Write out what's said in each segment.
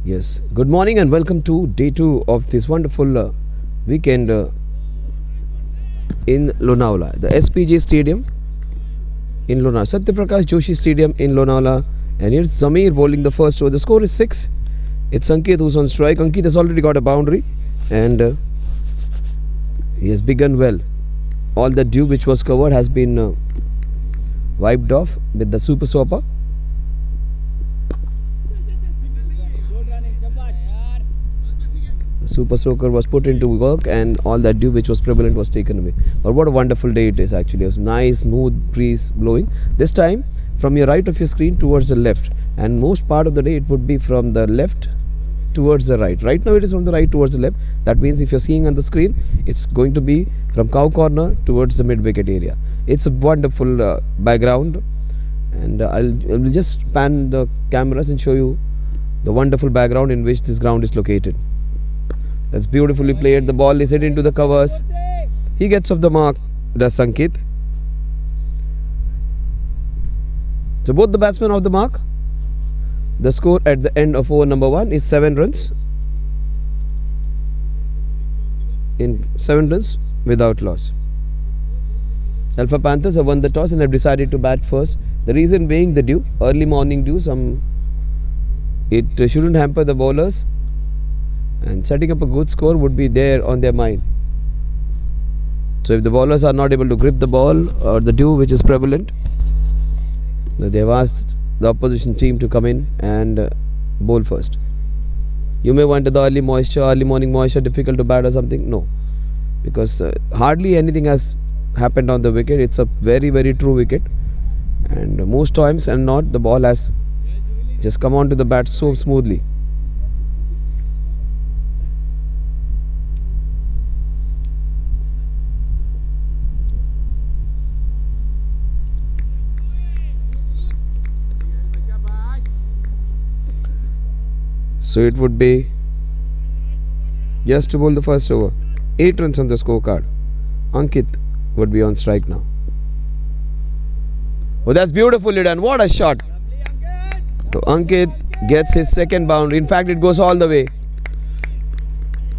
Yes, good morning and welcome to day 2 of this wonderful weekend in Lonavala, the SPJ Stadium in Lonavala, Satyaprakash Joshi Stadium in Lonavala. And here's Zamir bowling the first over. The score is 6. It's Ankit who's on strike. Ankit has already got a boundary and he has begun well. All the dew which was covered has been wiped off with the super swapper. Super soaker was put into work and all that dew which was prevalent was taken away. But what a wonderful day it is actually. It was nice smooth breeze blowing. This time from your right of your screen towards the left, and most part of the day it would be from the left towards the right. Right now it is from the right towards the left. That means if you're seeing on the screen, it's going to be from cow corner towards the mid wicket area. It's a wonderful background, and I'll just pan the cameras and show you the wonderful background in which this ground is located. That's beautifully played. The ball is hit into the covers. He gets off the mark, does Ankit. So both the batsmen off the mark. The score at the end of over number 1 is 7 runs. In 7 runs without loss. Alpha Panthers have won the toss and have decided to bat first. The reason being the dew, early morning dew. It shouldn't hamper the bowlers. And setting up a good score would be there on their mind. So if the bowlers are not able to grip the ball or the dew which is prevalent, they have asked the opposition team to come in and bowl first. You may wonder the early morning moisture, difficult to bat or something. No, because hardly anything has happened on the wicket. It's a very, very true wicket, and most times and not, the ball has just come onto the bat so smoothly. So it would be just to bowl the first over. 8 runs on the scorecard. Ankit would be on strike now. Oh, that's beautifully done. What a shot. So Ankit gets his second boundary. In fact, it goes all the way.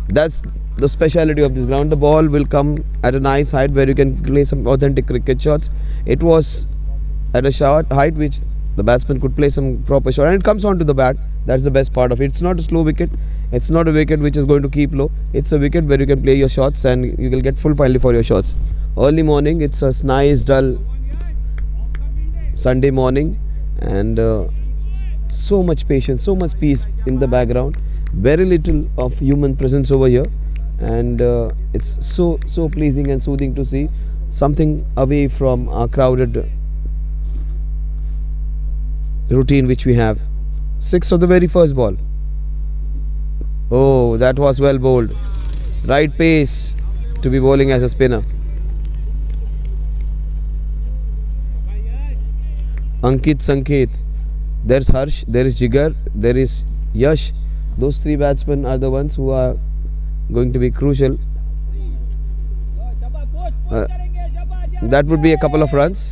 That's the speciality of this ground. The ball will come at a nice height where you can play some authentic cricket shots. It was at a short height which the batsman could play some proper shot, and it comes onto the bat. That's the best part of it. It's not a slow wicket. It's not a wicket which is going to keep low. It's a wicket where you can play your shots and you will get full finally for your shots. Early morning, it's a nice dull Sunday morning, and so much patience, so much peace in the background. Very little of human presence over here, and it's so pleasing and soothing to see something away from our crowded routine which we have. 6 of the very first ball. Oh, that was well bowled. Right pace to be bowling as a spinner. Ankit, Sanket. There's Harsh, there is Jigar, there is Yash. Those 3 batsmen are the ones who are going to be crucial. That would be a couple of runs.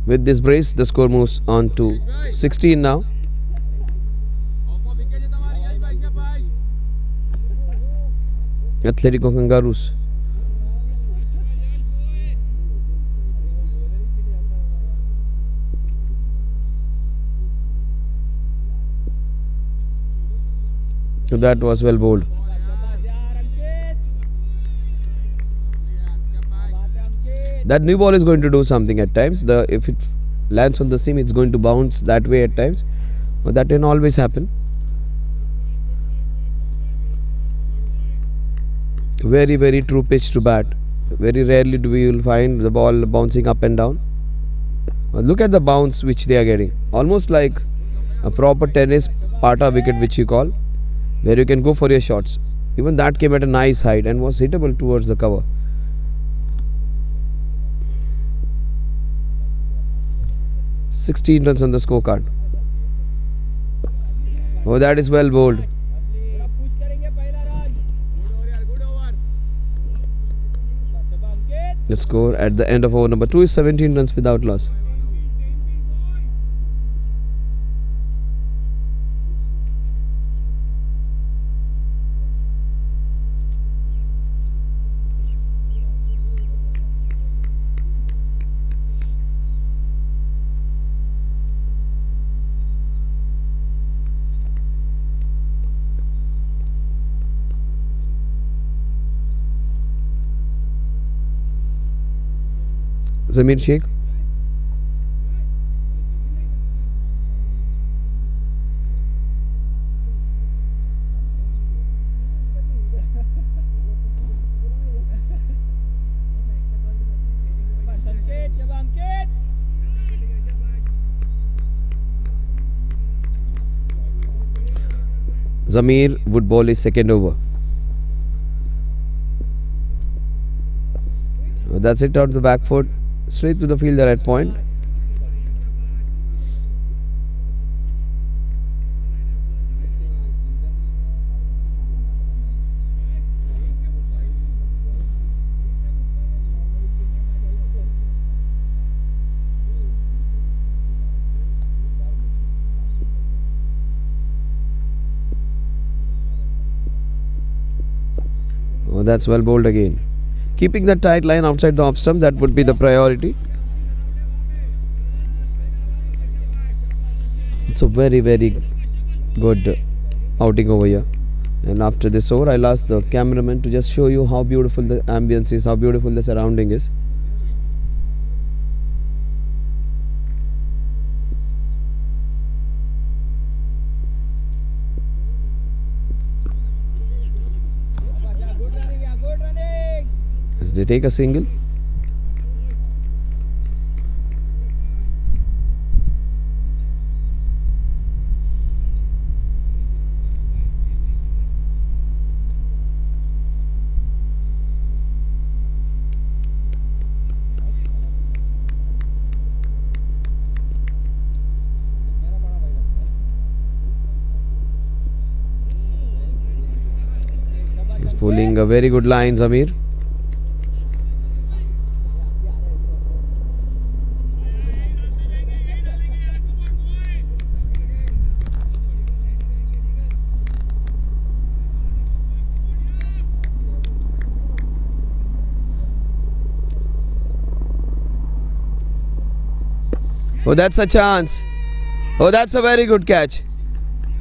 With this brace, the score moves on to 16 now. Atletico Kangaroos. So that was well bowled. That new ball is going to do something at times. If it lands on the seam, it's going to bounce that way at times. But that can always happen. Very, very true pitch to bat. Very rarely do we will find the ball bouncing up and down. Look at the bounce which they are getting. Almost like a proper tennis pata wicket which you call, where you can go for your shots. Even that came at a nice height and was hittable towards the cover. 16 runs on the scorecard. Oh, that is well bowled. The score at the end of over number 2 is 17 runs without loss. Zamir Sheikh. Zamir would bowl his second over. That's it, out the back foot, straight to the fielder at point. Oh, that's well bowled again. Keeping that tight line outside the off stump, that would be the priority. It's a very, very good outing over here. And after this over, I'll ask the cameraman to just show you how beautiful the ambience is, how beautiful the surrounding is. As they take a single. He's pulling a very good line, Zamir. Oh, that's a chance. Oh, that's a very good catch.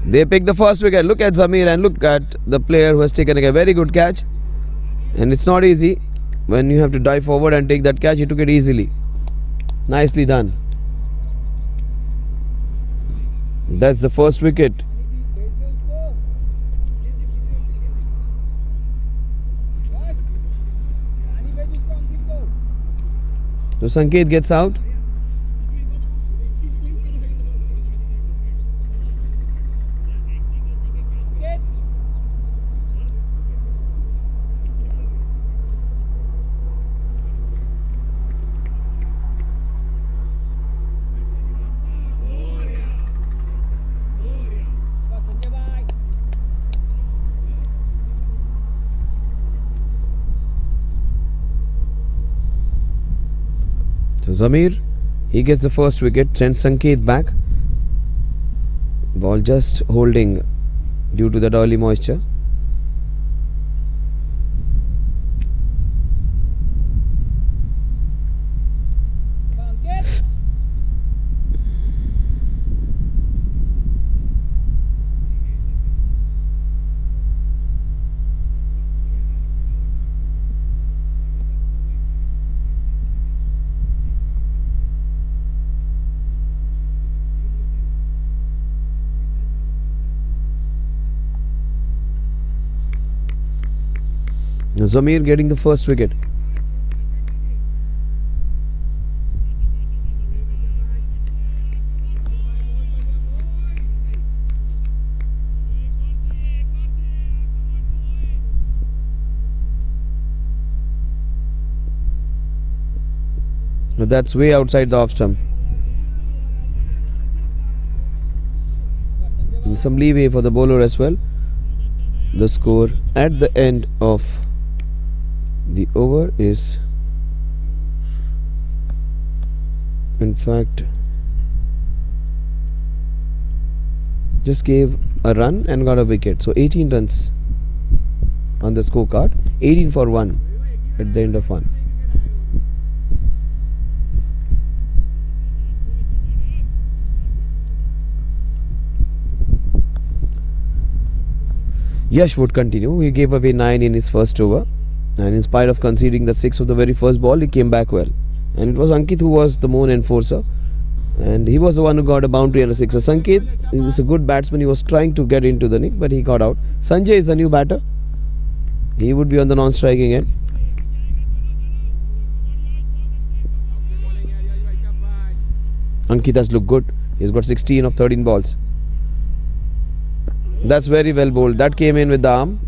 They pick the first wicket. Look at Zamir and look at the player who has taken a very good catch. And it's not easy when you have to dive forward and take that catch. He took it easily. Nicely done. That's the first wicket. So Sanket gets out. So Zamir, he gets the first wicket, sends Sanket back. Ball just holding due to that early moisture. Zamir getting the first wicket. That's way outside the off stump. And some leeway for the bowler as well. The score at the end of the over is, in fact, just gave a run and got a wicket. So 18 runs on the scorecard, 18 for 1 at the end of 1. Yash would continue. He gave away 9 in his first over, and in spite of conceding the 6 of the very first ball, he came back well. and it was Ankit who was the main enforcer, and he was the one who got a boundary and a sixer. Sanket is a good batsman. He was trying to get into the nick, but he got out. Sanjay is the new batter. He would be on the non-striking end. Ankit has looked good. He's got 16 of 13 balls. That's very well bowled. That came in with the arm.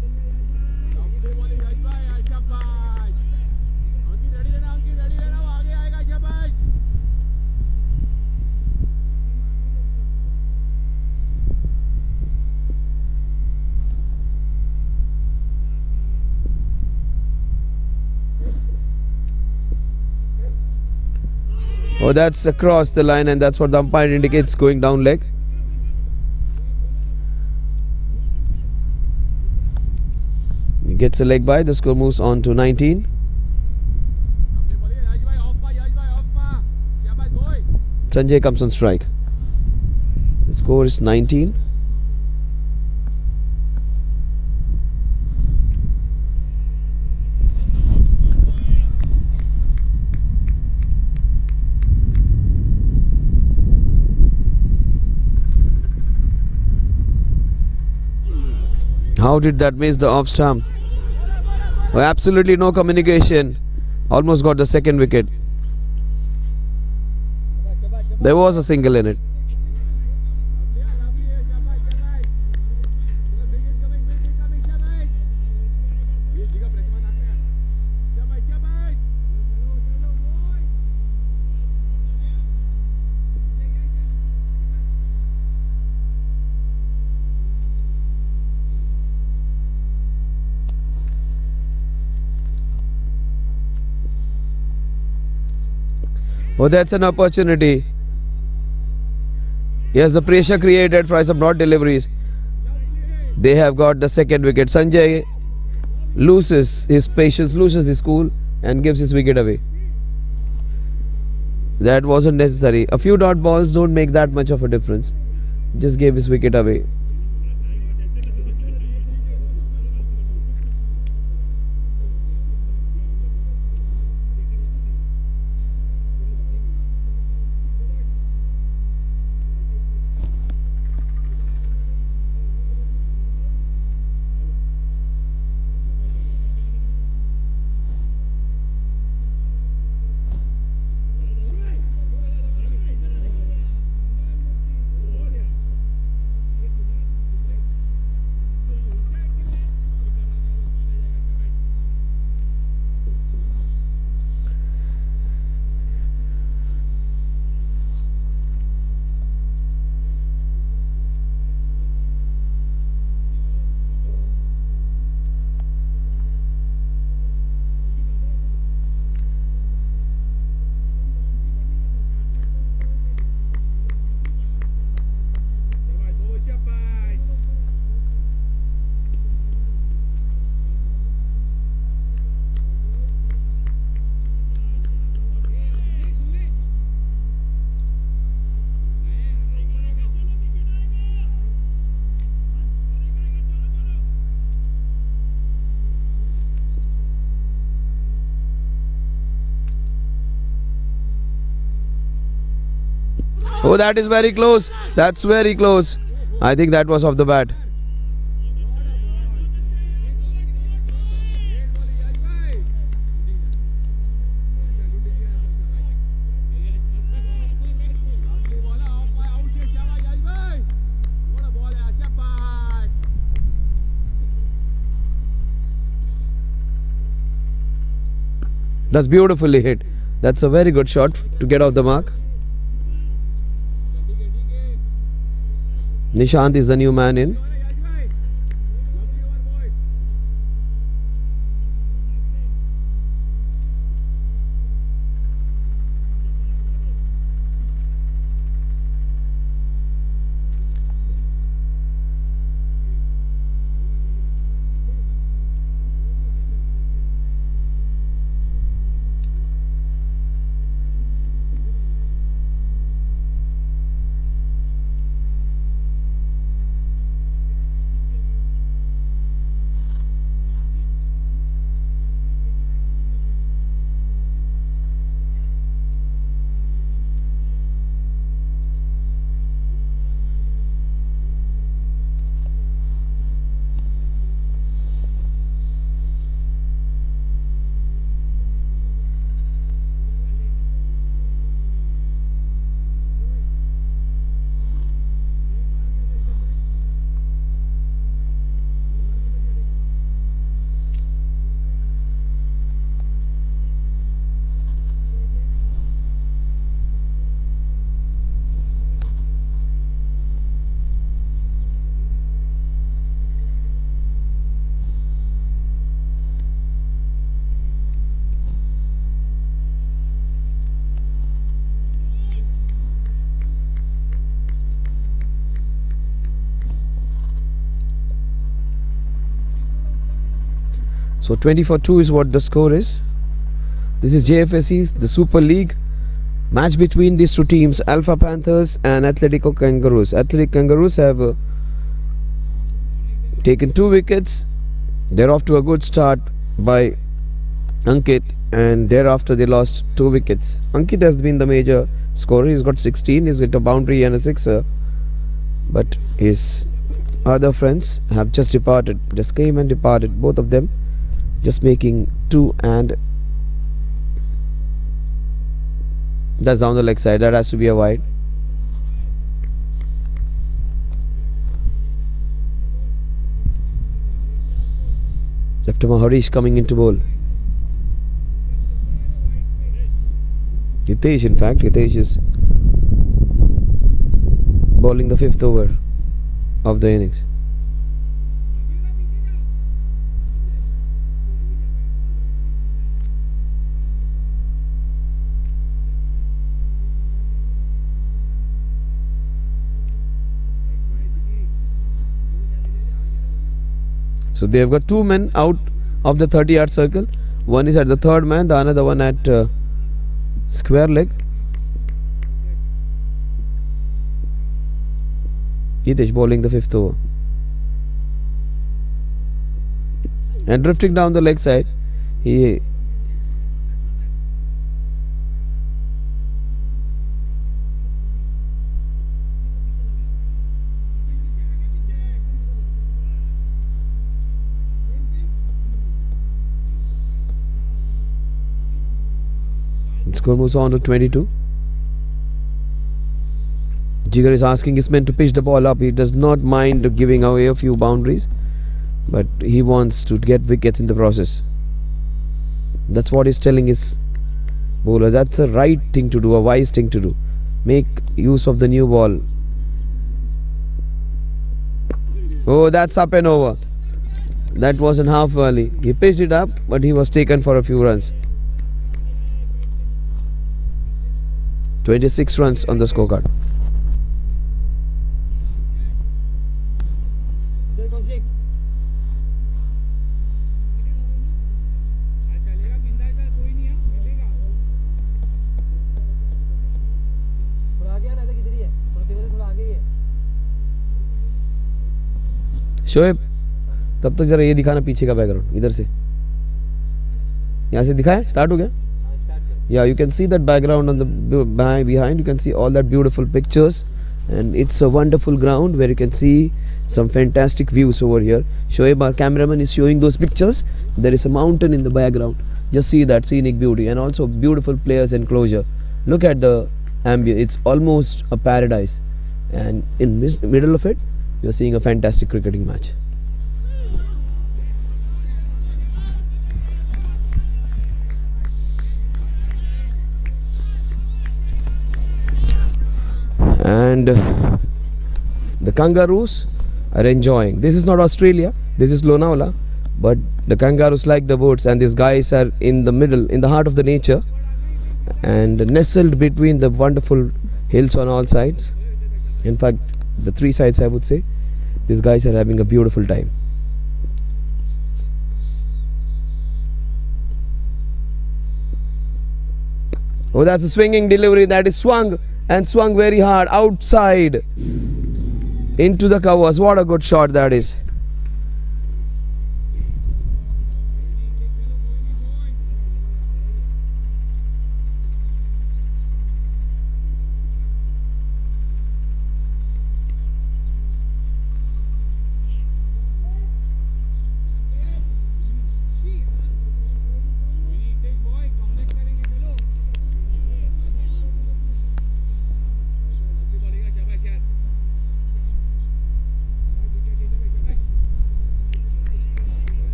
Oh, that's across the line, and that's what the umpire indicates, going down leg. He gets a leg by. The score moves on to 19. Sanjay comes on strike. The score is 19. How did that miss the off stump? Oh, absolutely no communication. Almost got the second wicket. There was a single in it. Oh, that's an opportunity. Yes, the pressure created for some not deliveries. They have got the second wicket. Sanjay loses his patience, loses his cool, and gives his wicket away. That wasn't necessary. A few dot balls don't make that much of a difference. Just gave his wicket away. Oh, that is very close. That's very close. I think that was off the bat. That's beautifully hit. That's a very good shot to get off the mark. Nishant is the new man in. So 20-2 is what the score is. This is JFSC's the Super League match between these two teams, Alpha Panthers and Atletico Kangaroos. Athletic Kangaroos have taken 2 wickets. They're off to a good start by Ankit, and thereafter they lost 2 wickets. Ankit has been the major scorer. He's got 16. He's got a boundary and a sixer, but his other friends have just departed, just came and departed, both of them just making 2, and that's down the leg side. That has to be a wide. Left-arm Harish coming into bowl. Hitesh, in fact, Hitesh is bowling the 5th over of the innings. So they have got 2 men out of the 30-yard circle. One is at the 3rd man, the another one at square leg. Hitesh bowling the 5th over. And drifting down the leg side, he score moves on to 22. Jigar is asking his men to pitch the ball up. He does not mind giving away a few boundaries, but he wants to get wickets in the process. That's what he's telling his bowler. That's the right thing to do, a wise thing to do. Make use of the new ball. Oh, that's up and over. That wasn't half early. He pitched it up, but he was taken for a few runs. 26 runs on the scorecard. Shoaib, तब तक जरा ये दिखाना पीछे का background, इधर से, यहाँ से दिखाए, स्टार्ट हो गया. Yeah, you can see that background on the behind. You can see all that beautiful pictures, and it's a wonderful ground where you can see some fantastic views over here. Shoaib, our cameraman, is showing those pictures. There is a mountain in the background. Just see that scenic beauty, and also beautiful players enclosure. Look at the ambient. It's almost a paradise, and in middle of it, you're seeing a fantastic cricketing match. And the Kangaroos are enjoying. This is not Australia, this is Lonavala, but the Kangaroos like the boats, and these guys are in the middle, in the heart of the nature, and nestled between the wonderful hills on all sides. In fact, the 3 sides, I would say, these guys are having a beautiful time. Oh, that's a swinging delivery. That is swung, and swung very hard outside into the covers. What a good shot that is.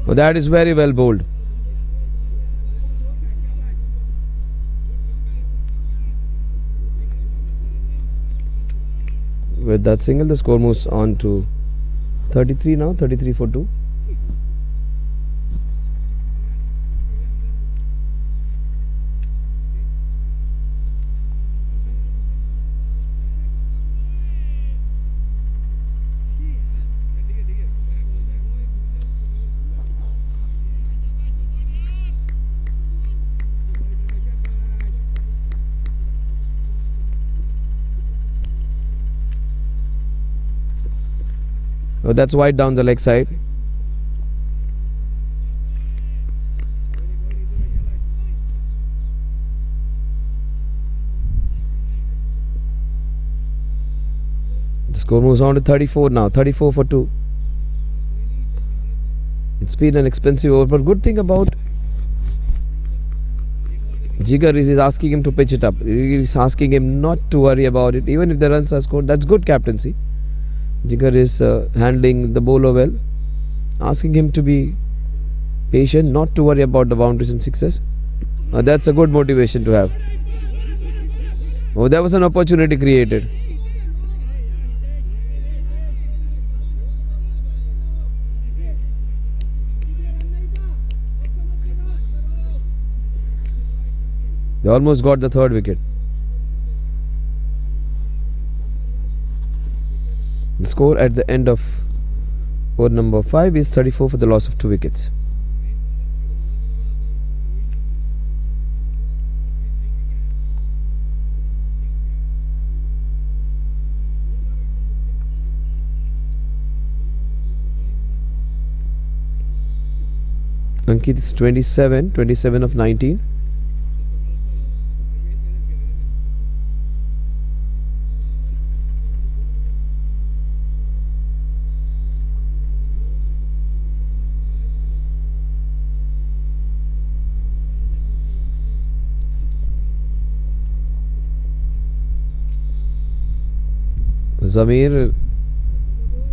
Oh, that is very well bowled. With that single, the score moves on to 33 now, 33 for 2. Oh, that's wide down the leg side. The score moves on to 34 now. 34 for 2. It's been an expensive over, but good thing about Jigar is asking him to pitch it up. He's asking him not to worry about it. Even if the runs are scored, that's good captaincy. Jigar is handling the bowler well, asking him to be patient, not to worry about the boundaries and sixes. That's a good motivation to have. Oh, there was an opportunity created. They almost got the third wicket. The score at the end of over number 5 is 34 for the loss of 2 wickets. Ankit is 27 of 19. Zamir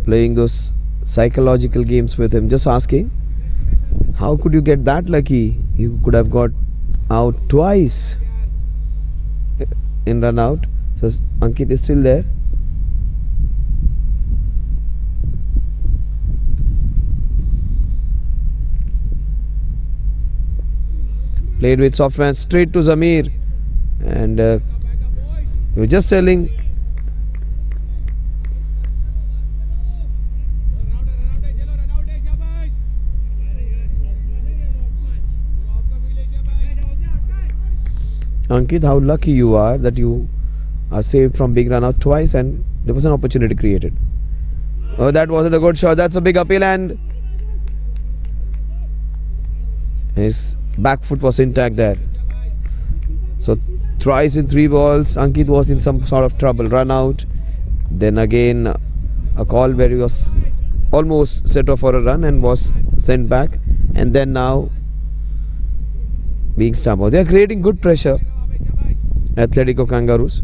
playing those psychological games with him, just asking, how could you get that lucky? You could have got out twice in run out. So Ankit is still there. Played with soft man straight to Zamir, and we were just telling Ankit how lucky you are that you are saved from being run out twice, and there was an opportunity created. Oh, that wasn't a good shot. That's a big appeal, and his back foot was intact there. So thrice in 3 balls, Ankit was in some sort of trouble. Run out, then again a call where he was almost set off for a run and was sent back, and then now being stumped out. They are creating good pressure, Atletico Kangaroos.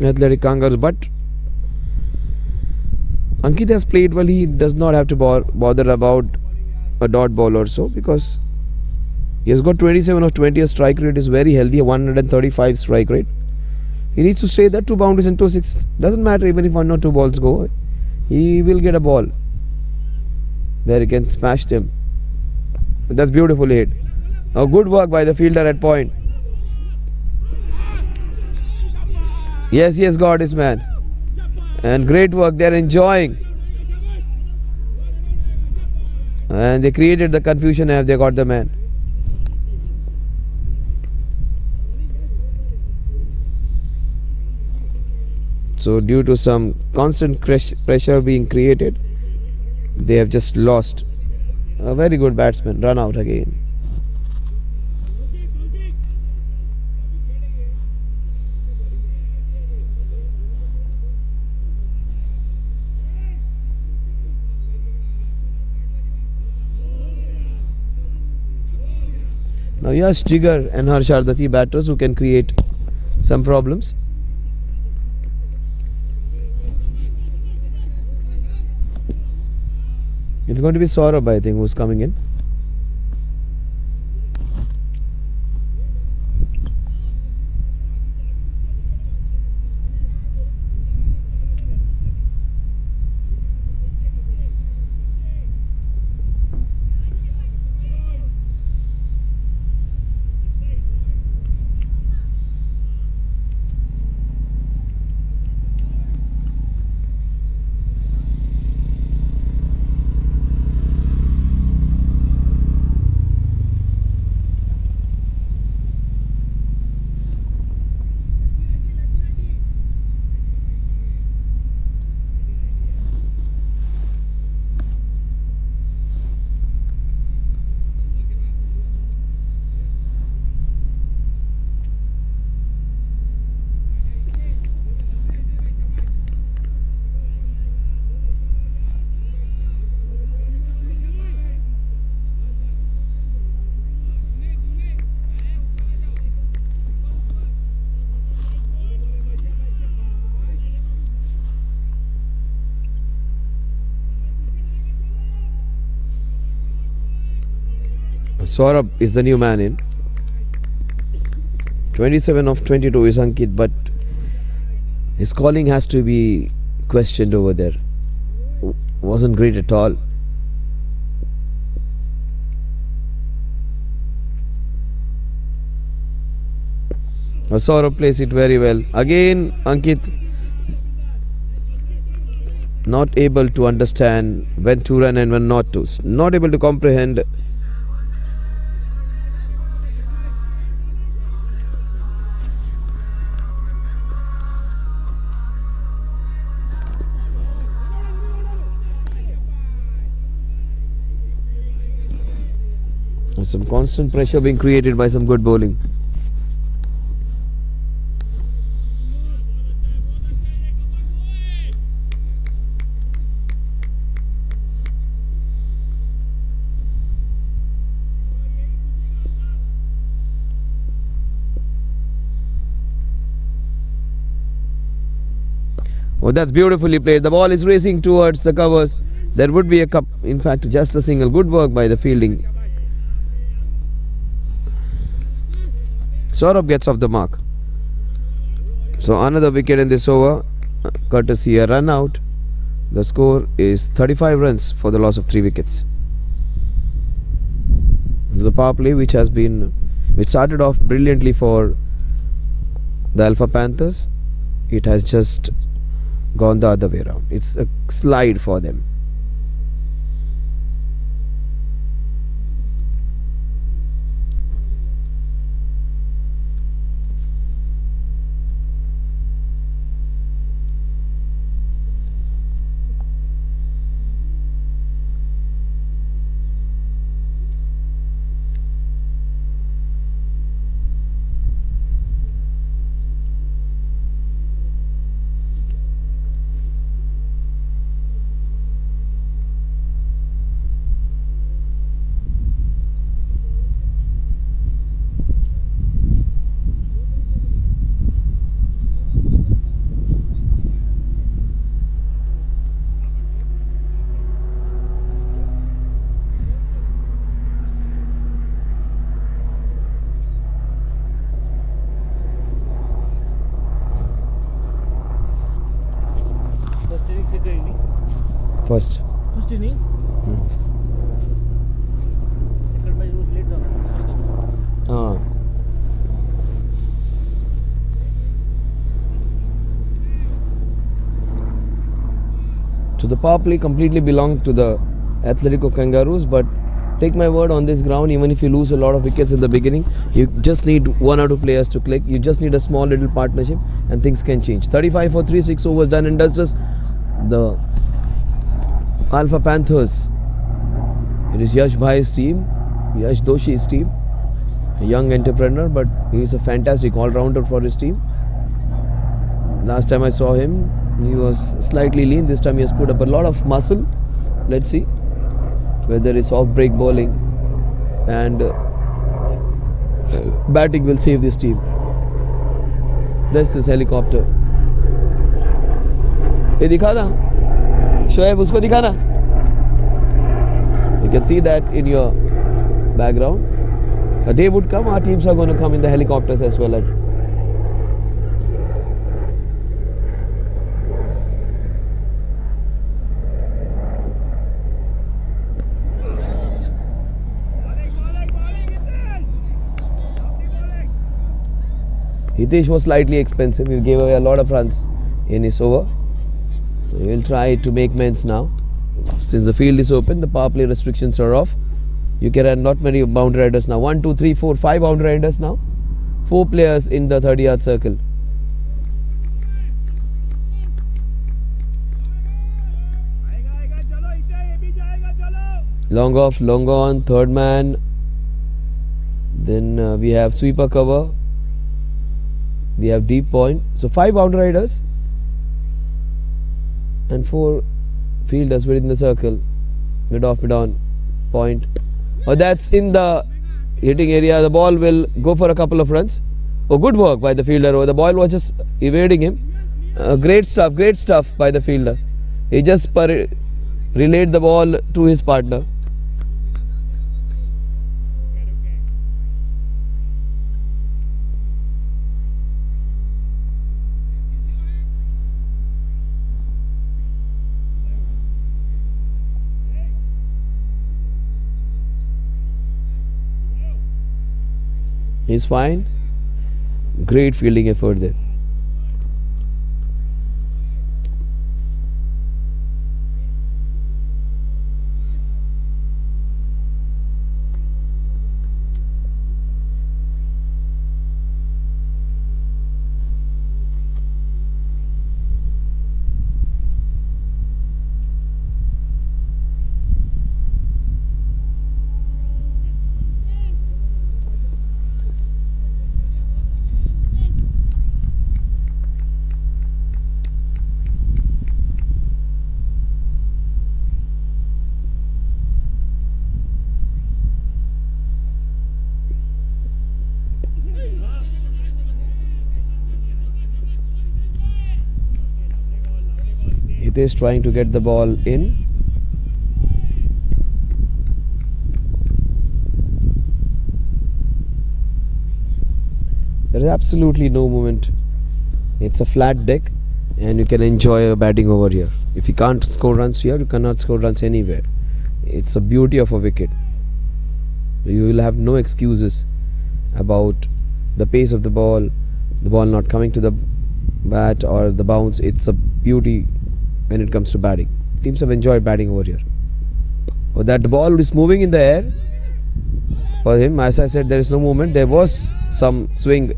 But Ankit has played well. He does not have to bother about a dot ball or so, because he has got 27 of 20. His strike rate is very healthy, 135 strike rate. He needs to stay that 2 boundaries and 2 6. Doesn't matter even if 1 or 2 balls go, he will get a ball where he can smash them. That's beautifully hit. A good work by the fielder at point. Yes, he has got his man, and great work. They are enjoying, and they created the confusion and they got the man. So due to some constant pressure being created, they have just lost. A very good batsman, run out again. Now yes, Jigar and Harsh are the 3 batters who can create some problems. It's going to be Saurabh, I think, who's coming in. Saurabh is the new man in. 27 of 22 is Ankit, but his calling has to be questioned over there. Wasn't great at all. Saurabh plays it very well. Again, Ankit not able to understand when to run and when not to. Not able to comprehend. Some constant pressure being created by some good bowling. Oh, that's beautifully played. The ball is racing towards the covers. There would be a cup. In fact, just a single. Good work by the fielding. Saurabh gets off the mark. So another wicket in this over, courtesy a run out. The score is 35 runs for the loss of 3 wickets. The power play which started off brilliantly for the Alpha Panthers, it has just gone the other way around. It's a slide for them. First inning. Second by was late down. So the power play completely belonged to the Athletico Kangaroos, but take my word, on this ground, even if you lose a lot of wickets in the beginning, you just need 1 or 2 players to click. You just need a small little partnership and things can change. 35 for 3, 6 overs done and dusted. The Alpha Panthers, it is Yash Bhai's team, Yash Doshi's team, a young entrepreneur, but he is a fantastic all-rounder for his team. Last time I saw him, he was slightly lean. This time he has put up a lot of muscle. Let's see whether it's off-break bowling and batting will save this team. That's this helicopter. Hey, dikha na. Shoaib, usko dikha na. You can see that in your background. A day would come, our teams are going to come in the helicopters as well. Hitesh was slightly expensive. He gave away a lot of runs in his over. We will try to make amends now. Since the field is open, the power play restrictions are off. You can have not many boundary riders now. 1, 2, 3, 4, 5 boundary riders now. 4 players in the 30-yard circle. Long off, long on, third man. Then we have sweeper cover. We have deep point. So 5 boundary riders and 4 fielders within the circle. Mid off, mid on, point. Oh, that's in the hitting area. The ball will go for a couple of runs. Oh, good work by the fielder. Oh, the ball was just evading him. Great stuff by the fielder. He just relayed the ball to his partner. He's fine. Great fielding effort there. Hitesh trying to get the ball in. There is absolutely no movement. It's a flat deck and you can enjoy a batting over here. If you can't score runs here, you cannot score runs anywhere. It's a beauty of a wicket. You will have no excuses about the pace of the ball not coming to the bat or the bounce. It's a beauty when it comes to batting. Teams have enjoyed batting over here. Oh, that ball is moving in the air. For him, as I said, there is no movement. There was some swing,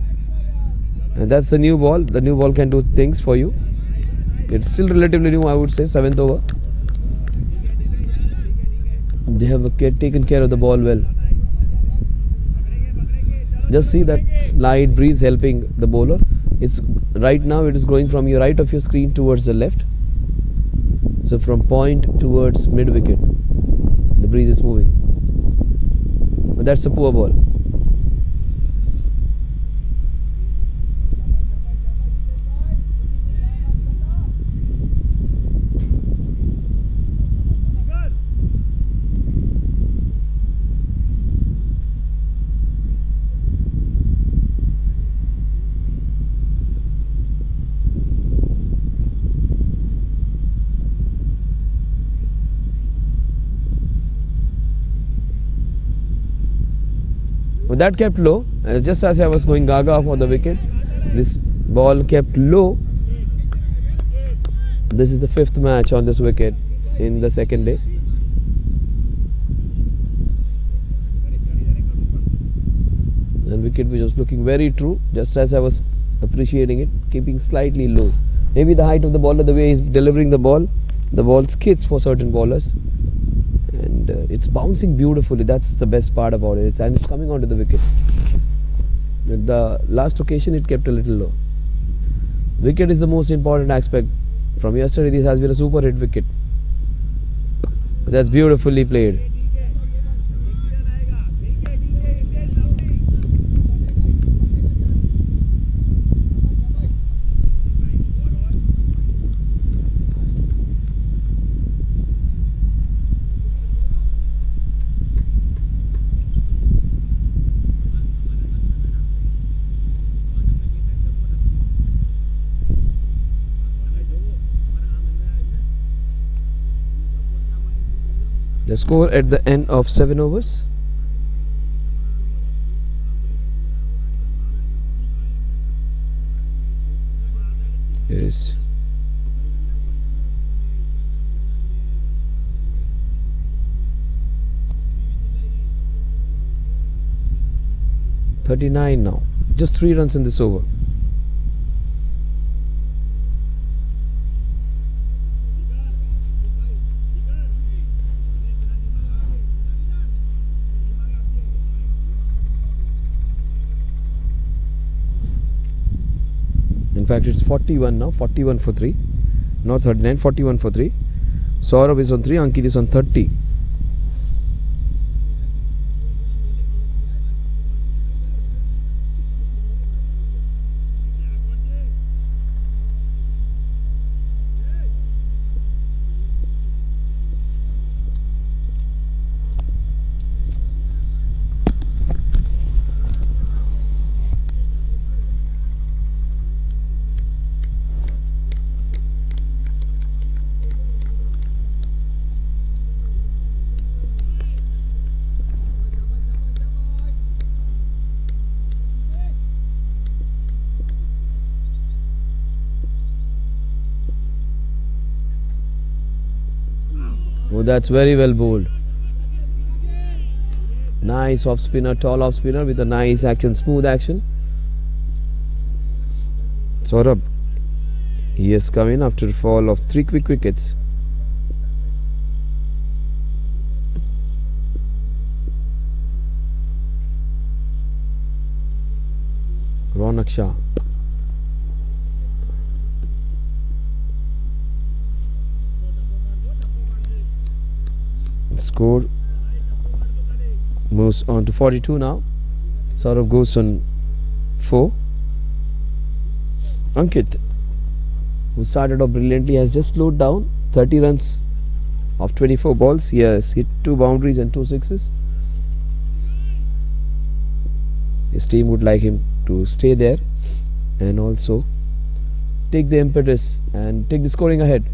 and that's the new ball. The new ball can do things for you. It's still relatively new, I would say. 7th over. They have taken care of the ball well. Just see that slight breeze helping the bowler. It's right now. It is going from your right of your screen towards the left. So from point towards mid wicket, the breeze is moving. But that's a poor ball. That kept low, just as I was going gaga for the wicket. This ball kept low. This is the 5th match on this wicket in the 2nd day. And wicket was just looking very true, just as I was appreciating it, keeping slightly low. Maybe the height of the bowler, the way he's delivering the ball skids for certain bowlers. And it's bouncing beautifully. That's the best part about it. And it's coming onto the wicket. With the last occasion, it kept a little low. Wicket is the most important aspect. From yesterday, this has been a super hit wicket. That's beautifully played. The score at the end of 7 overs. Is $39 now. Just 3 runs in this over. In fact, it's 41 now, 41 for 3, not 39, 41 for 3. Saurabh is on 3, Ankit is on 30. Oh, that's very well bowled. Nice off spinner, tall off spinner with a nice action, smooth action. Saurabh, he has come in after a fall of 3 quick wickets. Ronak Shah. Score moves on to 42 now. Saurabh goes on 4. Ankit, who started off brilliantly, has just slowed down. 30 runs of 24 balls. He has hit 2 boundaries and 2 sixes. His team would like him to stay there and also take the impetus and take the scoring ahead.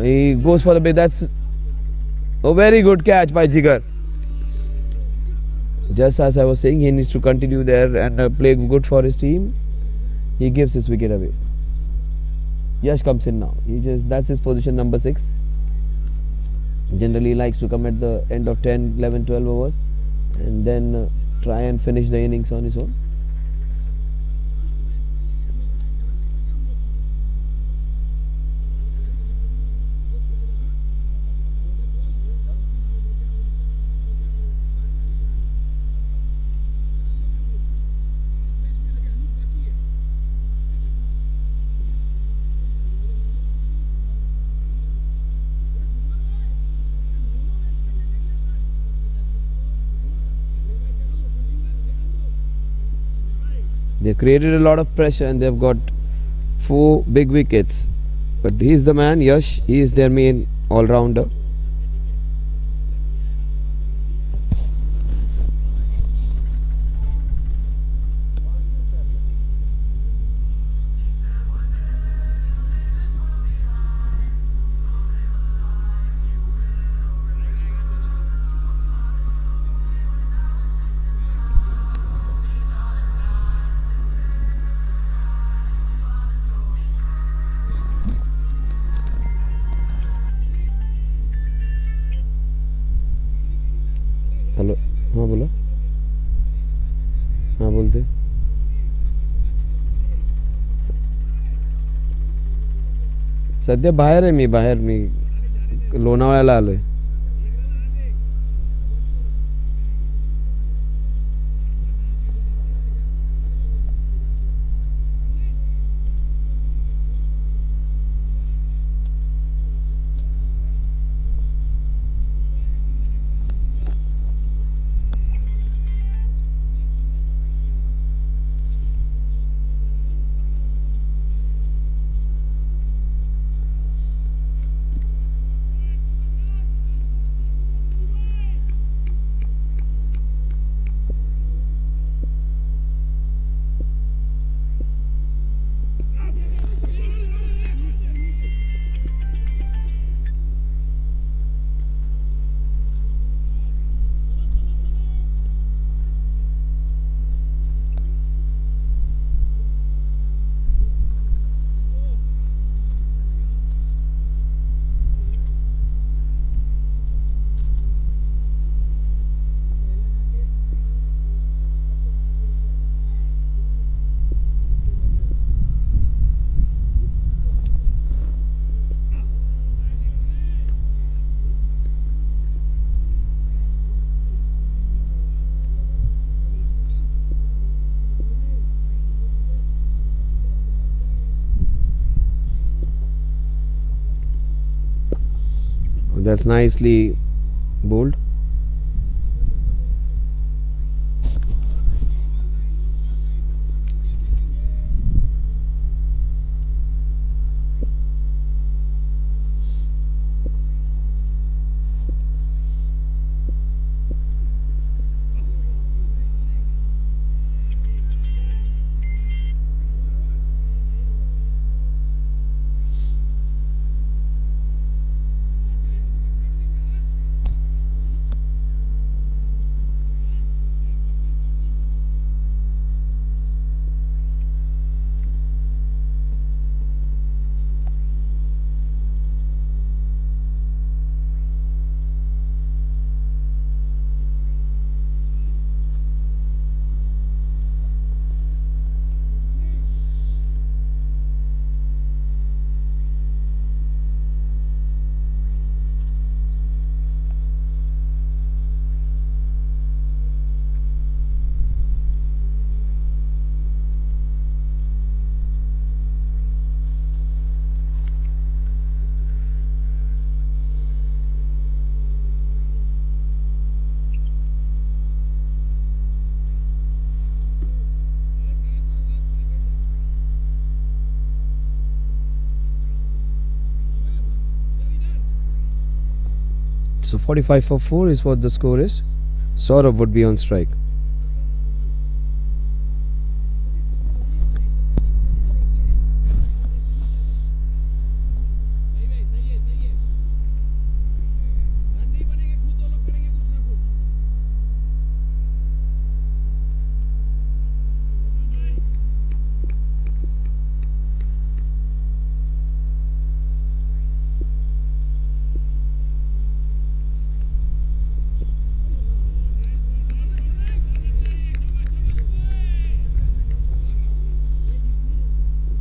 He goes for the bait. That's a very good catch by Jigar. Just as I was saying, he needs to continue there and play good for his team. He gives his wicket away. Yash comes in now. That's his position, number 6. Generally likes to come at the end of 10, 11, 12 overs and then try and finish the innings on his own. They've created a lot of pressure and they've got 4 big wickets. But he's the man, Yash. He is their main all-rounder. Hello हाँ बोलो हाँ बोलते सध्या बाहेर आहे मी लोणावळ्याला आलोय That's nicely bowled. So 45 for 4 is what the score is. Saurabh would be on strike.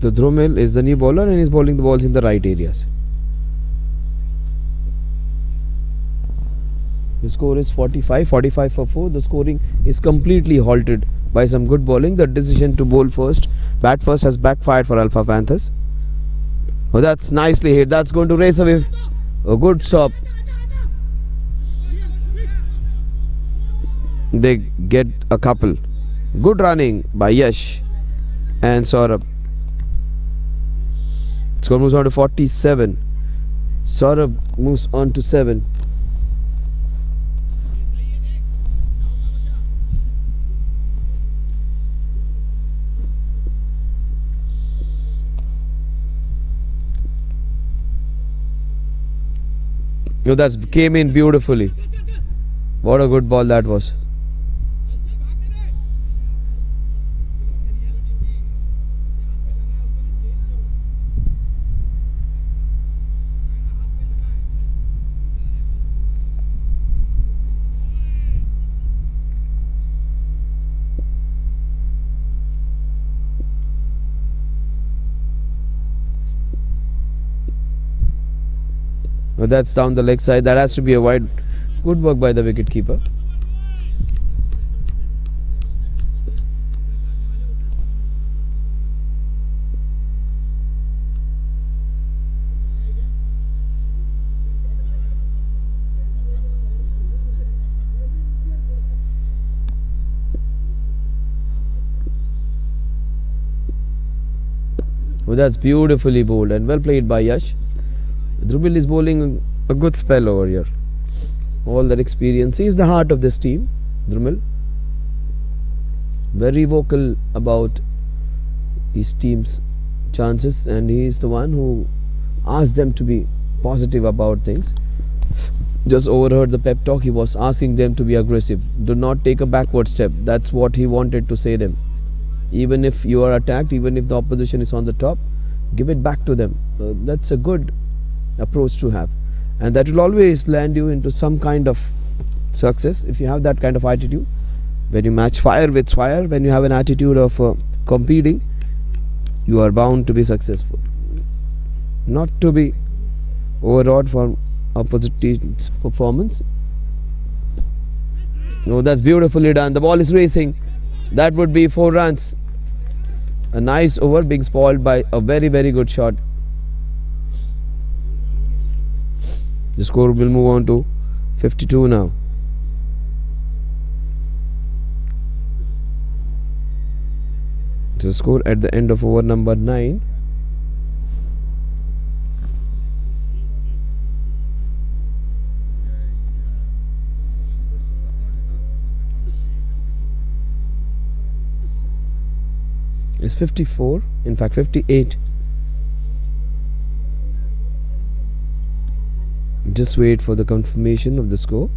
The Dhrumil is the new bowler and is bowling the balls in the right areas. The score is 45 for 4. The scoring is completely halted by some good bowling. The decision to bat first has backfired for Alpha Panthers. Oh, that's nicely hit. That's going to race away. A good stop. They get a couple. Good running by Yash and Saurabh. Score moves on to 47. Saurabh moves on to 7. Oh, that came in beautifully. What a good ball that was. Oh, that's down the leg side. That has to be a wide. Good work by the wicket keeper. Oh, that's beautifully bowled and well played by Yash. Dhrumil is bowling a good spell over here. All that experience. He is the heart of this team, Dhrumil. Very vocal about his team's chances, and he is the one who asked them to be positive about things. Just overheard the pep talk. He was asking them to be aggressive. Do not take a backward step. That's what he wanted to say them. Even if you are attacked, even if the opposition is on the top, give it back to them. That's a good approach to have, and that will always land you into some kind of success if you have that kind of attitude. When you match fire with fire, when you have an attitude of competing, you are bound to be successful. Not to be overawed from opposite team's performance. No, that's beautifully done. The ball is racing. That would be 4 runs. A nice over being spoiled by a very, very good shot. The score will move on to 52 now. The score at the end of over number 9. Is 54, in fact 58. Just wait for the confirmation of the score.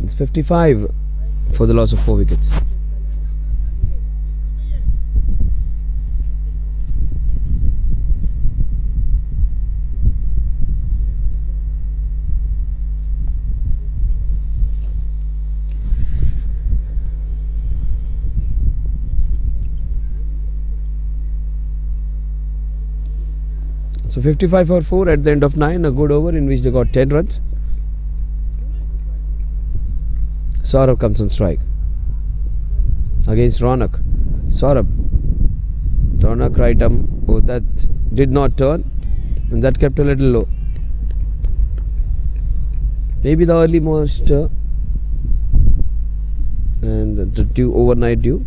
It's 55 for the loss of 4 wickets. So 55 for 4 at the end of 9, a good over in which they got 10 runs. Saurabh comes on strike. against Ronak. Saurabh. Ronak right arm. Oh, that did not turn, and that kept a little low. Maybe the early moisture and the dew, overnight dew.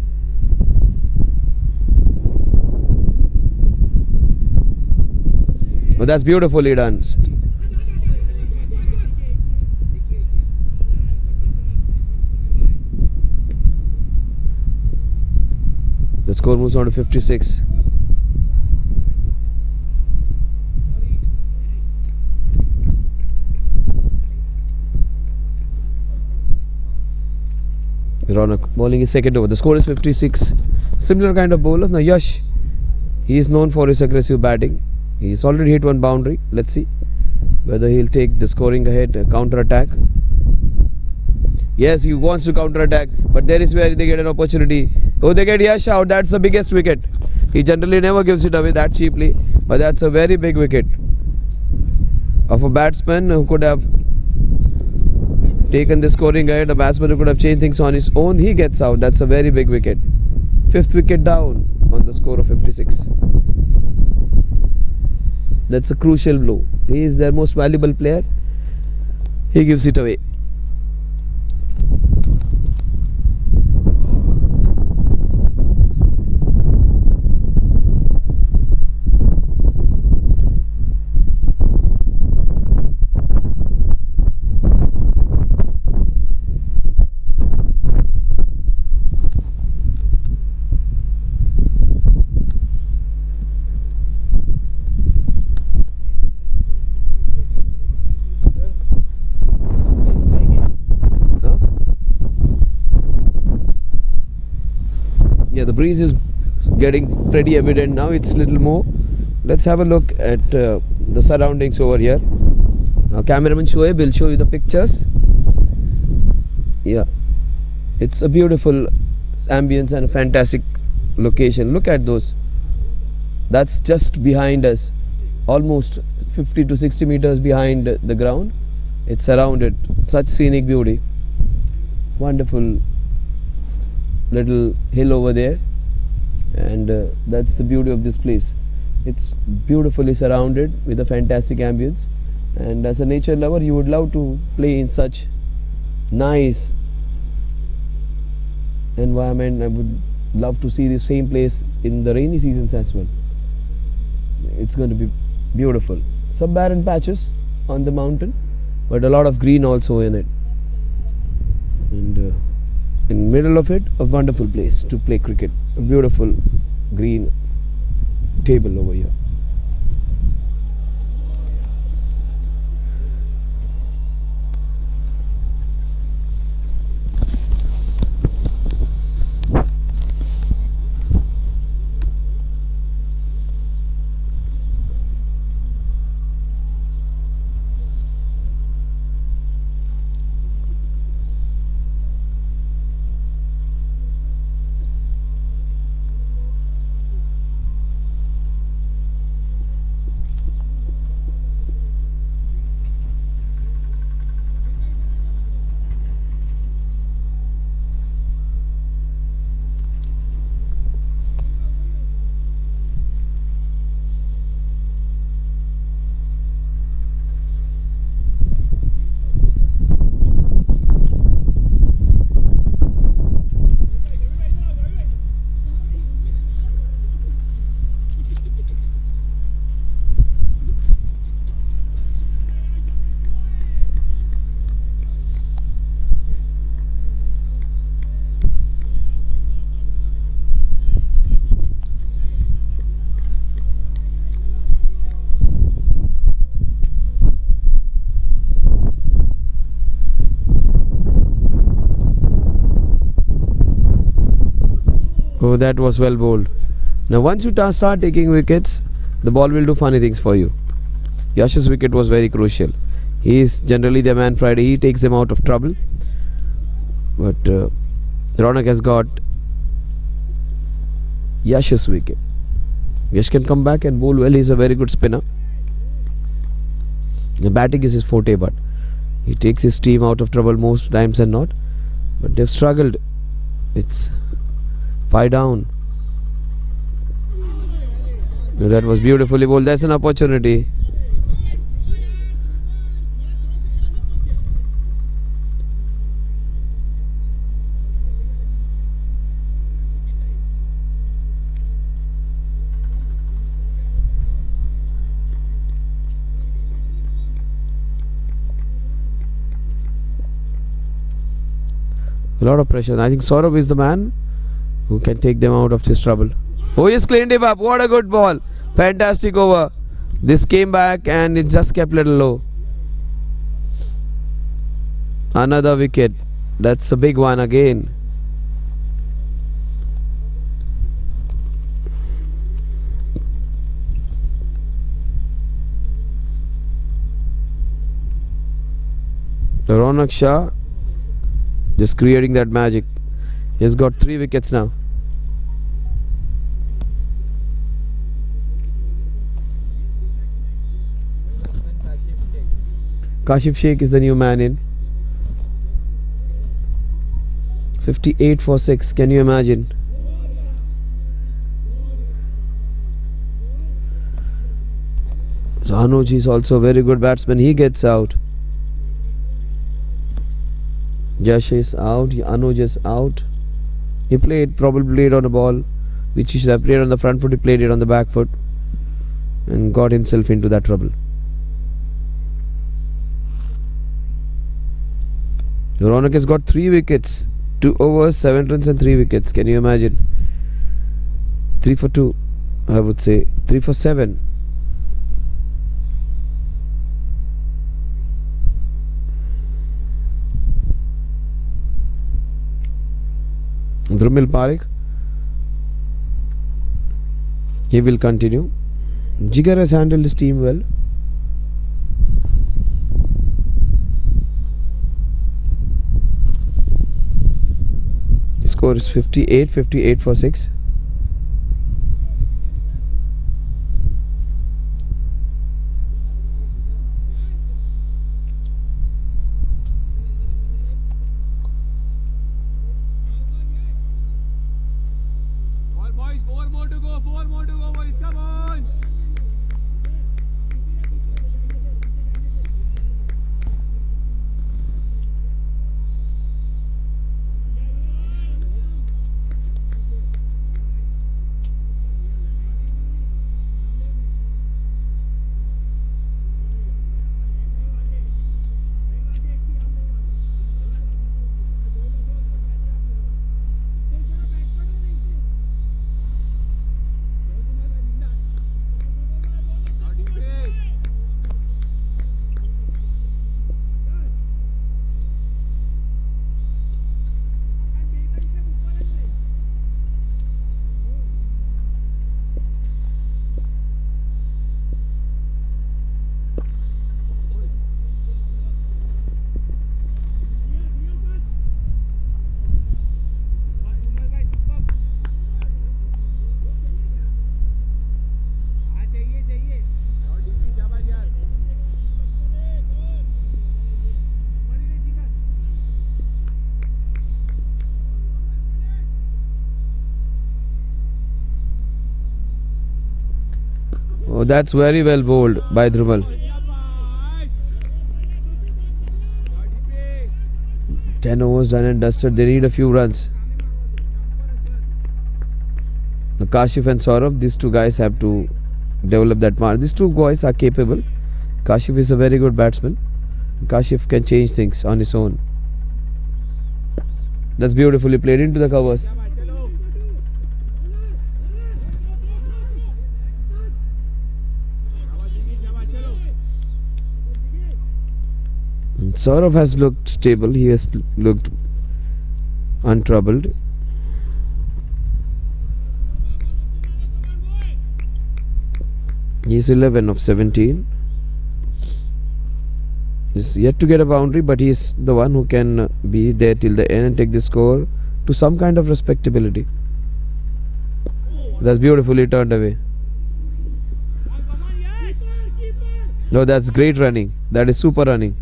Oh, that's beautifully done. The score moves on to 56. Ronak bowling his second over. The score is 56. Similar kind of bowlers. Now Yash, he is known for his aggressive batting. He's already hit one boundary. Let's see whether he'll take the scoring ahead, counter attack. Yes, he wants to counter attack, but there is where they get an opportunity. Oh, they get Yash out. That's the biggest wicket. He generally never gives it away that cheaply, but that's a very big wicket of a batsman who could have taken the scoring ahead. A batsman who could have changed things on his own. He gets out. That's a very big wicket. 5th wicket down on the score of 56. That's a crucial blow. He is their most valuable player. He gives it away. Yeah, the breeze is getting pretty evident now. It's a little more. Let's have a look at the surroundings over here. Cameraman Shoaib will show you the pictures. Yeah, it's a beautiful ambience and a fantastic location. Look at those. That's just behind us, almost 50 to 60 meters behind the ground. It's surrounded. Such scenic beauty. Wonderful little hill over there, and that's the beauty of this place. It's beautifully surrounded with a fantastic ambience, and as a nature lover you would love to play in such nice environment. I would love to see this same place in the rainy seasons as well. It's going to be beautiful. Some barren patches on the mountain, but a lot of green also in it, and in middle of it, a wonderful place to play cricket. A beautiful green table over here. Oh, that was well bowled. Now once you start taking wickets, the ball will do funny things for you. Yash's wicket was very crucial. He is generally the man Friday. He takes them out of trouble. But Ronak has got Yash's wicket. Yash can come back and bowl well. He is a very good spinner. The batting is his forte, but he takes his team out of trouble most times and not. But they've struggled. It's 5 down. That was beautifully bowled. That's an opportunity. A lot of pressure. I think Saurabh is the man who can take them out of this trouble. Oh, he's cleaned him up. What a good ball. Fantastic over. This came back and it just kept a little low. Another wicket. That's a big one again. Ronak Shah just creating that magic. He's got 3 wickets now. Kashif Sheikh is the new man in. 58 for 6. Can you imagine? So Anuj is also a very good batsman. He gets out. Jash is out. Anuj is out. He probably played on a ball which he should have played on the front foot. He played it on the back foot and got himself into that trouble. Ronak has got 3 wickets, 2 overs, 7 runs and 3 wickets. Can you imagine? 3 for 2, I would say. 3 for 7. Drumil Parekh, he will continue. Jigar has handled his team well. The score is 58 for 6. Oh, that's very well bowled by Dhrumal. 10 overs done and dusted. They need a few runs. The Kashif and Saurabh, these two guys have to develop that mark. These two guys are capable. Kashif is a very good batsman. Kashif can change things on his own. That's beautifully played into the covers. Saurabh has looked stable. He has looked untroubled. He is 11 of 17. He's yet to get a boundary, but he is the one who can be there till the end and take the score to some kind of respectability. That's beautifully turned away. No, that's great running. That is super running.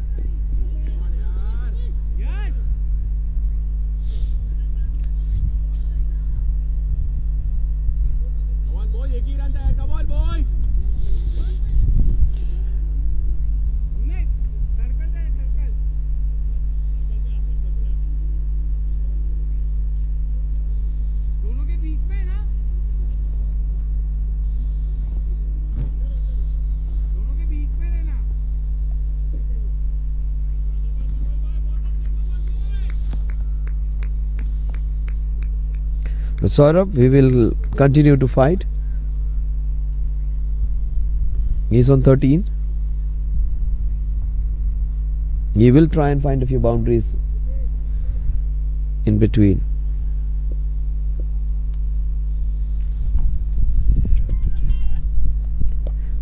Saurabh, he will continue to fight. He's on 13. He will try and find a few boundaries in between.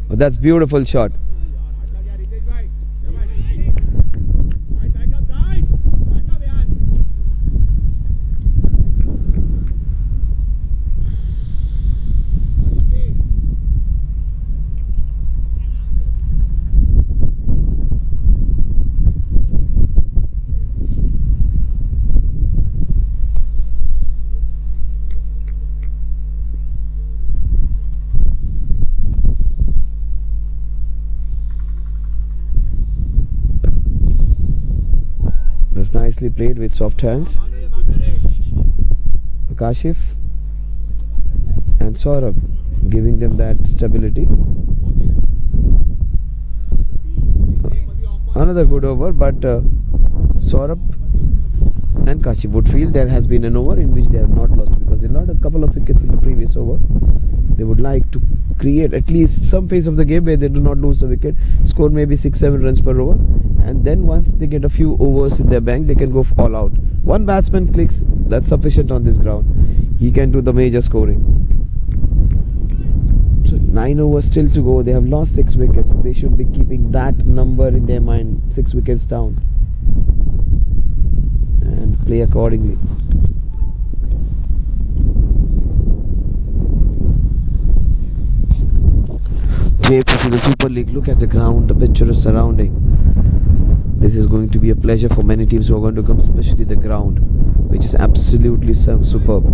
Oh, that's beautiful shot. That's nicely played with soft hands. Kashif and Saurabh giving them that stability. Another good over, but Saurabh and Kashif would feel there has been an over in which they have not lost, because they lost a couple of wickets in the previous over. They would like to create at least some phase of the game where they do not lose the wicket, score maybe 6-7 runs per over, and then once they get a few overs in their bank, they can go all out. One batsman clicks, that's sufficient on this ground. He can do the major scoring. So 9 overs still to go. They have lost 6 wickets. They should be keeping that number in their mind, 6 wickets down, and play accordingly. Jfsc the Super League. Look at the ground, the picturesque surrounding. This is going to be a pleasure for many teams who are going to come, especially the ground, which is absolutely superb.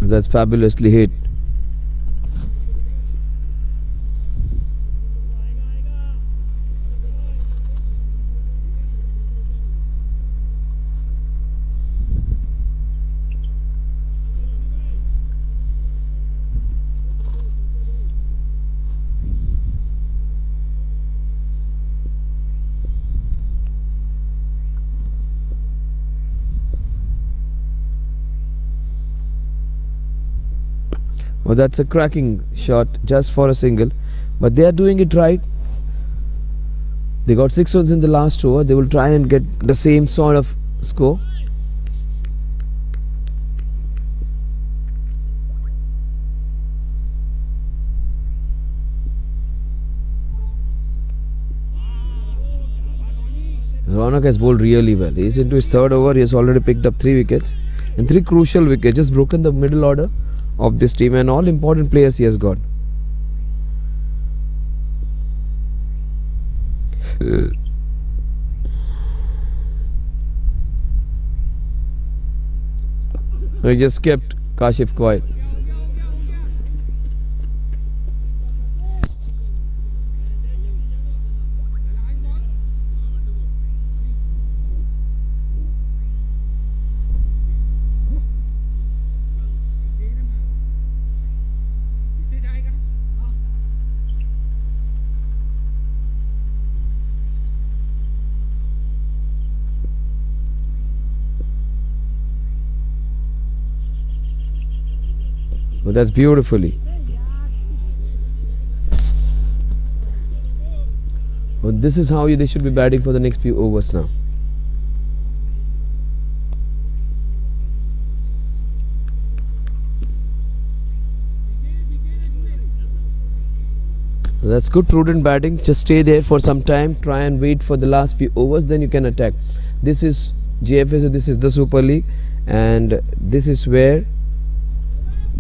That's fabulously hit. Oh, that's a cracking shot just for a single, but they are doing it right. They got 6 runs in the last over. They will try and get the same sort of score. Ronak has bowled really well. He's into his 3rd over. He has already picked up 3 wickets and 3 crucial wickets. Just broken the middle order of this team, and all important players he has got. He just kept Kashif quiet. Oh, that's beautifully. Oh, this is how they should be batting for the next few overs now. That's good, prudent batting. Just stay there for some time, try and wait for the last few overs, then you can attack. This is Jfsc, this is the Super League, and this is where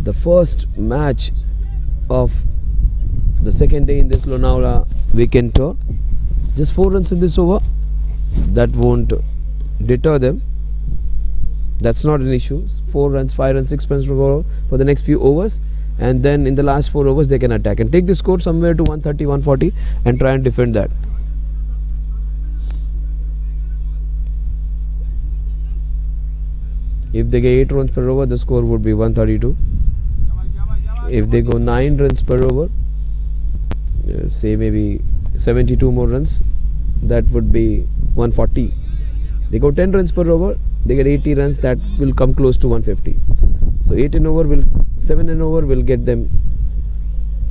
the first match of the second day in this Lonavala weekend tour. Just 4 runs in this over. That won't deter them. That's not an issue. 4 runs, 5 runs, 6 runs per over for the next few overs, and then in the last 4 overs they can attack and take the score somewhere to 130, 140 and try and defend that. If they get 8 runs per over, the score would be 132. If they go 9 runs per over, say maybe 72 more runs, that would be 140. They go 10 runs per over, they get 80 runs, that will come close to 150. So 7 and over will get them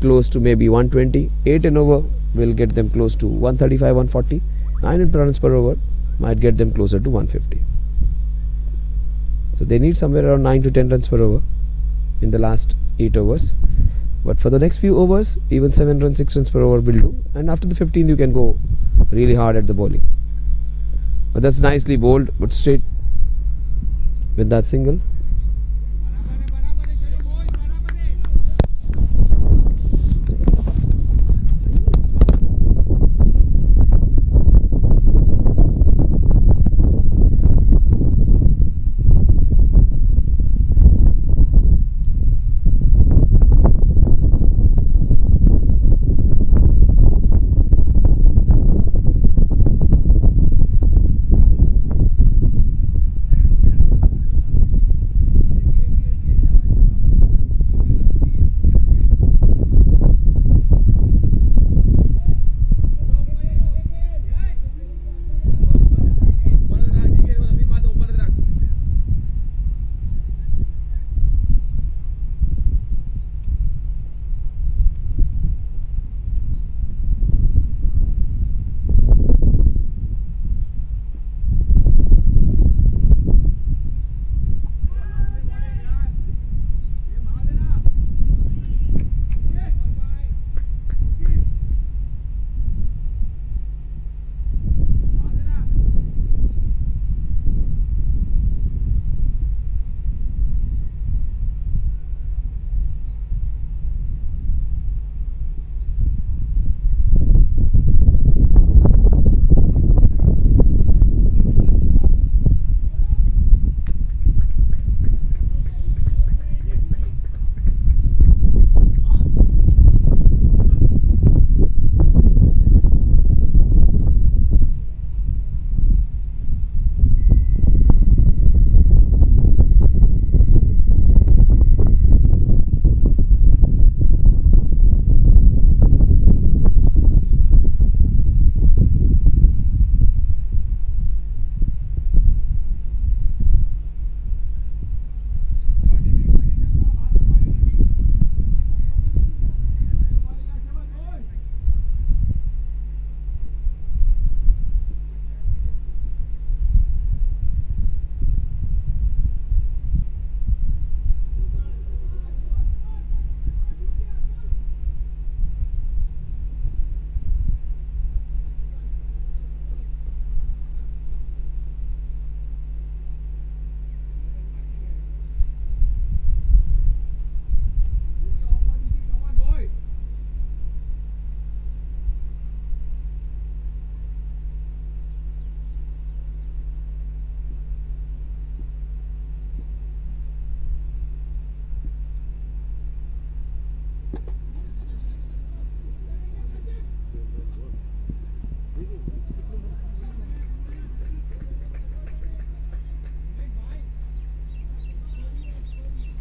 close to maybe 120. 8 and over will get them close to 135, 140. 9 runs per over might get them closer to 150. So they need somewhere around 9 to 10 runs per over in the last 8 overs. But for the next few overs, even 7 runs, 6 runs per over will do. And after the 15th, you can go really hard at the bowling. But that's nicely bowled, but straight with that single.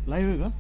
Live है का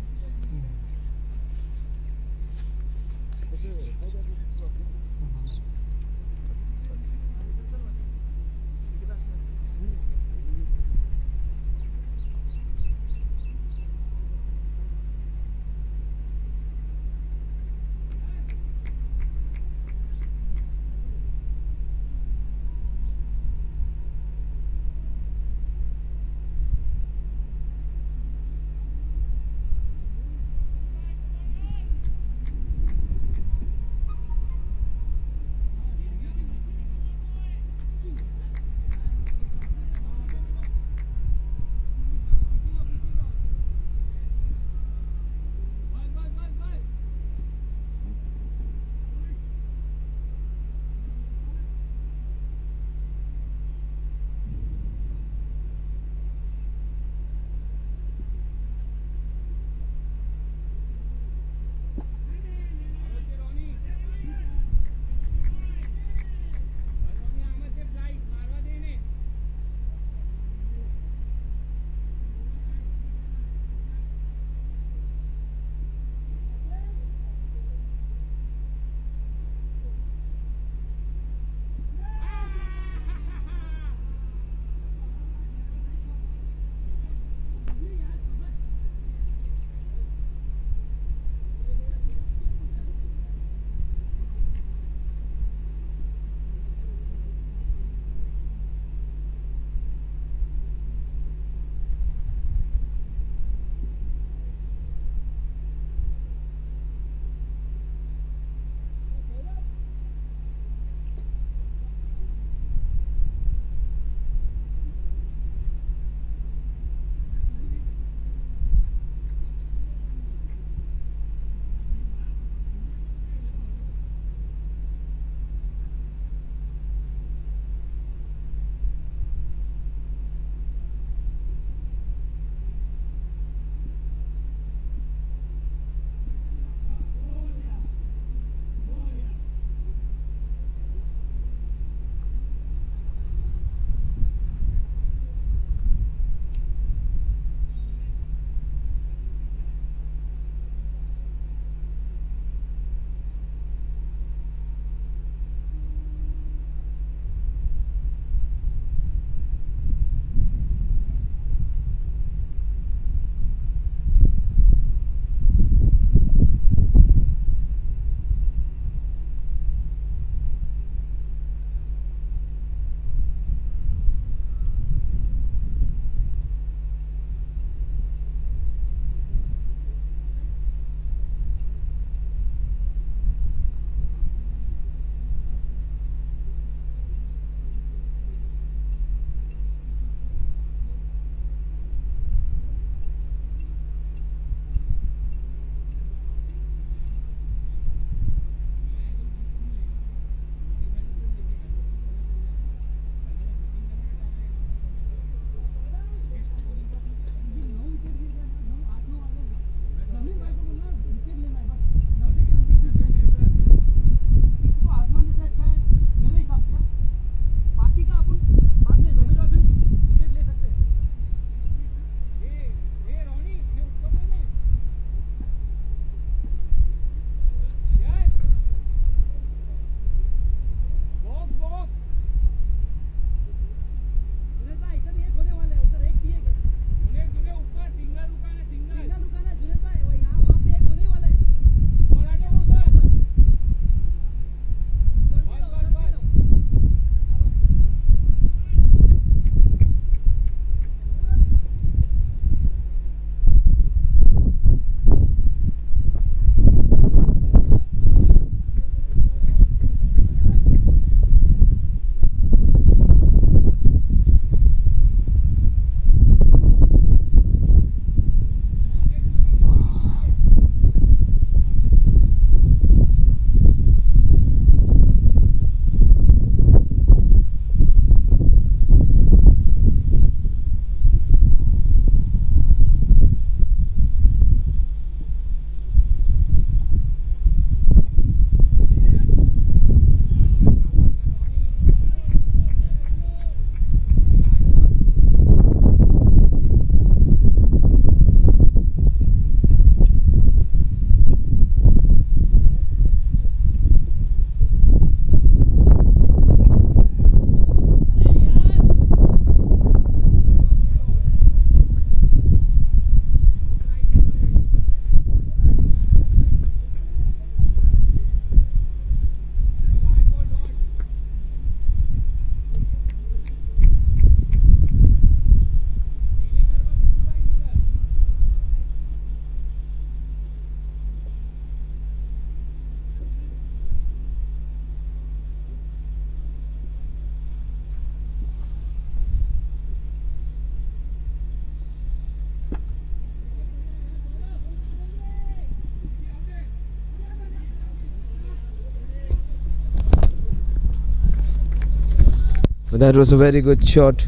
That was a very good shot,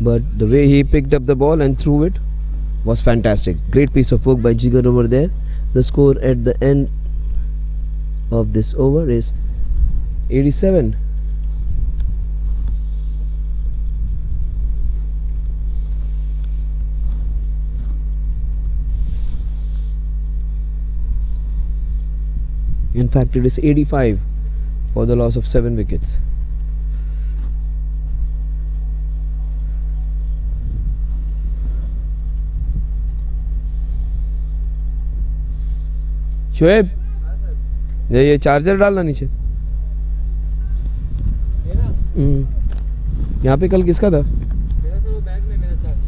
but the way he picked up the ball and threw it was fantastic. Great piece of work by Jigar over there. The score at the end of this over is 87. In fact, it is 85 for the loss of 7 wickets. Shoaib, ये charger डालना नीचे। यहाँ पे कल किसका था? मेरा तो बैग में मेरा charger.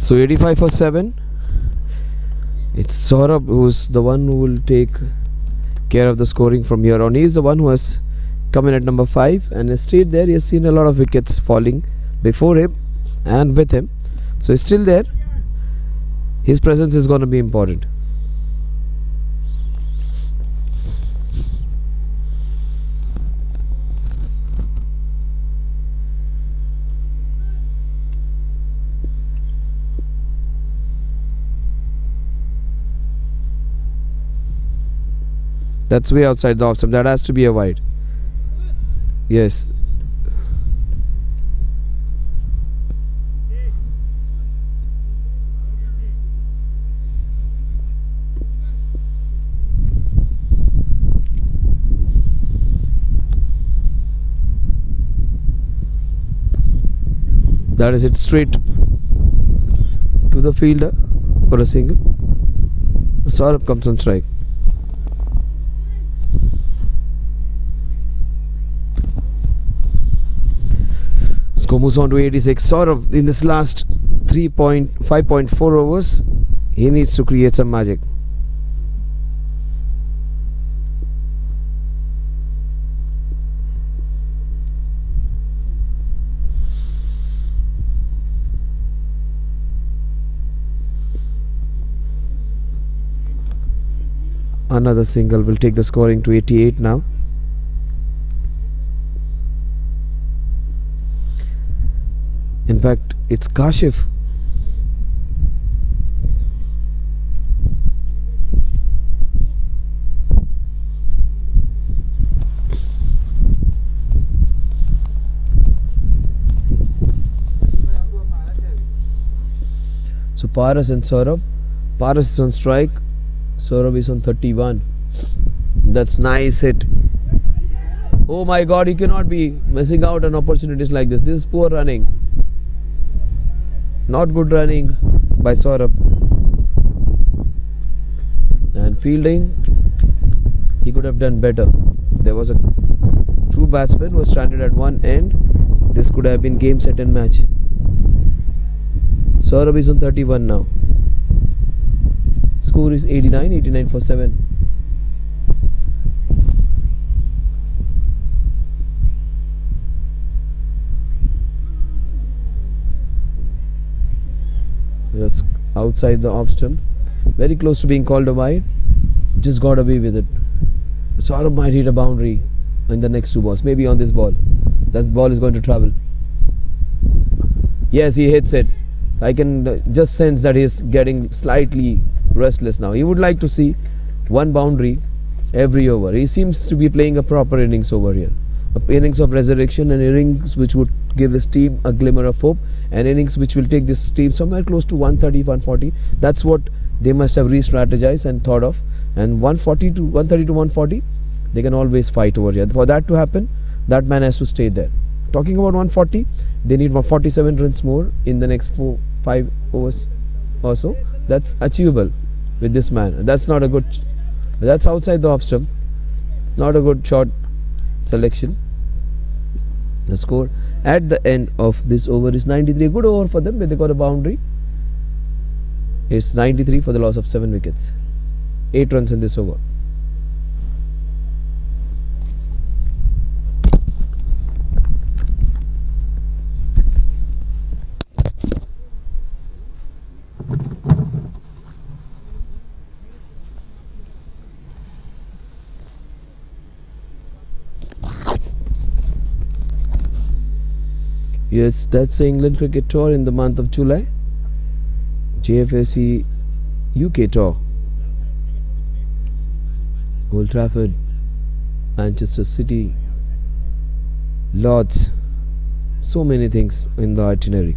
So 85 for 7. It's Saurabh who's the one who will take care of the scoring from here on. He's the one who has come in at number 5 and has stayed there. He has seen a lot of wickets falling before him and with him. So he's still there. His presence is going to be important. That's way outside the off stump. That has to be a wide. Yes. That is it, straight to the fielder for a single. Saurabh comes on strike. Score moves on to 86. Saurabh in this last 5.4 overs, he needs to create some magic. Another single will take the scoring to 88 now. In fact, it's Kashif. So Paras and Saurabh. Paras is on strike. Saurabh is on 31. That's nice hit. Oh my God, you cannot be missing out on opportunities like this. This is poor running. Not good running by Saurabh. And fielding, he could have done better. There was a true batsman was stranded at one end. This could have been game, set and match. Saurabh is on 31 now. Score is 89 for 7. That's outside the off stump. Very close to being called a wide. Just got away with it. Saurabh might hit a boundary in the next 2 balls. Maybe on this ball. That ball is going to travel. Yes, he hits it. I can just sense that he is getting slightly restless now. He would like to see one boundary every over. He seems to be playing a proper innings over here. An innings of resurrection, an innings which would give his team a glimmer of hope, an innings which will take this team somewhere close to 130, 140. That's what they must have re-strategized and thought of. And 130 to 140, They can always fight over here. For that to happen, that man has to stay there. Talking about 140, they need 147 runs more in the next 5 overs or so. That's achievable with this man. That's not a good. That's outside the off stump. Not a good shot selection. The score at the end of this over is 93. Good over for them, but they got a boundary. It's 93 for the loss of 7 wickets. 8 runs in this over. Yes, that's the England Cricket Tour in the month of July. Jfsc UK Tour. Old Trafford, Manchester City, Lords. So many things in the itinerary.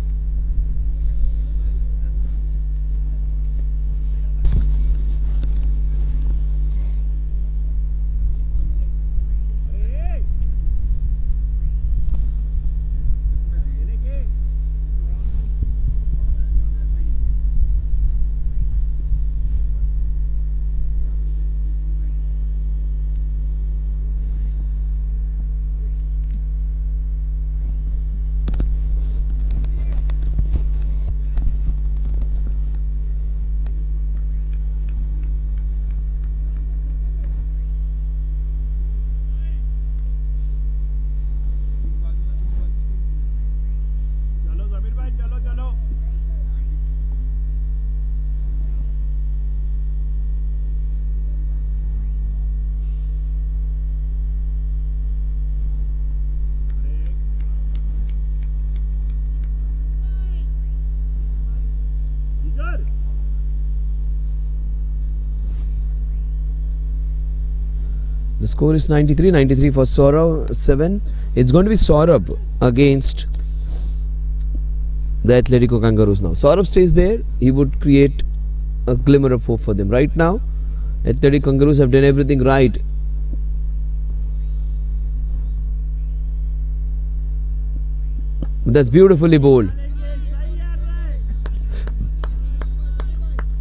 The score is 93. 93 for Saurabh, 7. It's going to be Saurabh against the Atletico Kangaroos now. Saurabh stays there. He would create a glimmer of hope for them. Right now, Atletico Kangaroos have done everything right. That's beautifully bowled.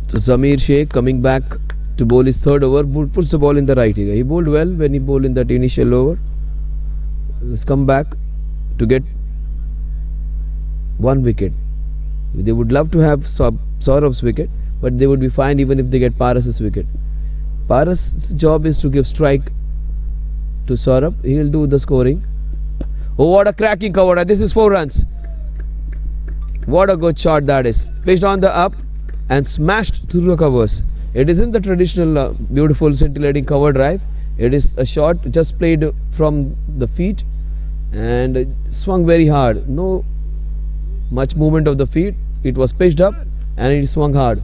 So Zamir Sheikh coming back to bowl his third over, puts the ball in the right area. He bowled well when he bowled in that initial over. He's come back to get 1 wicket. They would love to have Saurabh's wicket, but they would be fine even if they get Paras's wicket. Paras's job is to give strike to Saurabh. He will do the scoring. Oh, what a cracking cover. This is 4 runs. What a good shot that is. Pitched on the up and smashed through the covers. It isn't the traditional beautiful scintillating cover drive. It is a shot just played from the feet and swung very hard. No much movement of the feet. It was pitched up and it swung hard.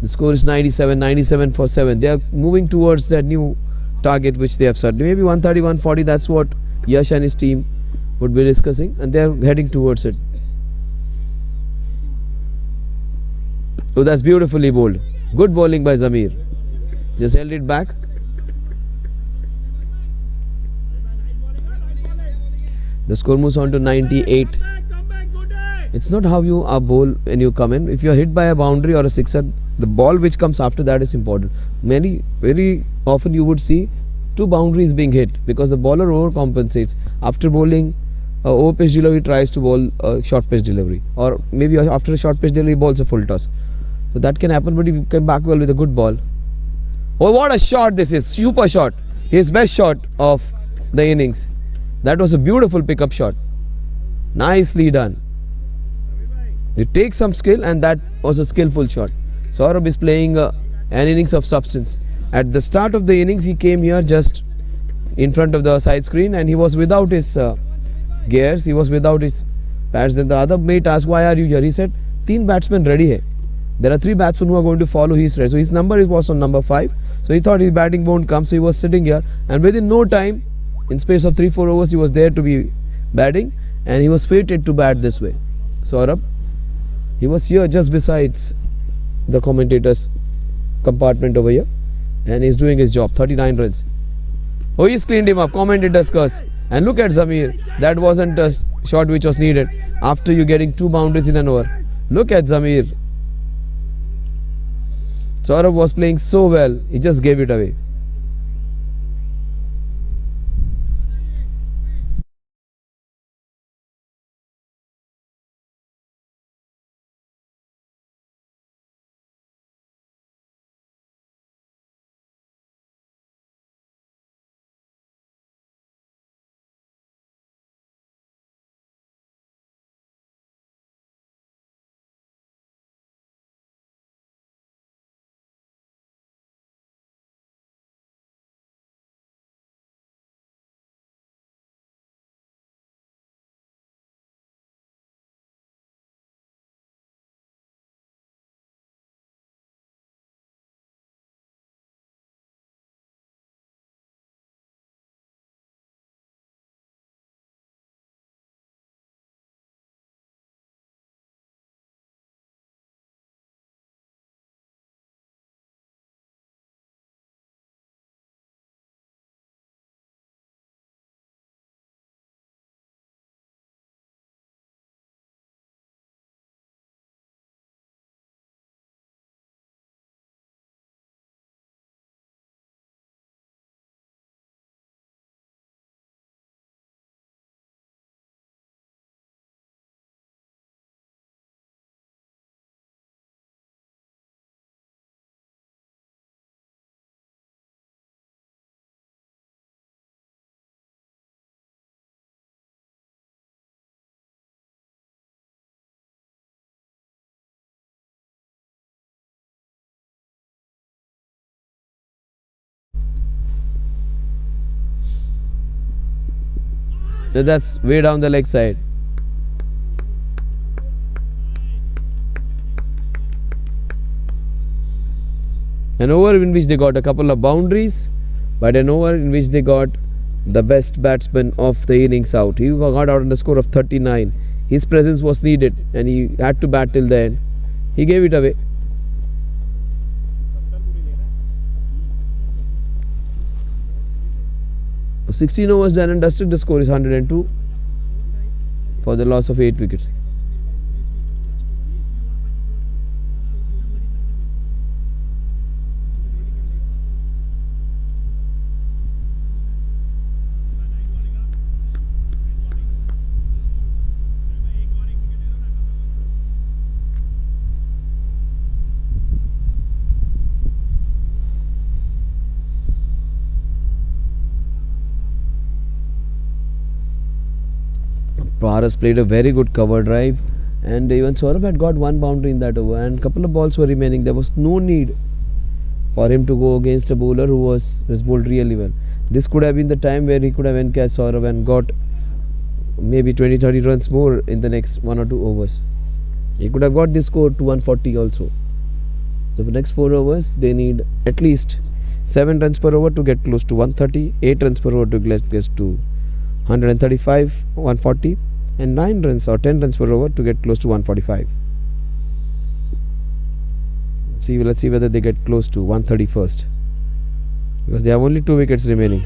The score is 97. 97 for 7. They are moving towards that new target which they have set. Maybe 130, 140. That's what Yash and his team would be discussing, and they are heading towards it. Oh, that's beautifully bowled. Good bowling by Zamir. Just held it back. The score moves on to 98. It's not how you are bowl when you come in. If you are hit by a boundary or a sixer, the ball which comes after that is important. Very often you would see 2 boundaries being hit because the bowler overcompensates. After bowling a over pitch delivery, tries to bowl a short pitch delivery, or maybe after a short pitch delivery, bowls a full toss. So that can happen, but he came back well with a good ball. Oh, what a shot this is. Super shot. His best shot of the innings. That was a beautiful pickup shot. Nicely done. It takes some skill, and that was a skillful shot. Saurabh is playing an innings of substance. At the start of the innings, he came here just in front of the side screen and he was without his gears, he was without his pads. Then the other mate asked, why are you here? He said, 3 batsmen ready hai. There are 3 batsmen who are going to follow his race. So his number was on number 5. So he thought his batting won't come. So he was sitting here, and within no time, in space of 3-4 overs, he was there to be batting, and he was fated to bat this way. Saurabh, he was here just besides the commentators' compartment over here, and he's doing his job. 39 runs. Oh, he's cleaned him up. Commentators curse. And look at Zamir. That wasn't a shot which was needed after you getting 2 boundaries in an over. Look at Zamir. Saurabh was playing so well. He just gave it away. So that's way down the leg side. An over in which they got a couple of boundaries, but an over in which they got the best batsman of the innings out. He got out on the score of 39. His presence was needed and he had to bat till the end. He gave it away. So 16 overs done and dusted. The score is 102 for the loss of 8 wickets. Paras played a very good cover drive, and even Saurabh had got 1 boundary in that over, and a couple of balls were remaining. There was no need for him to go against a bowler who was bowled really well. This could have been the time where he could have encashed Saurabh and got maybe 20-30 runs more in the next 1 or 2 overs. He could have got this score to 140 also. So for the next 4 overs, they need at least 7 runs per over to get close to 130, 8 runs per over to get close to 135, 140, and 9 runs or 10 runs per over to get close to 145. Let's see whether they get close to 130 first, because they have only 2 wickets remaining.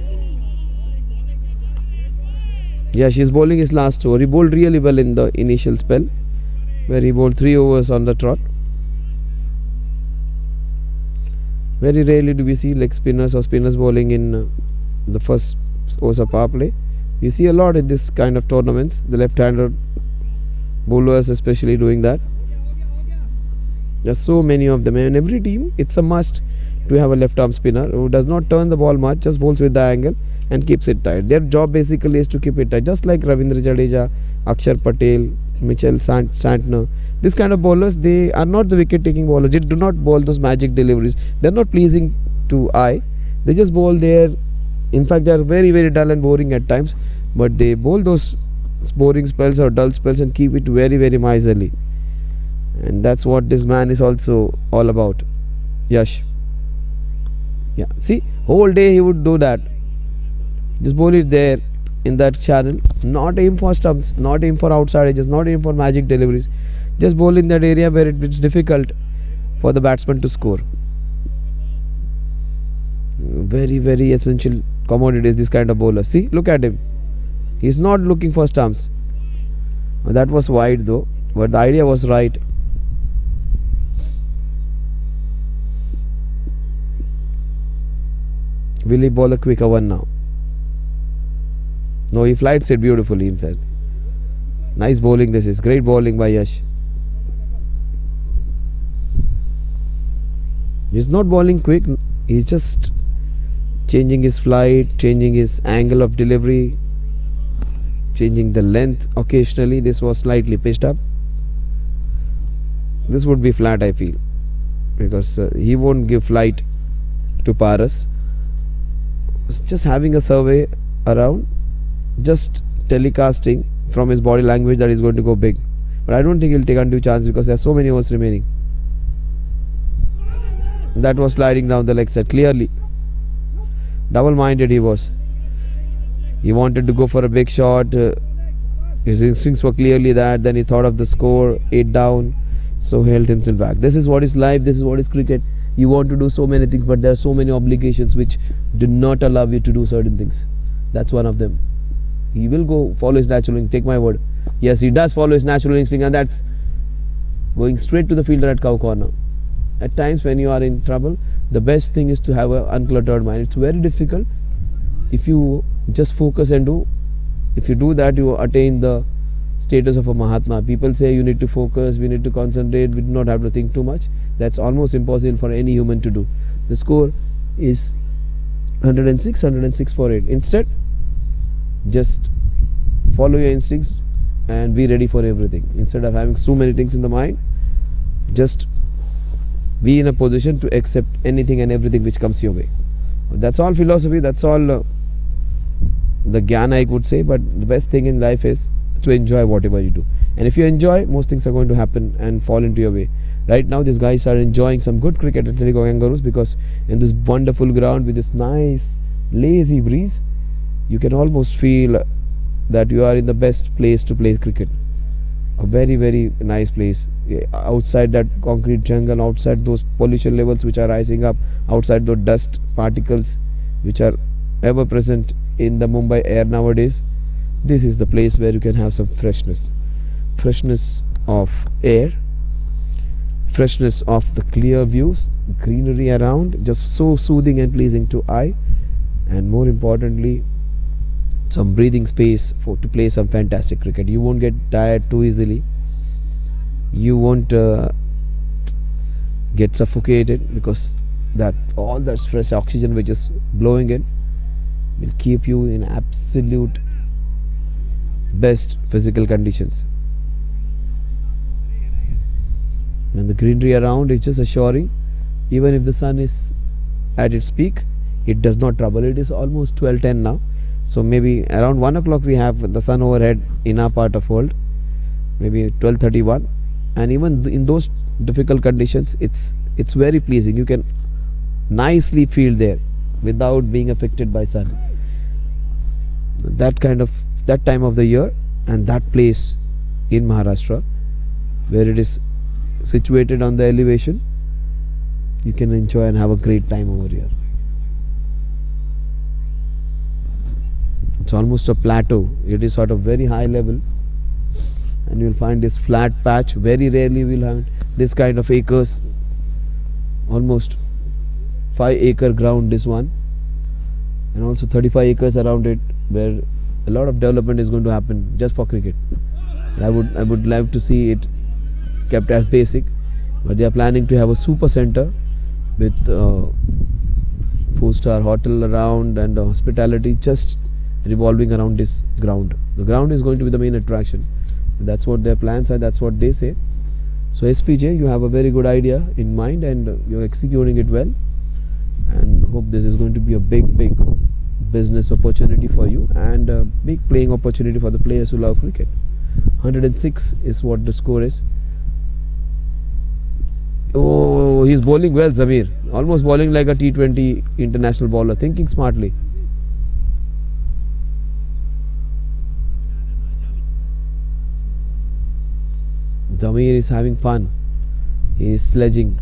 Yeah, she's bowling his last over. He bowled really well in the initial spell, where he bowled 3 overs on the trot. Very rarely do we see leg spinners or spinners bowling in the first overs of power play. You see a lot in this kind of tournaments, the left-hander bowlers especially doing that. There's so many of them, and every team it's a must to have a left-arm spinner who does not turn the ball much, just bowls with the angle and keeps it tight. Their job basically is to keep it tight, just like Ravindra Jadeja, Akshar Patel, Mitchell Santner. This kind of bowlers, they are not the wicket-taking bowlers. They do not bowl those magic deliveries. They're not pleasing to eye. They just bowl there. In fact, they are very, very dull and boring at times, but they bowl those boring spells or dull spells and keep it very, very miserly. And that's what this man is also all about, Yash. Yeah, see, whole day he would do that. Just bowl it there in that channel. Not aim for stumps, not aim for outside edges, not aim for magic deliveries. Just bowl in that area where it's difficult for the batsman to score. Very essential commodity is this kind of bowler. See, look at him. He's not looking for stumps. That was wide though, but the idea was right. Will he bowl a quicker one now? No, he flights it beautifully in fact. Nice bowling this is. Great bowling by Yash. He's not bowling quick. He's just changing his flight, changing his angle of delivery, changing the length occasionally. This was slightly pitched up. This would be flat, I feel, because he won't give flight to Paras. Just having a survey around, just telecasting from his body language that he's going to go big. But I don't think he'll take undue chance because there are so many overs remaining. That was sliding down the leg side clearly. Double-minded he was. He wanted to go for a big shot. His instincts were clearly that. Then he thought of the score, 8 down, so he held himself back. This is what is life. This is what is cricket. You want to do so many things, but there are so many obligations which do not allow you to do certain things. That's one of them. He will go follow his natural instinct. Take my word. Yes, he does follow his natural instinct, and that's going straight to the fielder at cow corner. At times when you are in trouble, the best thing is to have an uncluttered mind. It's very difficult. If you just focus and do, if you do that, you attain the status of a Mahatma. People say you need to focus, we need to concentrate, we do not have to think too much. That's almost impossible for any human to do. The score is 106 for 8. Instead, just follow your instincts and be ready for everything. Instead of having so many things in the mind, just be in a position to accept anything and everything which comes your way. That's all philosophy, that's all the Gyan I could say, but the best thing in life is to enjoy whatever you do. And if you enjoy, most things are going to happen and fall into your way. Right now, these guys are enjoying some good cricket at the Kangaroos, because in this wonderful ground with this nice lazy breeze, you can almost feel that you are in the best place to play cricket. A very nice place. Outside that concrete jungle, outside those pollution levels which are rising up, outside those dust particles which are ever present in the Mumbai air nowadays, this is the place where you can have some freshness of air, freshness of the clear views, greenery around, just so soothing and pleasing to eye, and more importantly, some breathing space to play some fantastic cricket. You won't get tired too easily. You won't get suffocated, because that all that fresh oxygen which is blowing in will keep you in absolute best physical conditions. And the greenery around is just assuring, even if the sun is at its peak, it does not trouble. It is almost 12:10 now. So maybe around 1 o'clock we have the sun overhead in our part of world, maybe 12:31, and even in those difficult conditions, it's very pleasing. You can nicely feel there without being affected by sun. That time of the year and that place in Maharashtra, where it is situated on the elevation, you can enjoy and have a great time over here. It's almost a plateau. It is sort of very high level, and you will find this flat patch. Very rarely we will have this kind of acres, almost 5-acre ground, this one, and also 35 acres around it, where a lot of development is going to happen just for cricket. I would love to see it kept as basic, but they are planning to have a super center with 4-star hotel around and hospitality just revolving around this ground. The ground is going to be the main attraction. That's what their plans are, that's what they say. So SPJ, you have a very good idea in mind, and you're executing it well, and hope this is going to be a big business opportunity for you, and a big playing opportunity for the players who love cricket. 106 is what the score is. Oh, he's bowling well, Zamir. Almost bowling like a T20 international bowler, thinking smartly. Zamir is having fun. He is sledging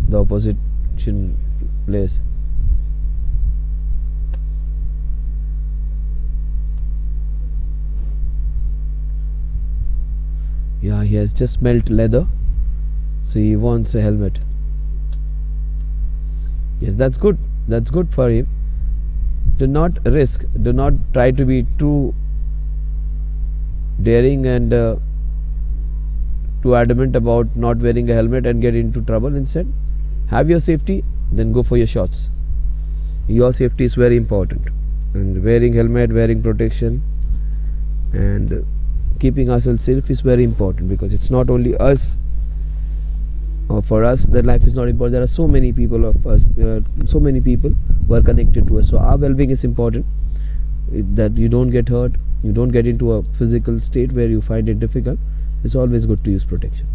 the opposition players. He has just smelt leather, so he wants a helmet. Yes, that's good. That's good for him. Do not risk. Do not try to be too daring and too adamant about not wearing a helmet and get into trouble. Instead, have your safety, then go for your shots. Your safety is very important, and wearing helmet, wearing protection, and keeping ourselves safe is very important, because it's not only us, or for us that life is not important. There are so many people of us, so many people who are connected to us, so our well-being is important, that you don't get hurt, you don't get into a physical state where you find it difficult. It's always good to use protection.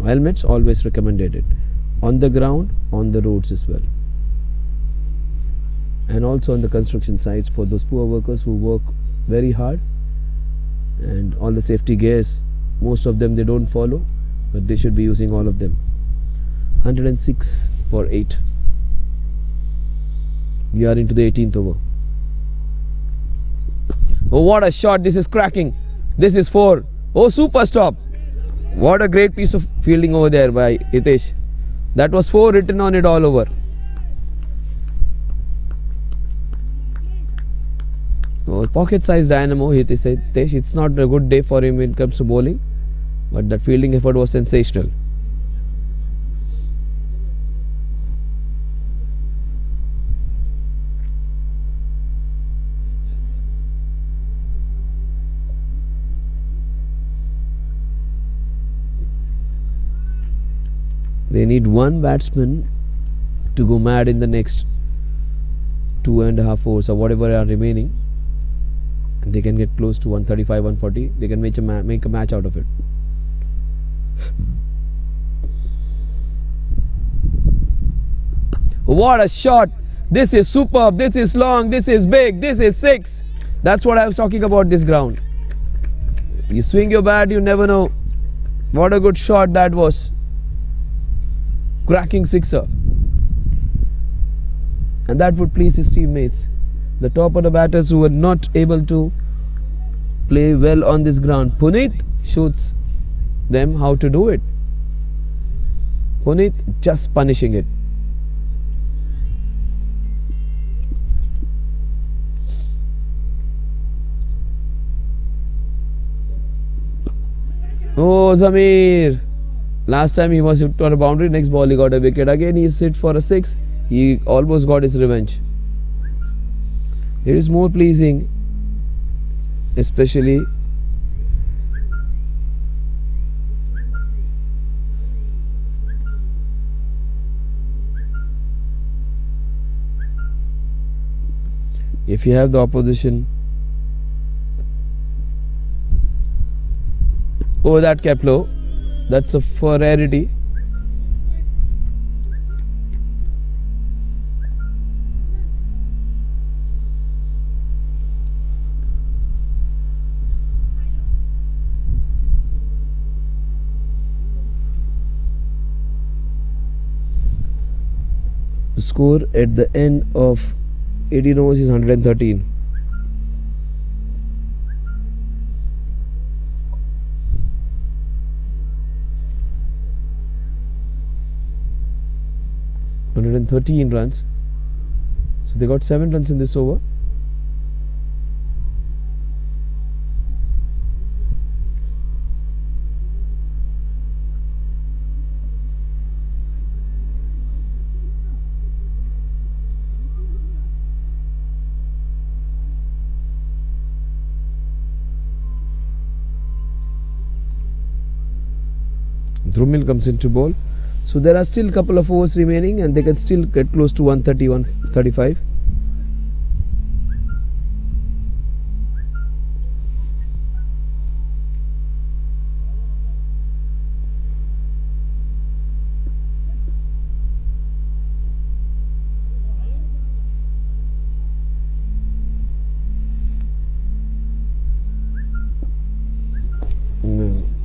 Helmets always recommended, on the ground, on the roads as well, and also on the construction sites for those poor workers who work very hard, and all the safety gears, most of them they don't follow, but they should be using all of them. 106 for 8. We are into the 18th over. Oh, what a shot! This is cracking. This is 4. Oh, super stop! What a great piece of fielding over there by Hitesh. That was 4 written on it all over. Oh, pocket-sized dynamo, Hitesh. It's not a good day for him when it comes to bowling, but that fielding effort was sensational. They need one batsman to go mad in the next 2.5 overs or whatever are remaining, and they can get close to 135, 140. They can make a match out of it. What a shot! This is superb. This is long. This is big. This is 6. That's what I was talking about. This ground. You swing your bat, you never know. What a good shot that was. Cracking sixer, and that would please his teammates. The top of the batters who were not able to play well on this ground. Puneet shoots them how to do it. Puneet just punishing it. Oh, Zamir! Last time he was hit on a boundary, next ball he got a wicket. Again he is hit for a 6. He almost got his revenge. It is more pleasing, especially if you have the opposition. Oh, that kept low. That's a for rarity. The score at the end of 18 overs is 113. Runs. So they got 7 runs in this over. Drumil comes into ball. So there are still a couple of overs remaining, and they can still get close to 130, 135.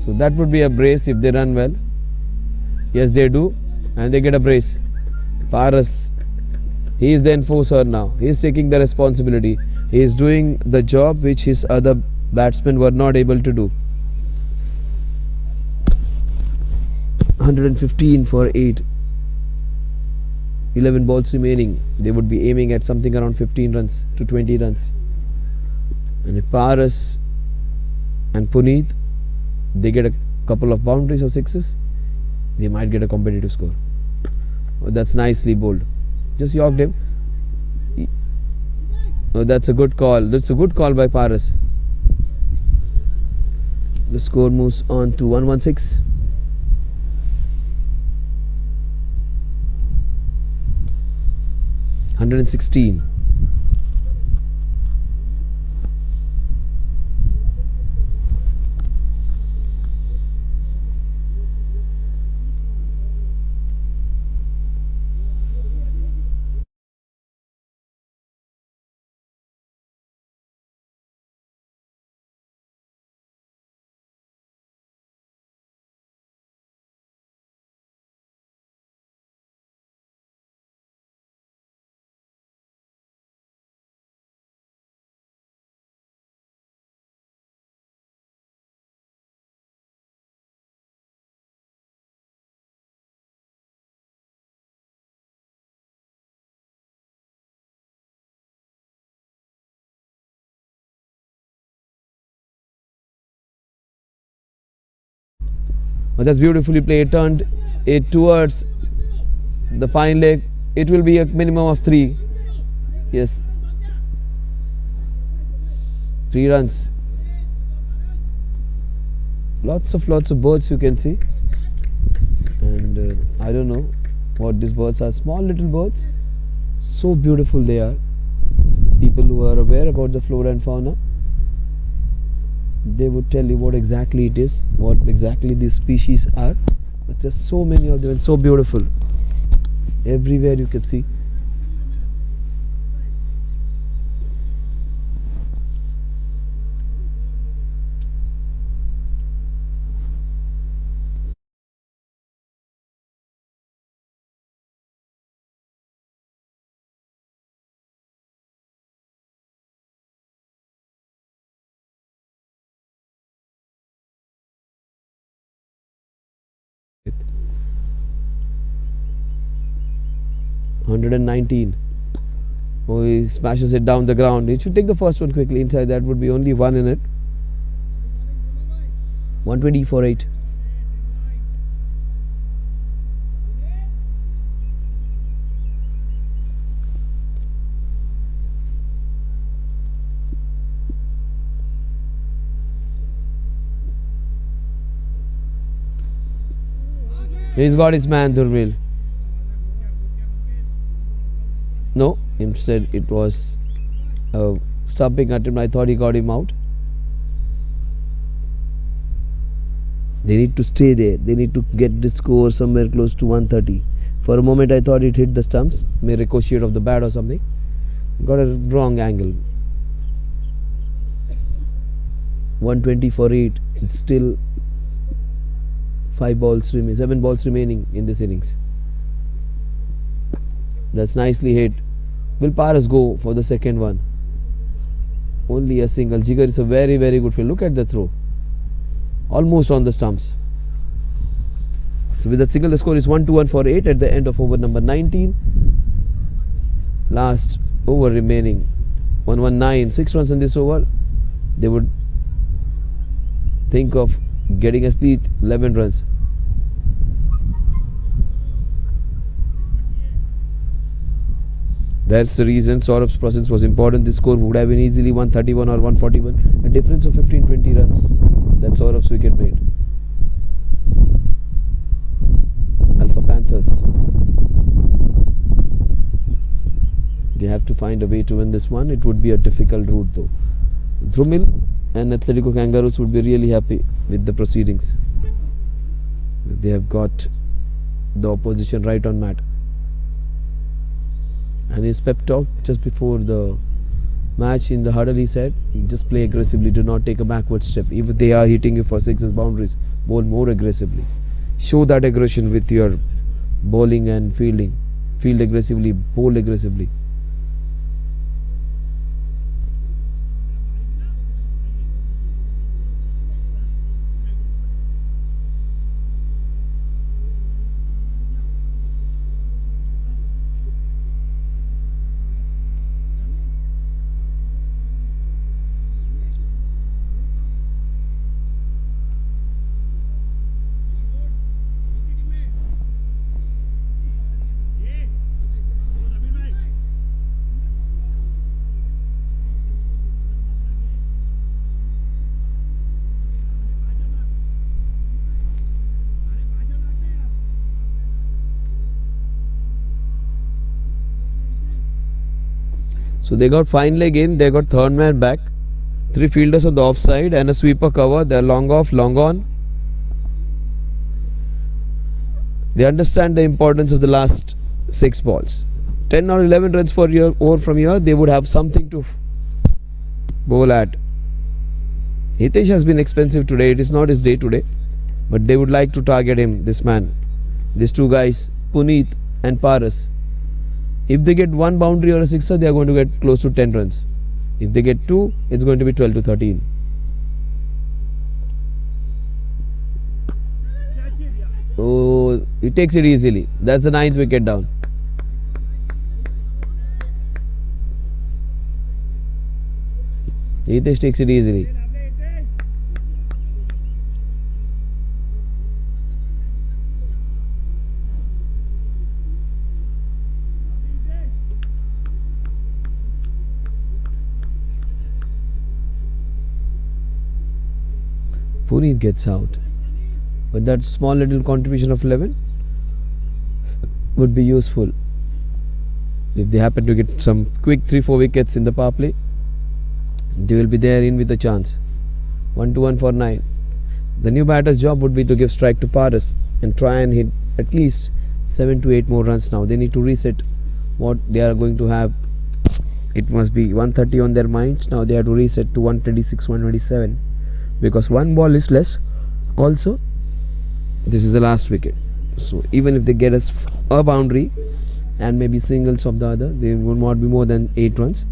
So that would be a brace if they run well. Yes, they do, and they get a brace. Paras, he is the enforcer now. He is taking the responsibility. He is doing the job which his other batsmen were not able to do. 115 for 8. 11 balls remaining. They would be aiming at something around 15 runs to 20 runs. And if Paras and Puneet, they get a couple of boundaries or sixes, they might get a competitive score. Oh, that's nicely bowled. Just yorked him. Oh, that's a good call. That's a good call by Paras. The score moves on to 116. $116. Oh, that's beautifully played. Turned it towards the fine leg. It will be a minimum of 3. Yes. 3 runs. Lots of birds you can see. And I don't know what these birds are. Small little birds. So beautiful they are. People who are aware about the flora and fauna, they would tell you what exactly it is, what exactly these species are. But there's so many of them and so beautiful. Everywhere you can see. $119. Oh, he smashes it down the ground. He should take the first one quickly inside. That would be only 1 in it. 120 for 8. He's got his man, Dhurmil. No, instead it was a stumping attempt. I thought he got him out. They need to stay there. They need to get the score somewhere close to 130. For a moment I thought it hit the stumps, may ricochet of the bat or something. Got a wrong angle. 120 for 8. It's still 7 balls remaining in this innings. That's nicely hit. Will Paras go for the second one? Only a single. Jigar is a very, very good field. Look at the throw. Almost on the stumps. So with that single, the score is 1-1 for 8 at the end of over number 19. Last over remaining. 119. 6 runs in this over. They would think of getting at least 11 runs. That's the reason Saurabh's presence was important. This score would have been easily 131 or 141. A difference of 15-20 runs that Saurabh's wicket made. Alpha Panthers. They have to find a way to win this one. It would be a difficult route though. Dhurmil and Athletico Kangaroos would be really happy with the proceedings. They have got the opposition right on mat. And his pep talk just before the match in the huddle, he said, just play aggressively, do not take a backward step. If they are hitting you for sixes boundaries, bowl more aggressively. Show that aggression with your bowling and fielding. Field aggressively, bowl aggressively. So they got fine leg in, they got third man back, 3 fielders on the offside and a sweeper cover. They're long off, long on. They understand the importance of the last 6 balls. 10 or 11 runs for here, over from here, they would have something to bowl at. Hitesh has been expensive today. It is not his day today, but they would like to target him, this man, these 2 guys, Puneet and Paras. If they get 1 boundary or a sixer, they are going to get close to 10 runs. If they get 2, it's going to be 12 to 13. Oh, he takes it easily. That's the 9th wicket down. Hitesh takes it easily. Puneet gets out. But that small little contribution of 11 would be useful. If they happen to get some quick 3-4 wickets in the power play, they will be there in with a chance. 1-1 for 9. The new batter's job would be to give strike to Paras and try and hit at least 7 to 8 more runs now. They need to reset what they are going to have. It must be 130 on their minds. Now they have to reset to 126, 127. Because 1 ball is less. Also, this is the last wicket. So even if they get us a boundary and maybe singles of the other, they will not be more than 8 runs.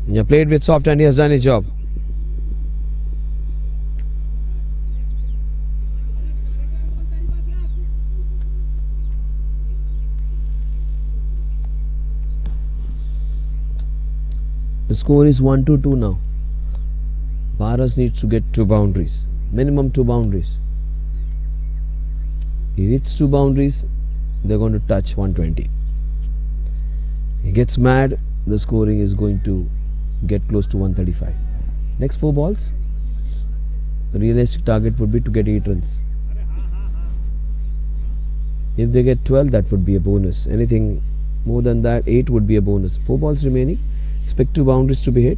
Yeah, played with soft and he has done his job. The score is 1-2 now. Paras needs to get 2 boundaries. Minimum 2 boundaries. If it's 2 boundaries, they're going to touch 120. He gets mad, the scoring is going to get close to 135. Next 4 balls, the realistic target would be to get 8 runs. If they get 12, that would be a bonus. Anything more than that, 8 would be a bonus. 4 balls remaining. Expect 2 boundaries to be hit,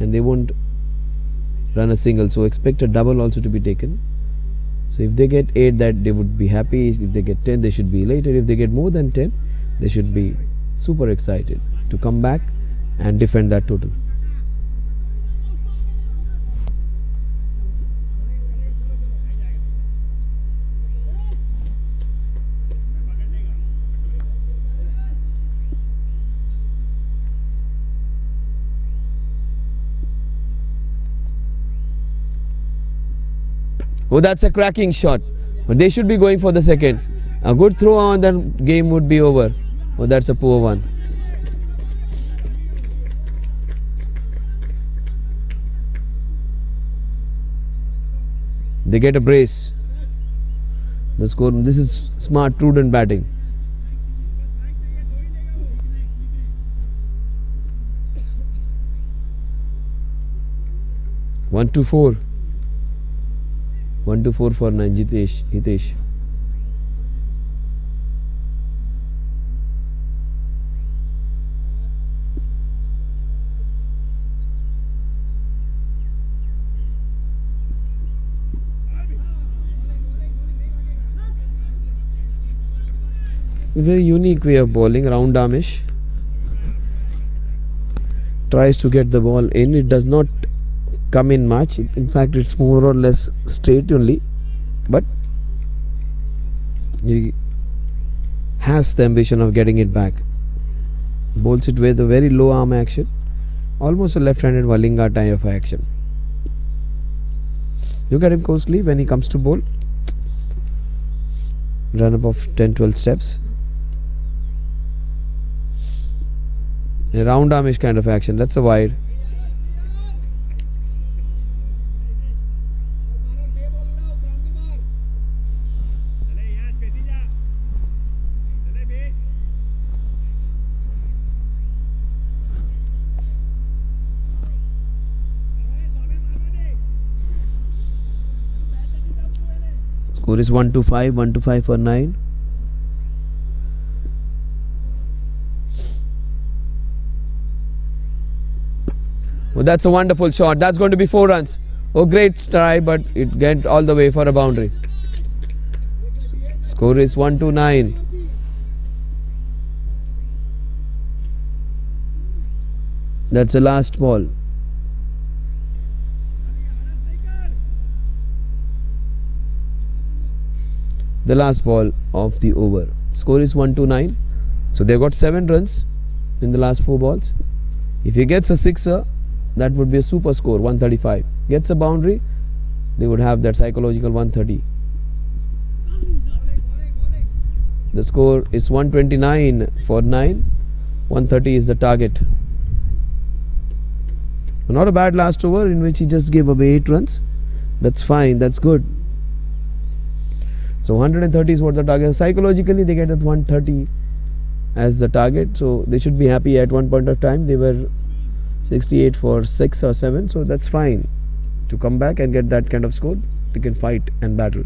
and they won't run a single. So expect a double also to be taken. So if they get 8, that they would be happy. If they get 10, they should be elated. If they get more than 10, they should be super excited to come back and defend that total. Oh, that's a cracking shot. But they should be going for the second. A good throw on that game would be over. Oh, that's a poor one. They get a brace. The score. This is smart, prudent batting. One to 4. 1-4 for 9. Hitesh. A very unique way of bowling, round armish. Tries to get the ball in. It does not come in much. In fact, it's more or less straight only, but he has the ambition of getting it back. Bowls it with a very low arm action, almost a left-handed Valinga type of action. Look at him closely when he comes to bowl. Run up of 10-12 steps. A round armish kind of action. That's a wide. Score is 1-5, 1-5 for 9. Oh, that's a wonderful shot. That's going to be 4 runs. Oh, great try, but it get all the way for a boundary. Score is 1-9. That's the last ball. The last ball of the over. Score is 1-9. So they've got 7 runs in the last 4 balls. If he gets a sixer, that would be a super score, 135. Gets a boundary, they would have that psychological 130. The score is 129 for 9. 130 is the target. Not a bad last over in which he just gave away 8 runs. That's fine, that's good. So 130 is what the target. Psychologically, they get at 130 as the target. So they should be happy. At one point of time, they were 68 for 6 or 7. So that's fine. To come back and get that kind of score, they can fight and battle.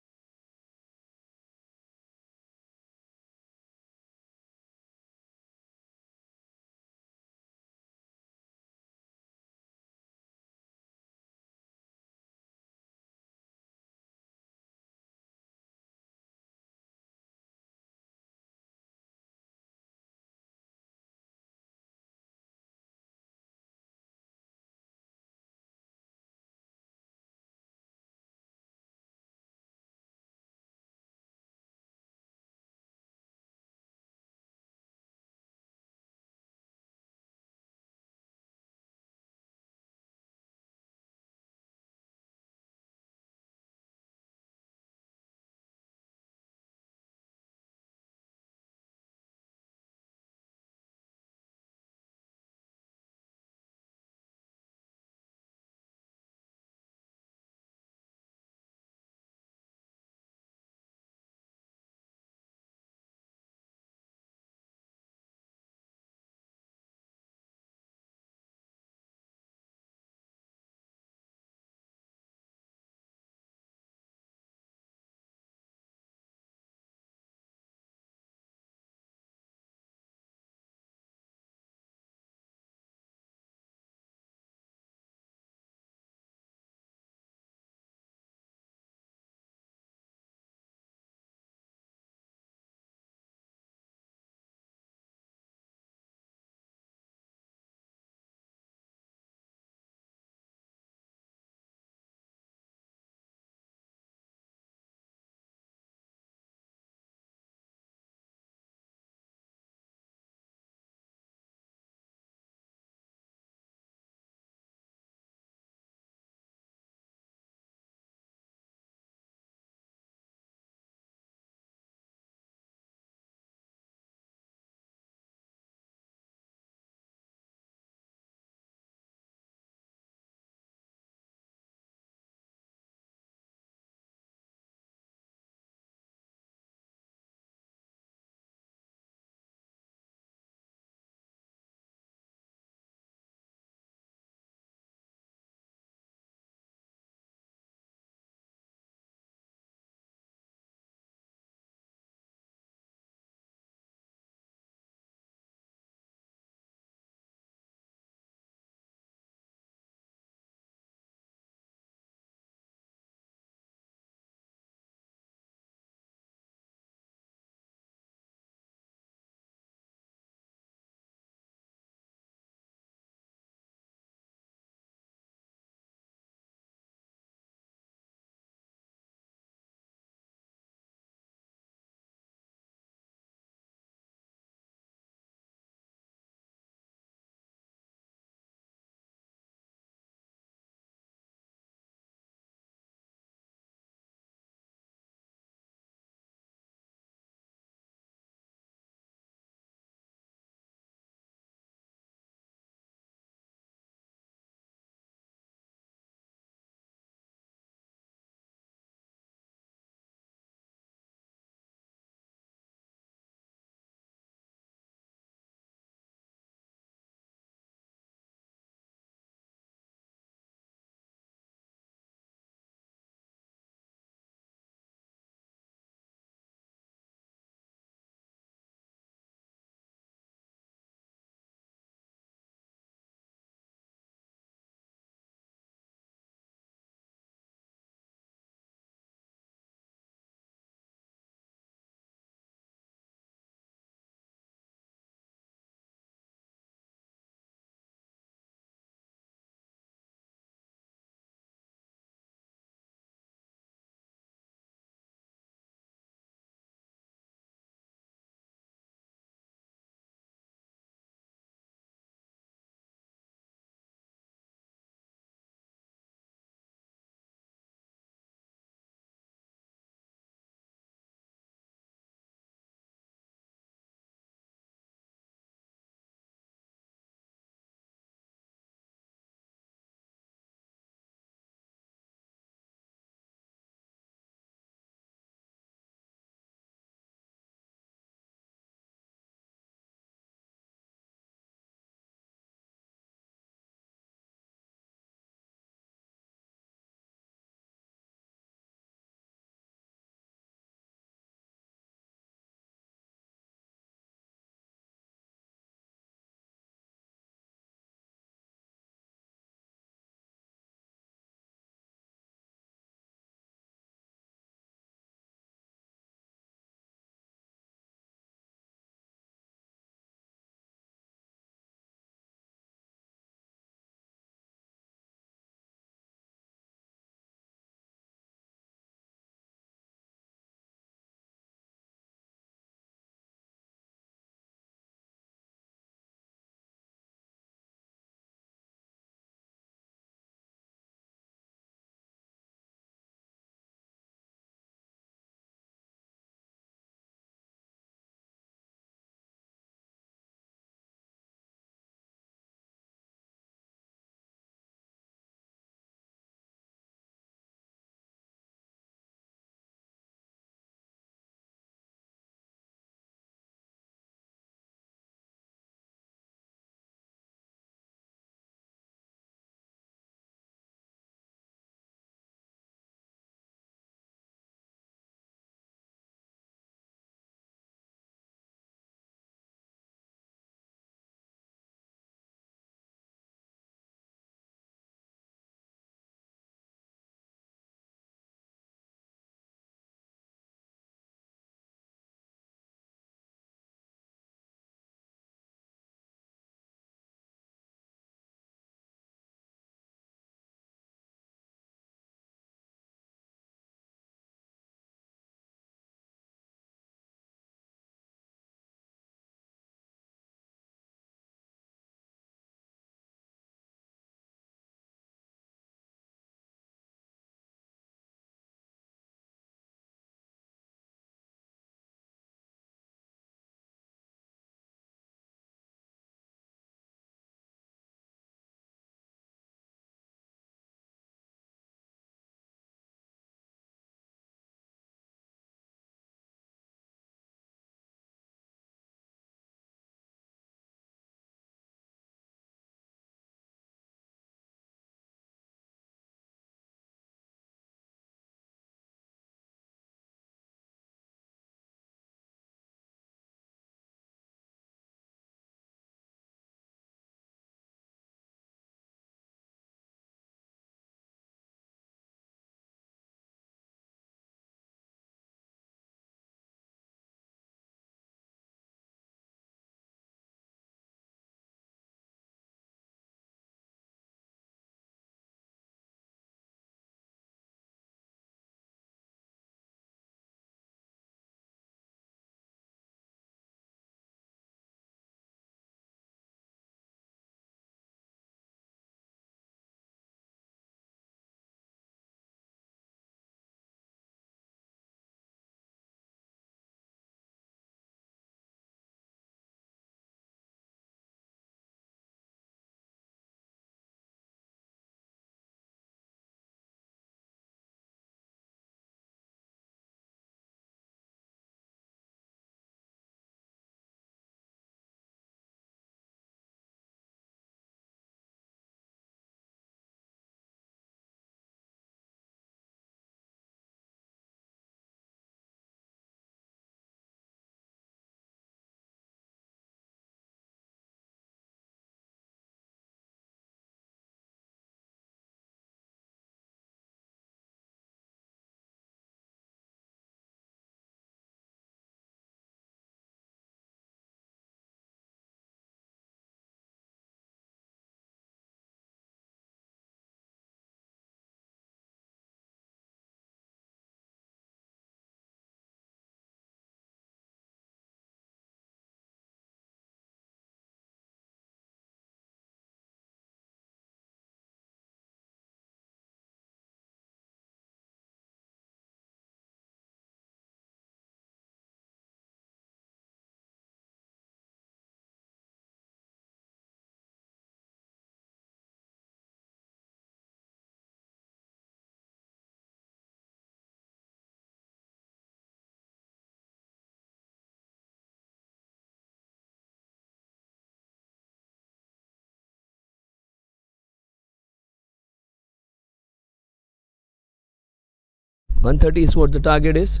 130 is what the target is.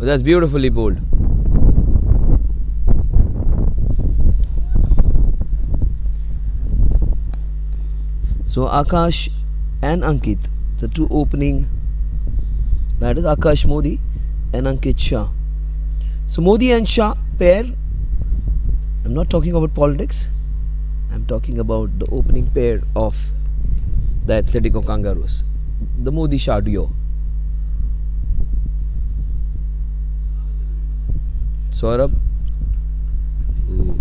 Oh, that's beautifully bowled. So Akash and Ankit, the two opening batters, Akash Modi and Ankit Shah. So Modi and Shah pair, I'm not talking about politics, I'm talking about the opening pair of the Atletico Kangaroos, the Modi Shah duo. Saurabh, who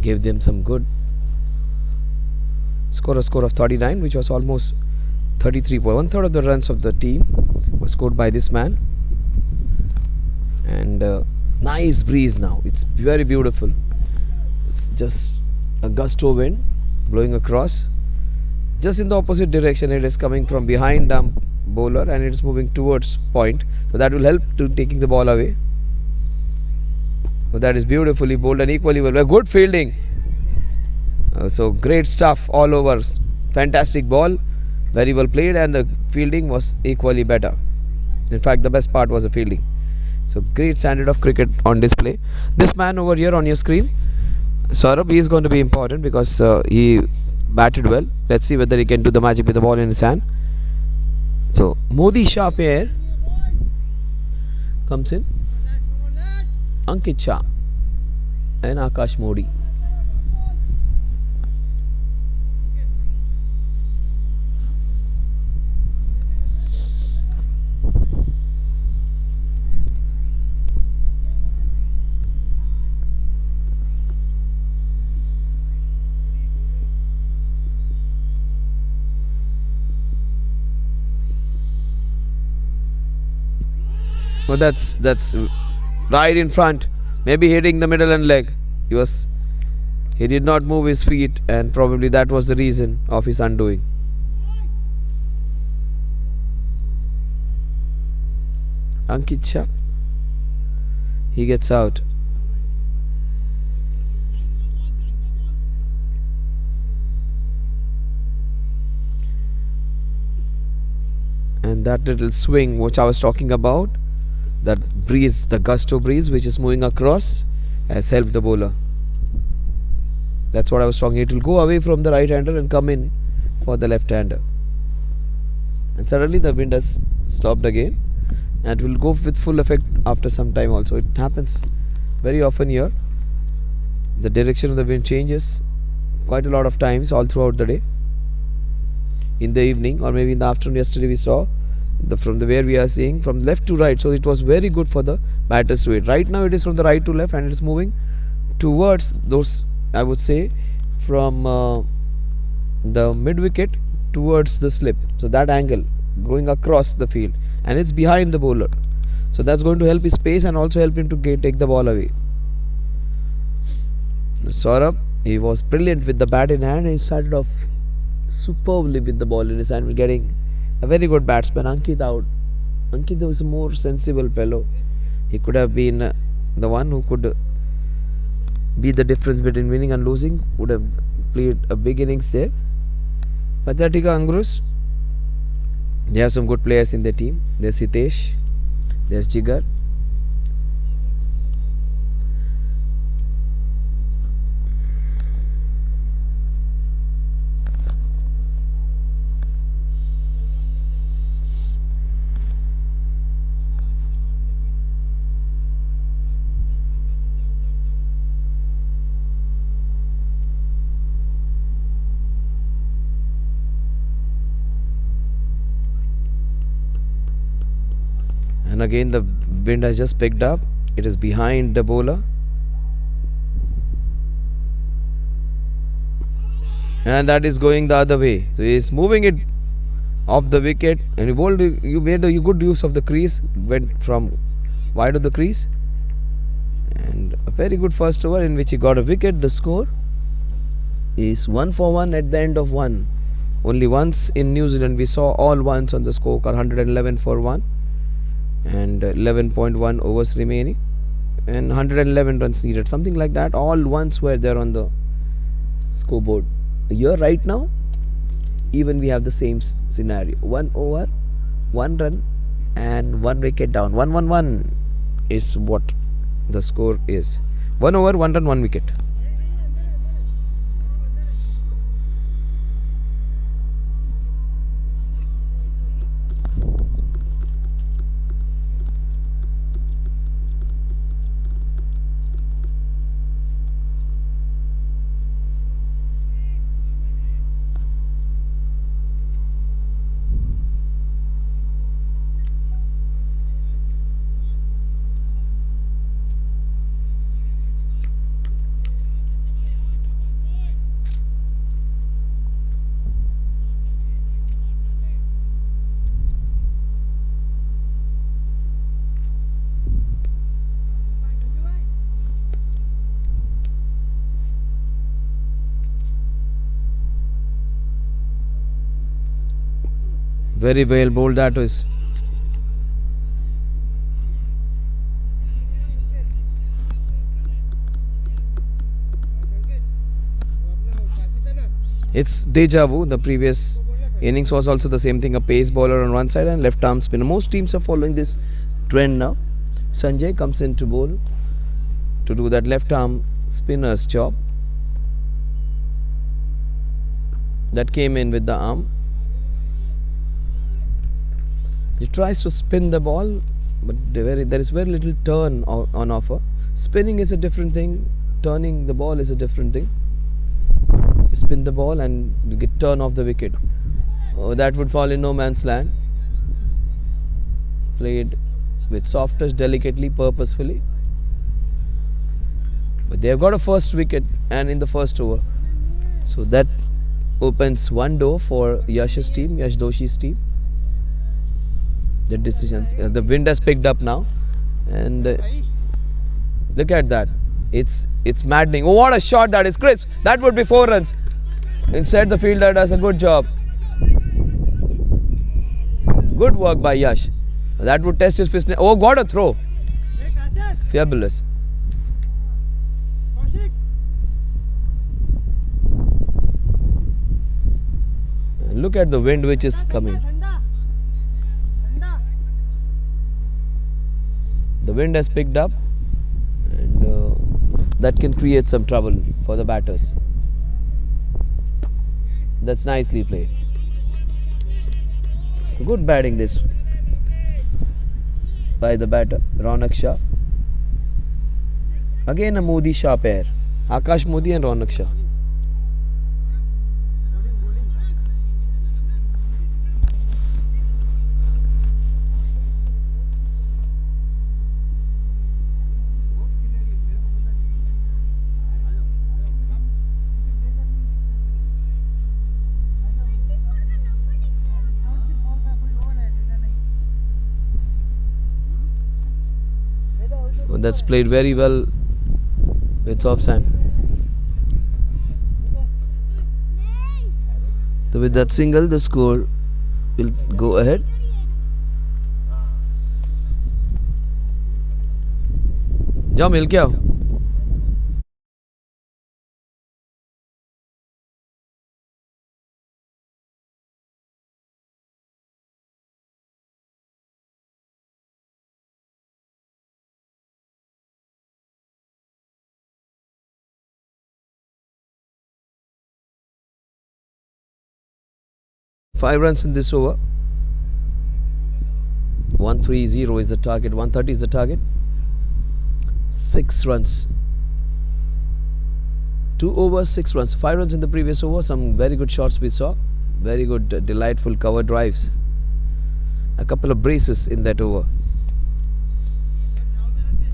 gave them some good score, a score of 39, which was almost 33. 1/3 of the runs of the team was scored by this man. And nice breeze now. It's very beautiful. It's just a gust of wind blowing across. Just in the opposite direction, it is coming from behind the bowler and it is moving towards point. So that will help to taking the ball away. So that is beautifully bowled and equally well. Good fielding. So great stuff all over. Fantastic ball, very well played, and the fielding was equally better. In fact, the best part was the fielding. So great standard of cricket on display. This man over here on your screen, Saurabh, he is going to be important because he batted well. Let's see whether he can do the magic with the ball in his hand. So Modi Shah pair comes in. Ankit Shah and Akash Modi. Well, that's right in front, maybe hitting the middle and leg. He did not move his feet, and probably that was the reason of his undoing. Ankit Shah, he gets out. And that little swing which I was talking about, that breeze, the gusto breeze which is moving across, has helped the bowler. That's what I was talking. It will go away from the right hander and come in for the left hander. And suddenly the wind has stopped again, and will go with full effect after some time also. It happens very often here. The direction of the wind changes quite a lot of times all throughout the day. In the evening or maybe in the afternoon, yesterday we saw from the where we are seeing from left to right, so it was very good for the batters to hit. Right now it is from the right to left, and it is moving towards those, I would say, from the mid wicket towards the slip. So that angle going across the field, and it's behind the bowler, so that's going to help his pace and also help him to take the ball away. Saurabh, he was brilliant with the bat in hand, and he started off superbly with the ball in his hand, getting a very good batsman. Ankit out. Ankit was a more sensible fellow. He could have been the one who could be the difference between winning and losing. Would have played a big innings there. But the Kangaroos, they have some good players in their team. There's Hitesh, there's Jigar, and again the wind has just picked up. It is behind the bowler, and that is going the other way. So he is moving it off the wicket, and you made a good use of the crease, went from wide of the crease, and a very good first over in which he got a wicket. The score is 1 for 1 at the end of 1. Only once in New Zealand we saw all ones on the scorecard, 111 for 1 and 11.1 overs remaining and 111 runs needed, something like that. All ones were there on the scoreboard. Here right now even we have the same scenario, 1 over 1 run and 1 wicket down. 1-1-1 is what the score is. 1 over, 1 run, 1 wicket. Very well bowled that was. It's deja vu. The previous innings was also the same thing. A pace bowler on one side and left arm spinner. Most teams are following this trend now. Sanjay comes in to bowl to do that left arm spinner's job. That came in with the arm. He tries to spin the ball, but there is very little turn on offer. Spinning is a different thing. Turning the ball is a different thing. You spin the ball and you get turn off the wicket. Oh, that would fall in no man's land. Played with soft touch, delicately, purposefully. But they have got a first wicket and in the first over. So that opens one door for Yash's team, Yash Doshi's team. The decisions. The wind has picked up now, and look at that. It's maddening. Oh, what a shot that is, crisp. That would be 4 runs. Instead, the fielder does a good job. Good work by Yash. That would test his fitness. Oh, got a throw. Fabulous. Look at the wind which is coming. The wind has picked up, and that can create some trouble for the batters. That's nicely played. Good batting this by the batter, Ronak Shah. Again a Modi Shah pair. Akash Modi and Ronak Shah. That's played very well with soft sand. So with that single, the score will go ahead. जाओ मिल के आओ. Five runs in this over. 130 is the target. 130 is the target. 6 runs. 2 overs, 6 runs. 5 runs in the previous over. Some very good shots we saw. Very good, delightful cover drives. A couple of braces in that over.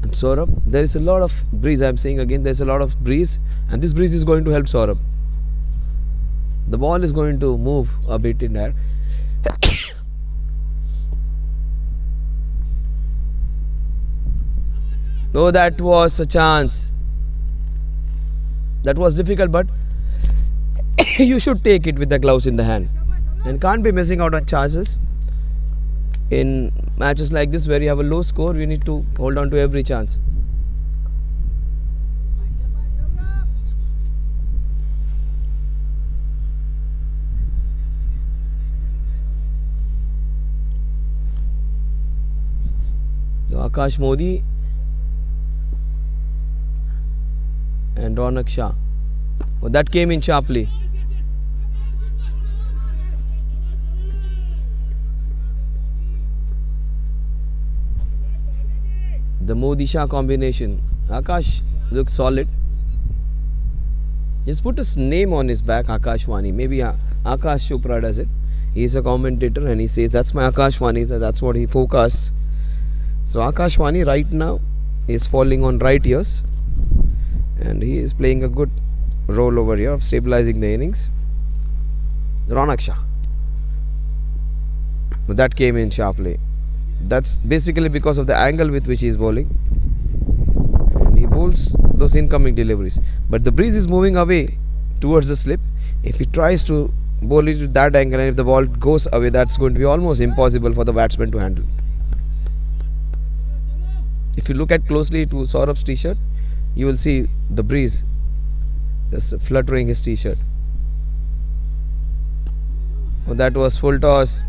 And Saurabh, there is a lot of breeze. I am saying again, there is a lot of breeze, and this breeze is going to help Saurabh. The ball is going to move a bit in there. Oh, that was a chance. That was difficult, but you should take it with the gloves in the hand. And can't be missing out on chances. In matches like this where you have a low score, we need to hold on to every chance. Akash Modi and Ronak Shah. Oh, that came in sharply. The Modi Shah combination. Akash looks solid. Just put his name on his back, Akashwani. Maybe Akash Chopra does it. He's a commentator and he says that's my Akashwani. So that's what he forecasts. So Akashwani right now is falling on right ears, and he is playing a good role over here of stabilizing the innings. Ronak Shah. That came in sharply. That's basically because of the angle with which he is bowling, and he bowls those incoming deliveries. But the breeze is moving away towards the slip. If he tries to bowl it at that angle and if the ball goes away, that's going to be almost impossible for the batsman to handle. If you look at closely to Saurabh's t-shirt, you will see the breeze just fluttering his t-shirt. Oh, that was full toss.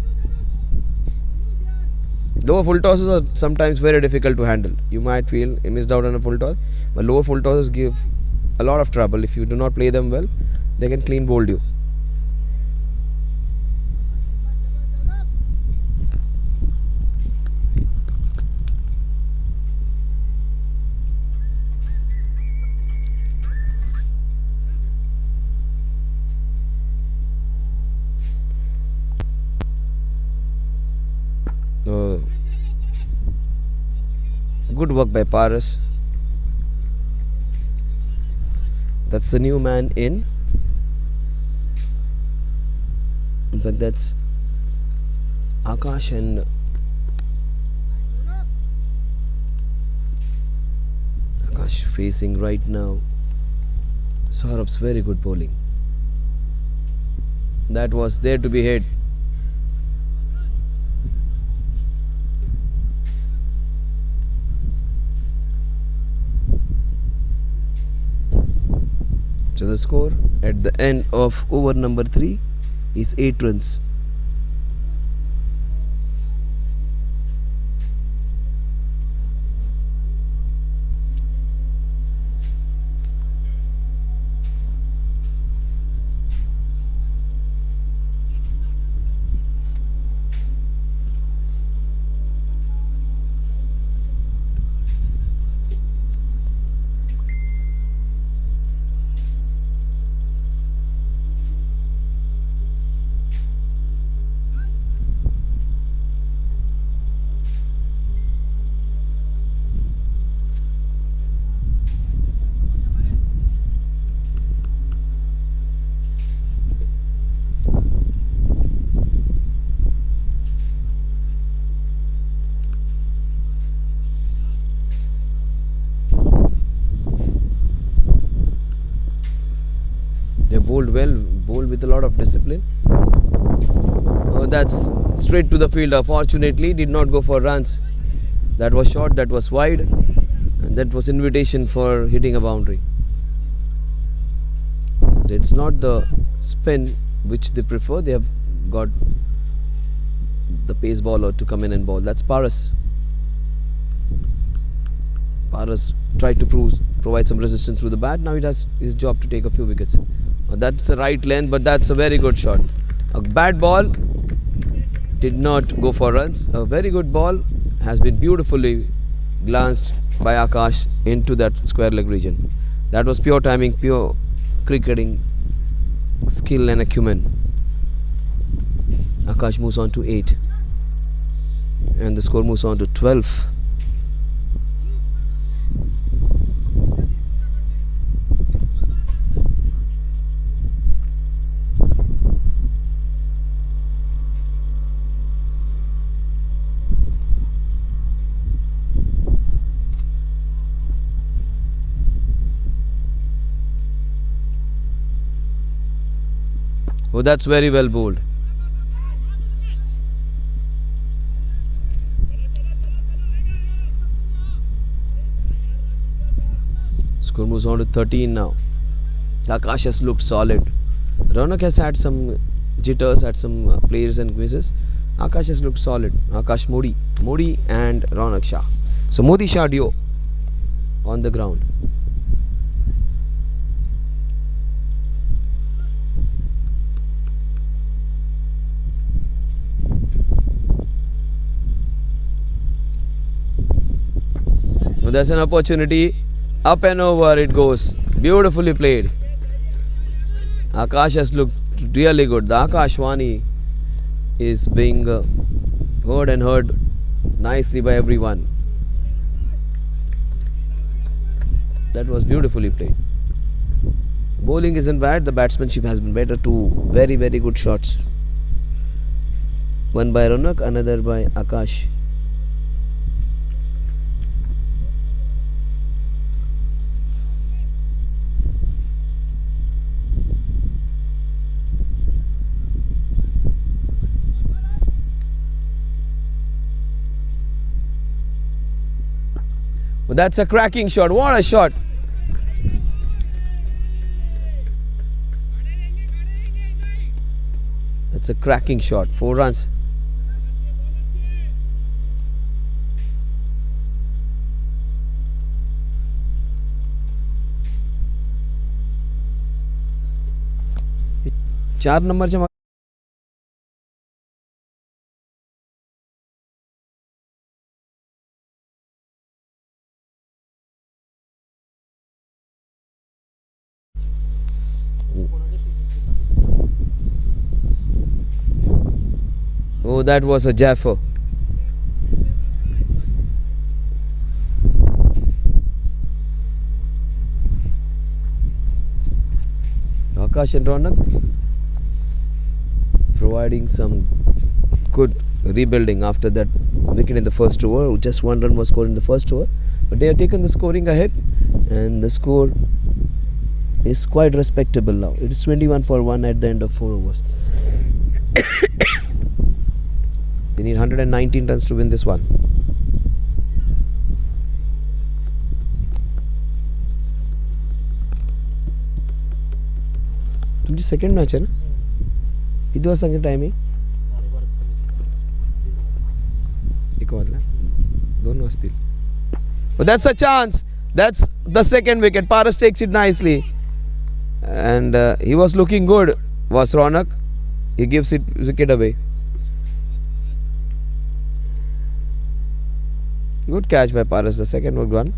Lower full tosses are sometimes very difficult to handle. You might feel you missed out on a full toss, but lower full tosses give a lot of trouble. If you do not play them well, they can clean bowl you. Good work by Paras. That's the new man in. But that's Akash and Akash facing right now. Saurabh's very good bowling. That was there to be hit. So the score at the end of over number 3 is 8 runs. They bowled well, bowled with a lot of discipline. Oh, that's straight to the fielder. Fortunately, did not go for runs. That was short, that was wide, and that was invitation for hitting a boundary. It's not the spin which they prefer. They have got the pace bowler to come in and bowl. That's Paras. Paras tried to provide some resistance through the bat. Now it has his job to take a few wickets. That's the right length, but that's a very good shot. A bad ball did not go for runs. A very good ball has been beautifully glanced by Akash into that square leg region. That was pure timing, pure cricketing skill and acumen. Akash moves on to 8 and the score moves on to 12. Oh, that's very well bowled. Score moves on to 13 now. Akash has looked solid. Ronak has had some jitters, had some players and quizzes. Akash has looked solid. Akash Modi and Ronak Shah. So Modi Shadio on the ground. So there's an opportunity. Up and over it goes. Beautifully played. Akash has looked really good. The Akashwani is being heard and heard nicely by everyone. That was beautifully played. Bowling isn't bad. The batsmanship has been better. Two very good shots. One by Ronak, another by Akash. Well, that's a cracking shot. What a shot! That's a cracking shot. 4 runs. चार नंबरच्या मागे Oh, that was a Jaffer. Akash and Ronak providing some good rebuilding after that wicket in the first over. Just 1 run was scored in the first over, but they have taken the scoring ahead, and the score is quite respectable now. It is 21 for 1 at the end of 4 overs. They need 119 runs to win this one. तुमची second match आहे ना? किती वाजता timing? 1 वाजला, 2 वाजतील. But that's a chance. That's the second wicket. Paras takes it nicely, and he was looking good. Was Ronak? He gives it wicket away. Good catch by Paras. The second would run.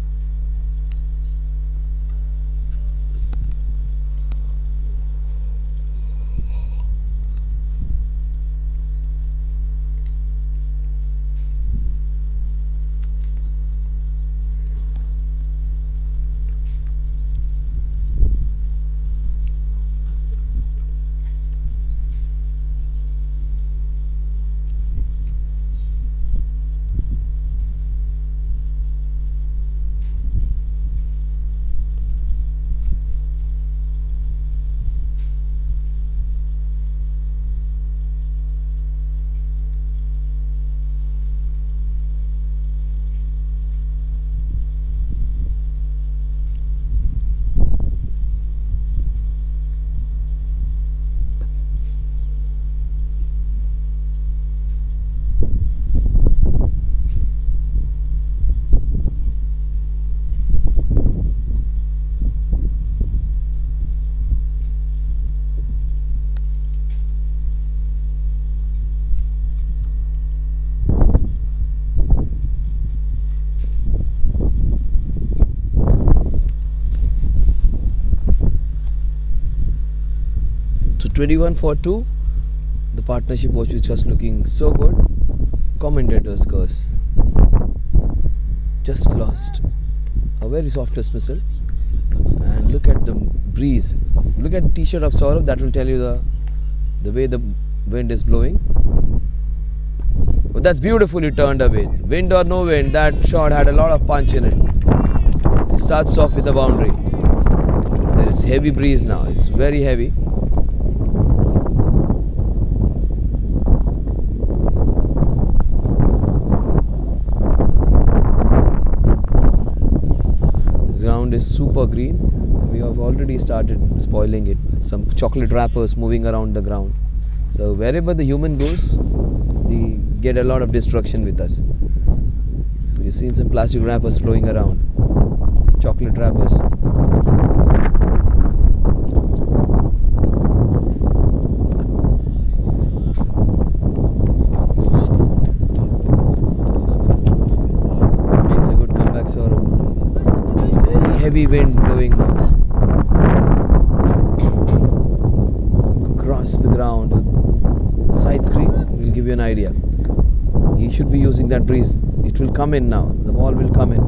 So 21 for 2. The partnership was just looking so good. Commentators curse. Just lost a very soft dismissal. And look at the breeze. Look at the t-shirt of Saurav. That will tell you the way the wind is blowing. But that's beautifully turned away. Wind or no wind, that shot had a lot of punch in it. It starts off with the boundary. There is heavy breeze now. It's very heavy. Ground is super green. We have already started spoiling it. Some chocolate wrappers moving around the ground. So wherever the human goes, we get a lot of destruction with us. So We've seen some plastic wrappers flowing around, chocolate wrappers. Makes a good comeback, Saurabh. Very heavy wind blowing now across the ground. The side screen will give you an idea. He should be using that breeze. It will come in now. The ball will come in.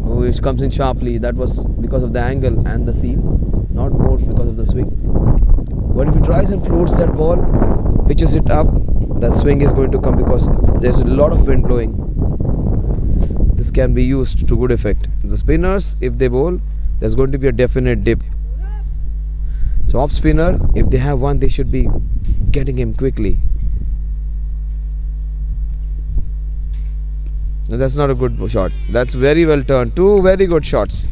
Oh, it comes in sharply. That was because of the angle and the seam, not more because of the swing. But if he tries and floats that ball, pitches it up, that swing is going to come because there's a lot of wind blowing. This can be used to good effect. The spinners, if they bowl, there's going to be a definite dip. So off spinner, if they have one, they should be getting him quickly. No, that's not a good shot. That's very well turned. Two very good shots.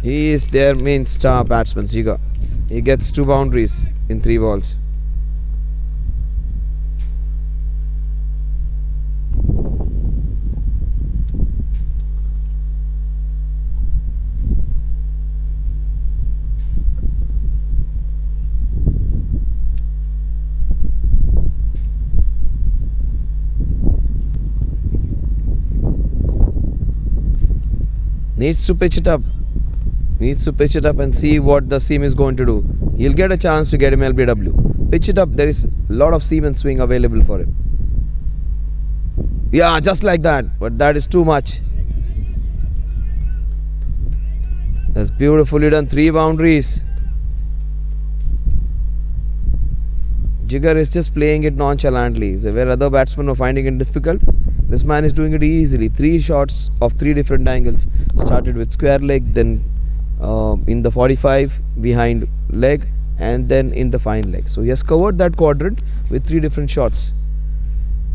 He is their main star batsman, Jiga. He gets 2 boundaries in 3 balls. Needs to pitch it up. Needs to pitch it up and see what the seam is going to do. He'll get a chance to get him LBW. Pitch it up. There is a lot of seam and swing available for him. Yeah, just like that. But that is too much. That's beautifully done. 3 boundaries. Jigar is just playing it nonchalantly. So where other batsmen are finding it difficult, this man is doing it easily. 3 shots of 3 different angles. Started with square leg, then in the 45 behind leg, and then in the fine leg. So he has covered that quadrant with 3 different shots.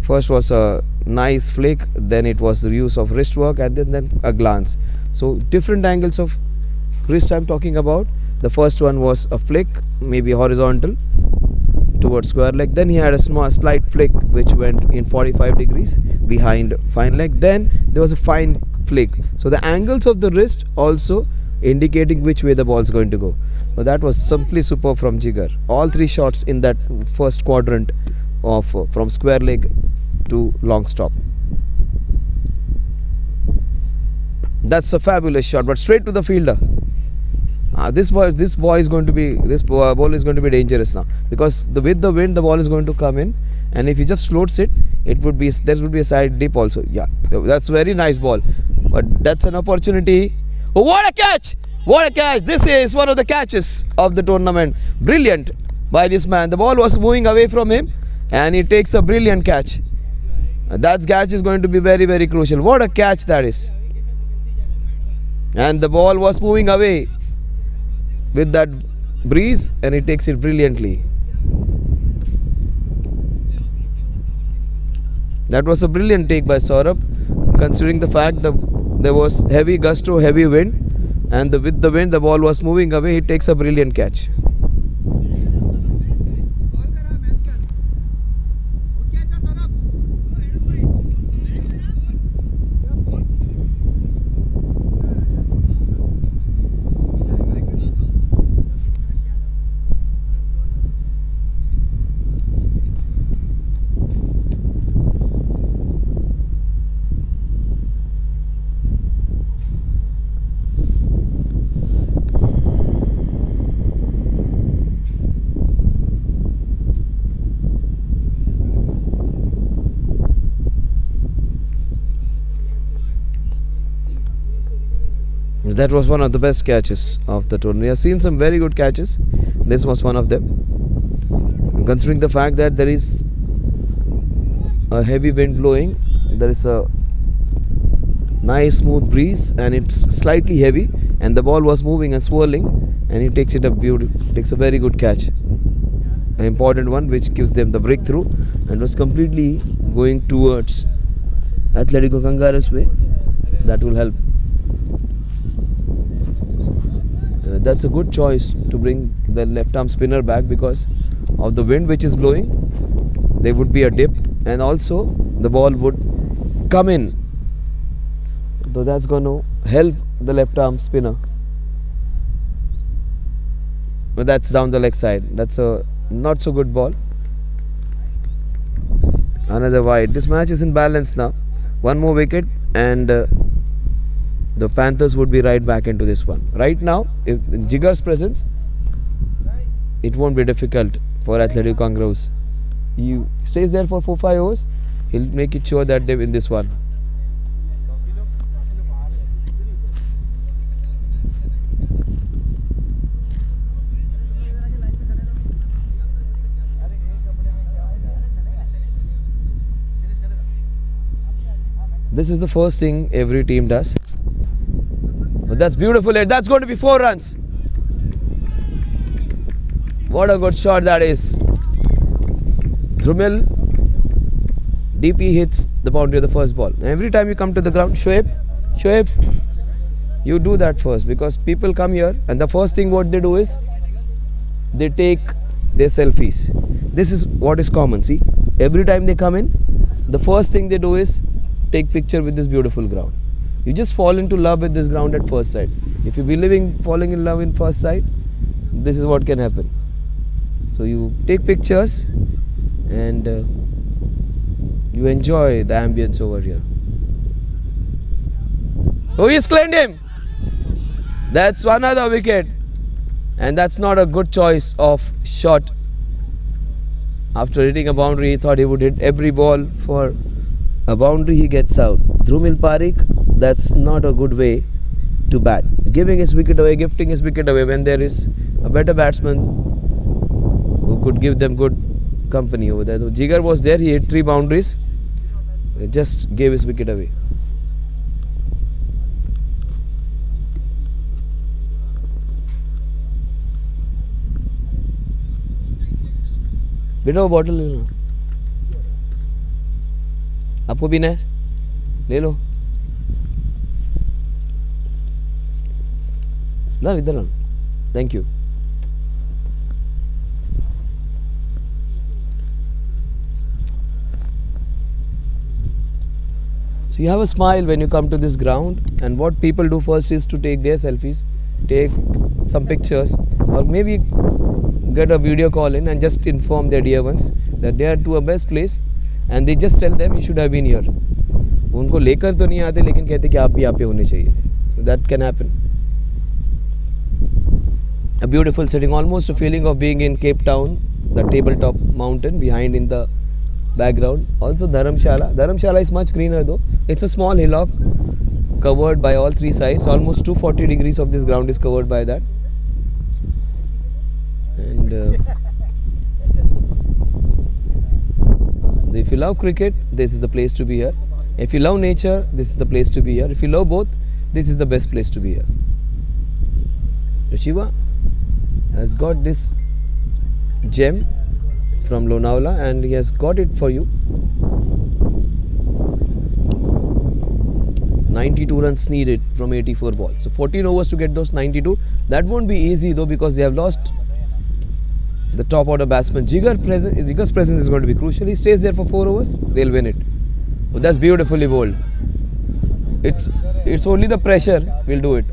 First was a nice flick, then it was the use of wrist work, and then a glance. So different angles of wrist I'm talking about. The first one was a flick, maybe horizontal towards square leg. Then he had a small slight flick which went in 45 degrees behind fine leg. Then there was a fine flick. So the angles of the wrist also indicating which way the ball is going to go. So that was simply superb from Jigar. All 3 shots in that first quadrant of from square leg to long stop. That's a fabulous shot, but straight to the fielder. This ball is going to be dangerous now, because with the wind the ball is going to come in, and if he just floats it, there would be a side dip also. Yeah, that's very nice ball, but that's an opportunity. Oh, what a catch! What a catch! This is one of the catches of the tournament. Brilliant by this man. The ball was moving away from him, and he takes a brilliant catch. That catch is going to be very, very crucial. What a catch that is! And the ball was moving away with that breeze, and he takes it brilliantly. That was a brilliant take by Saurabh, considering the fact that there was heavy gusto, heavy wind, and with the wind the ball was moving away. He takes a brilliant catch. That was one of the best catches of the tournament. We have seen some very good catches. This was one of them. Considering the fact that there is a heavy wind blowing, there is a nice smooth breeze, and it's slightly heavy, and the ball was moving and swirling, and he takes it up beautiful. Takes a very good catch, an important one, which gives them the breakthrough, and was completely going towards Atletico Kangaroos way. That will help. That's a good choice to bring the left arm spinner back, because of the wind which is blowing. There would be a dip, and also the ball would come in. So that's going to help the left arm spinner. But that's down the leg side. That's a not so good ball. Another wide. This match is in balance now. One more wicket and the Panthers would be right back into this one. Right now, if in Jigar's presence, it won't be difficult for Athletic Kangaroos. He stays there for 4-5 overs. He'll make it sure that they win this one. This is the first thing every team does. But that's beautiful. That's going to be 4 runs. What a good shot that is. Drumil DP hits the boundary of the first ball. Every time you come to the ground, Shoaib, you do that first, because people come here and the first thing what they do is they take their selfies. This is what is common. See, every time they come in, the first thing they do is take picture with this beautiful ground. You just fall into love with this ground at first sight. If you believe in falling in love in first sight, this is what can happen. So you take pictures and you enjoy the ambience over here. Oh, he's claimed him. That's another wicket, and that's not a good choice of shot. After hitting a boundary, he thought he would hit every ball for a boundary. He gets out. Drumil Parikh, that's not a good way to bat. Giving his wicket away, gifting his wicket away when there is a better batsman who could give them good company over there. So Jigar was there, he hit 3 boundaries, he just gave his wicket away. बेटा वो bottle ले लो, आपको पीना है ले लो, ला इधर ला, thank you. So you have a smile when you come to this ground, and what people do first is to take their selfies, take some pictures, or maybe get a video call in and just inform their dear ones that they are to a best place, and they just tell them you should have been here. उनको लेकर तो नहीं आते, लेकिन कहते कि आप भी यहाँ पे होने चाहिए. So that can happen. A beautiful setting, almost a feeling of being in Cape Town, the tabletop mountain behind in the background. Also Dharamshala. Dharamshala is much greener though. It's a small hillock covered by all 3 sides. Almost 240 degrees of this ground is covered by that. And if you love cricket, this is the place to be here. If you love nature, this is the place to be here. If you love both, this is the best place to be here. Shiva has got this gem from Lonavala, and he has got it for you. 92 runs needed from 84 balls. So 14 overs to get those 92. That won't be easy though, because they have lost the top order batsman. Jigar's presence is going to be crucial. He stays there for 4 overs, they'll win it. Oh, that's beautifully bowled. It's only the pressure will do it.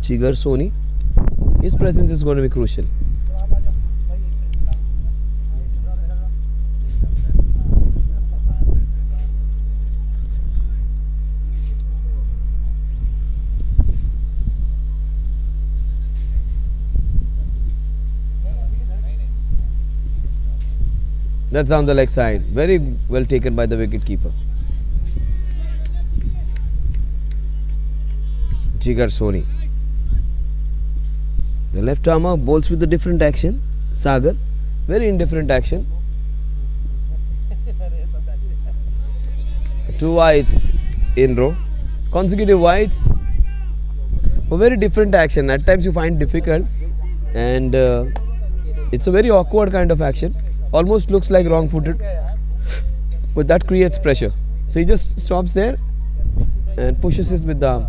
Jigar Soni, his presence is going to be crucial. That's down the leg side. Very well taken by the wicket keeper. Jigar Soni. The left armer bowls with a different action. Sagar, very indifferent action. 2 wides in row, consecutive wides. A very different action. At times you find difficult, and it's a very awkward kind of action. Almost looks like wrong-footed, but that creates pressure. So he just stops there and pushes it with the arm.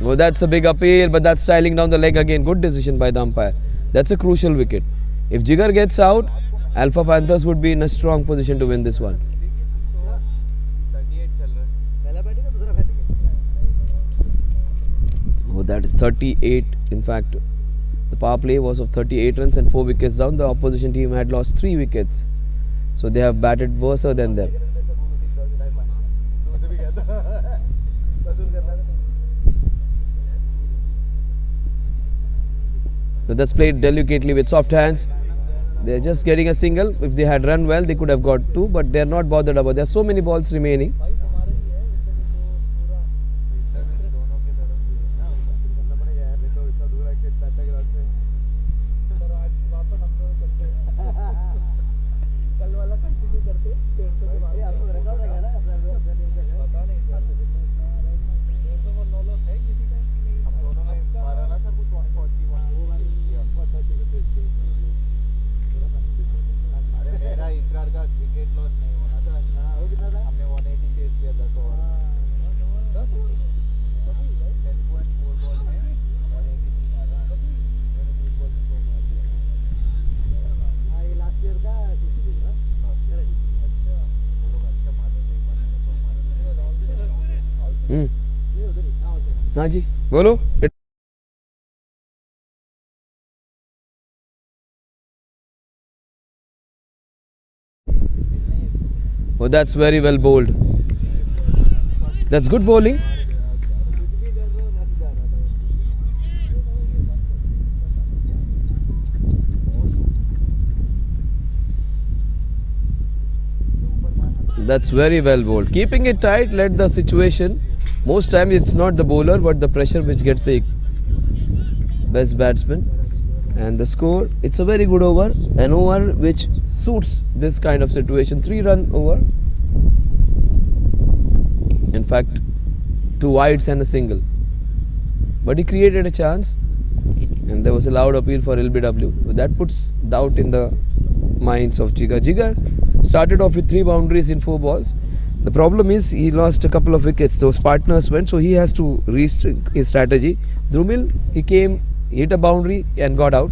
Oh, that's a big appeal, but that's styling down the leg again. Good decision by the umpire. That's a crucial wicket. If Jigar gets out, Alpha Panthers would be in a strong position to win this one. Oh, that is 38. In fact, the power play was of 38 runs and 4 wickets down. The opposition team had lost 3 wickets. So they have batted worse than them. So that's played delicately with soft hands. They're just getting a single. If they had run well, they could have got 2, but they're not bothered about. There are so many balls remaining. हाँ जी बोलो. Oh, that's very well bowled. That's good bowling. That's very well bowled. Keeping it tight, let the situation. Most times it's not the bowler but the pressure which gets the best batsman. And the score, it's a very good over, an over which suits this kind of situation. 3-run over. In fact, 2 wides and a single. But he created a chance, and there was a loud appeal for LBW. That puts doubt in the minds of Jigar. Jigar started off with 3 boundaries in 4 balls. The problem is he lost a couple of wickets. Those partners went, so he has to restrict his strategy. Drumil, he came, hit a boundary and got out.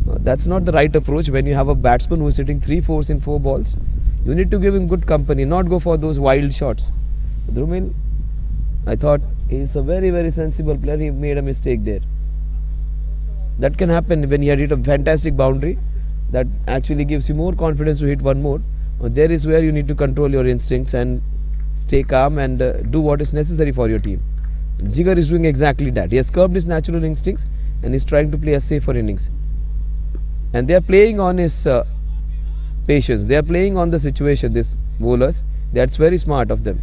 That's not the right approach when you have a batsman who is hitting 3-4s in 4 balls. You need to give him good company, not go for those wild shots. Drumil, I thought he's a very, very sensible player. He made a mistake there. That can happen when he had hit a fantastic boundary. That actually gives you more confidence to hit one more. There is where you need to control your instincts and stay calm and do what is necessary for your team. Jigar is doing exactly that. He has curbed his natural instincts and is trying to play a safer innings. And they are playing on his patience. They are playing on the situation, these bowlers. That's very smart of them.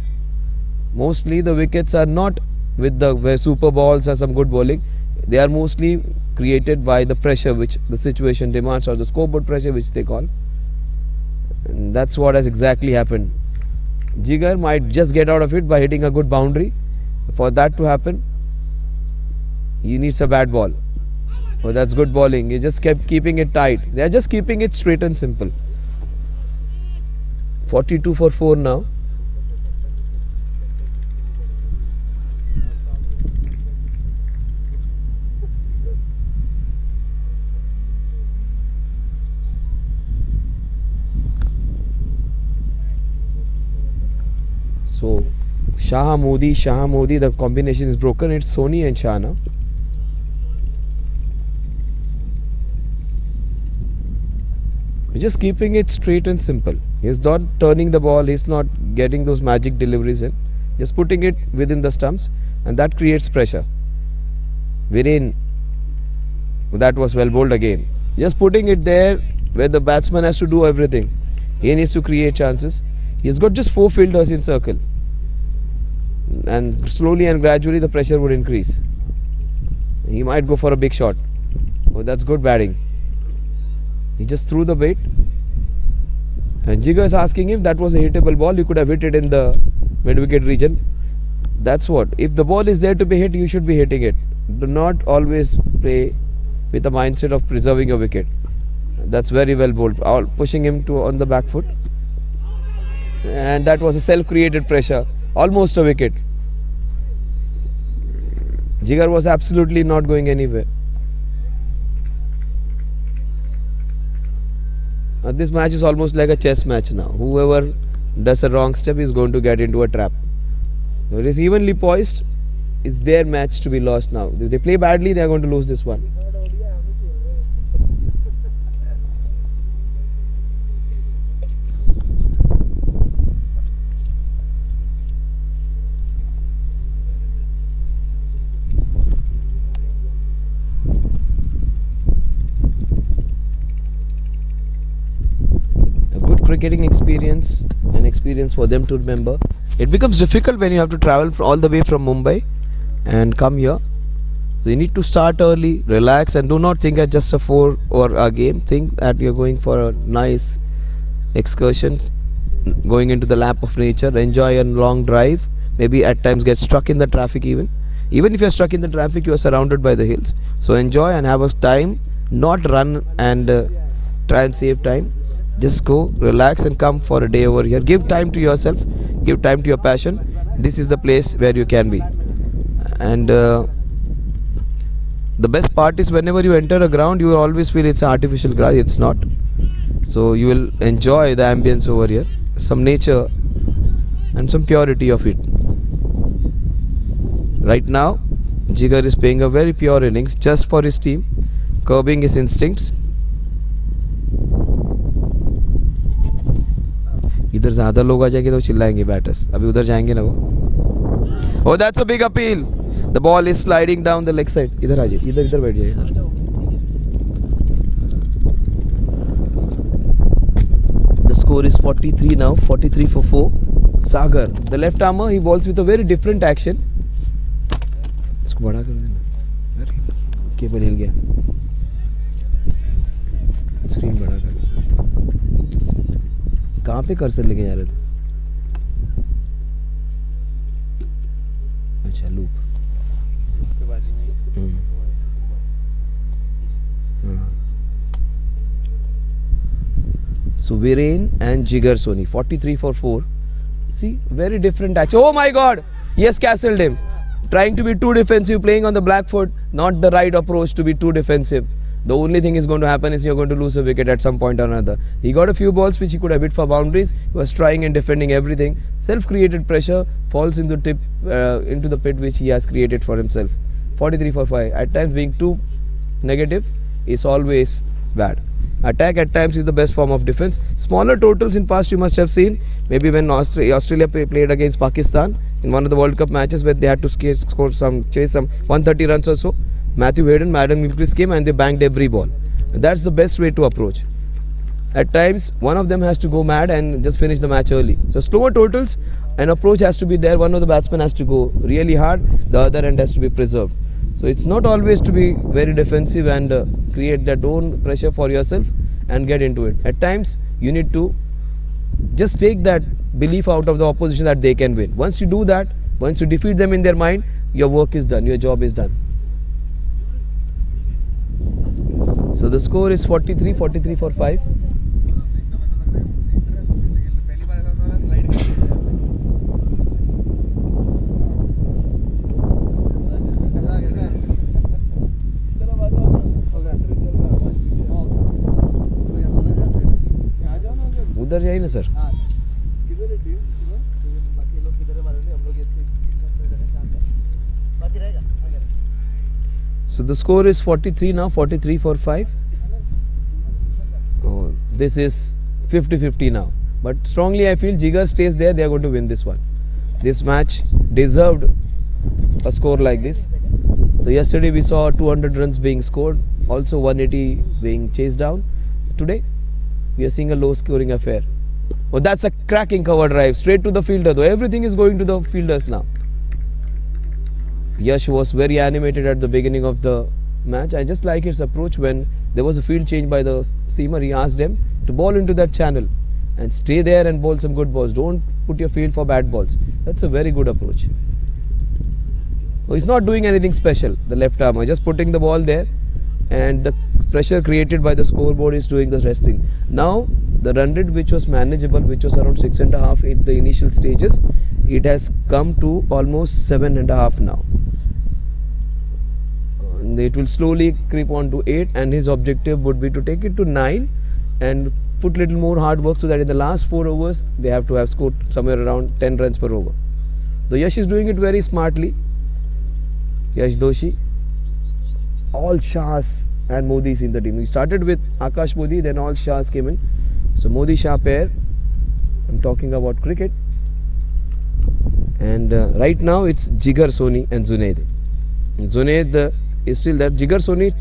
Mostly the wickets are not with the super balls or some good bowling. They are mostly created by the pressure which the situation demands, or the scoreboard pressure which they call. And that's what has exactly happened. Jigar might just get out of it by hitting a good boundary. For that to happen, he needs a bad ball. Oh, that's good bowling. He just kept keeping it tight. They are just keeping it straight and simple. 42 for 4 now. So Shah Modi, the combination is broken. It's Soni and Shah now. Just keeping it straight and simple. He's not turning the ball, he's not getting those magic deliveries in. Just putting it within the stumps, and that creates pressure. Viren, that was well bowled again. Just putting it there where the batsman has to do everything. He needs to create chances. He's got just 4 fielders in circle. And slowly and gradually the pressure would increase. He might go for a big shot. Oh, that's good batting. He just threw the bait. And Jigar is asking him that was a hittable ball. You could have hit it in the mid-wicket region. That's what. If the ball is there to be hit, you should be hitting it. Do not always play with the mindset of preserving your wicket. That's very well bowled. All pushing him to on the back foot. And that was a self-created pressure. Almost a wicket. Jigar was absolutely not going anywhere. This match is almost like a chess match now. Whoever does a wrong step is going to get into a trap. It is evenly poised. It's their match to be lost now. If they play badly, they are going to lose this one. Cricketing experience, an experience for them to remember. It becomes difficult when you have to travel all the way from Mumbai and come here. So you need to start early, relax, and do not think it's just a 4 or a game. Think that you're going for a nice excursion, going into the lap of nature, enjoy a long drive, maybe at times get stuck in the traffic even. Even if you're stuck in the traffic, you are surrounded by the hills. So enjoy and have a time, not run and try and save time. Just go, relax and come for a day over here. Give time to yourself, give time to your passion. This is the place where you can be. And the best part is whenever you enter a ground, you will always feel it's artificial grass. It's not. So you will enjoy the ambience over here, some nature and some purity of it. Right now, Jigar is playing a very pure innings just for his team, curbing his instincts. इधर ज्यादा लोग आ जाएंगे तो चिल्लाएंगे batters. अभी उधर जाएंगे ना वो. Oh, that's a big appeal. The ball is sliding down the leg side. इधर आ जाइए, इधर बैठ जाइए. The score is 43 now, 43 for 4. Sagar, the left armer, he bowls with a very different action. इसको बड़ा कर देना. केबल हिल गया. स्क्रीन बड़ा कर. कहाँ पे कर्सर लेके जा रहे थे? अच्छा loop. So Viren and Jigar Soni, 43 for 4. See, very different action. Oh my God! Yes, castled him. Trying to be too defensive, playing on the black foot, not the right approach to be too defensive. The only thing is going to happen is you're going to lose a wicket at some point or another. He got a few balls which he could have hit for boundaries. He was trying and defending everything. Self-created pressure falls into the pit which he has created for himself. 43 for 5. At times being too negative is always bad. Attack at times is the best form of defense. Smaller totals in past you must have seen. Maybe when Australia played against Pakistan in one of the World Cup matches where they had to chase some 130 runs or so. Matthew Hayden, Madden Gilchrist came and they banged every ball. That's the best way to approach. At times, one of them has to go mad and just finish the match early. So slower totals, an approach has to be there. One of the batsmen has to go really hard. The other end has to be preserved. So it's not always to be very defensive and create that own pressure for yourself and get into it. At times, you need to just take that belief out of the opposition that they can win. Once you do that, once you defeat them in their mind, your work is done, your job is done. So the score is 43 for 5. उधर जाइए ना sir. So the score is 43 now, 43 for 5. Oh, this is 50-50 now. But strongly I feel Jigar stays there, they are going to win this one. This match deserved a score like this. So yesterday we saw 200 runs being scored, also 180 being chased down. Today we are seeing a low scoring affair. Oh, that's a cracking cover drive, straight to the fielder though. Everything is going to the fielders now. Yash was very animated at the beginning of the match. I just like his approach when there was a field change by the seamer. He asked him to bowl into that channel. and stay there and bowl some good balls. Don't put your field for bad balls. That's a very good approach. Oh, he's not doing anything special, the left armer, just putting the ball there, and the pressure created by the scoreboard is doing the resting. Now the run rate, which was manageable, which was around 6.5 in the initial stages, it has come to almost 7.5 now. And it will slowly creep on to 8, and his objective would be to take it to 9 and put little more hard work, so that in the last 4 overs they have to have scored somewhere around 10 runs per over. So Yash is doing it very smartly. Yash Doshi, all Shahs and Modis in the team. We started with Akash Modi, then all Shahs came in. So Modi Shah pair, I'm talking about cricket. And right now it's Jigar Soni and Zunaid. Zunaid is still there. Jigar Soni,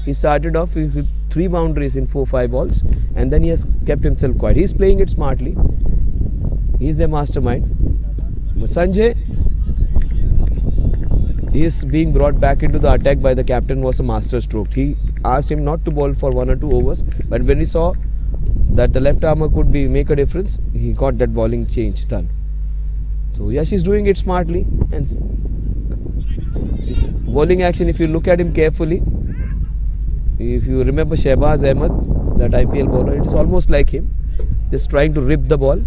he started off with 3 boundaries in 4-5 balls, and then he has kept himself quiet. He's playing it smartly. He's the mastermind. But Sanjay, he is being brought back into the attack by the captain, was a master stroke. He asked him not to bowl for 1 or 2 overs, but when he saw that the left armer could make a difference, he got that bowling change done. So Yash is doing it smartly, and this bowling action, if you look at him carefully, if you remember Shehbaz Ahmed, that IPL bowler, it is almost like him, just trying to rip the ball.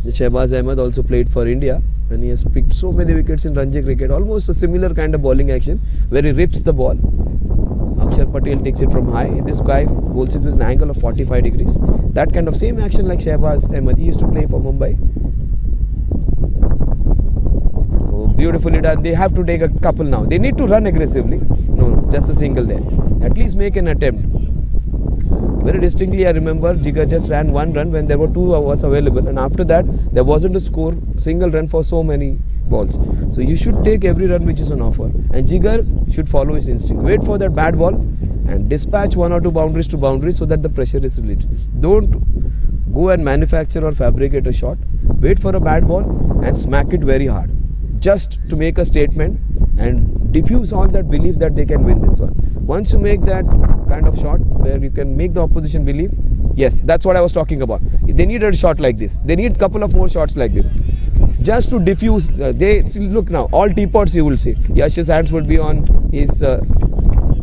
The Shehbaz Ahmed also played for India, and he has picked so many wickets in Ranji cricket. Almost a similar kind of bowling action where he rips the ball. Akshar Patel takes it from high. This guy bowls it with an angle of 45 degrees. That kind of same action like Shehbaz Ahmed. He used to play for Mumbai. Oh, beautifully done. They have to take a couple now. They need to run aggressively. No, just a single there. At least make an attempt. Very distinctly I remember Jigar just ran 1 run when there were 2 overs available, and after that there wasn't a score, single run for so many balls. So you should take every run which is on offer, and Jigar should follow his instinct. Wait for that bad ball and dispatch 1 or 2 boundaries to boundaries so that the pressure is relieved. Don't go and manufacture or fabricate a shot. Wait for a bad ball and smack it very hard, just to make a statement and diffuse all that belief that they can win this one. Once you make that kind of shot where you can make the opposition believe, yes, that's what I was talking about. They need a shot like this. They need a couple of more shots like this, just to diffuse. Look now, all teapots you will see. Yash's hands would be on his,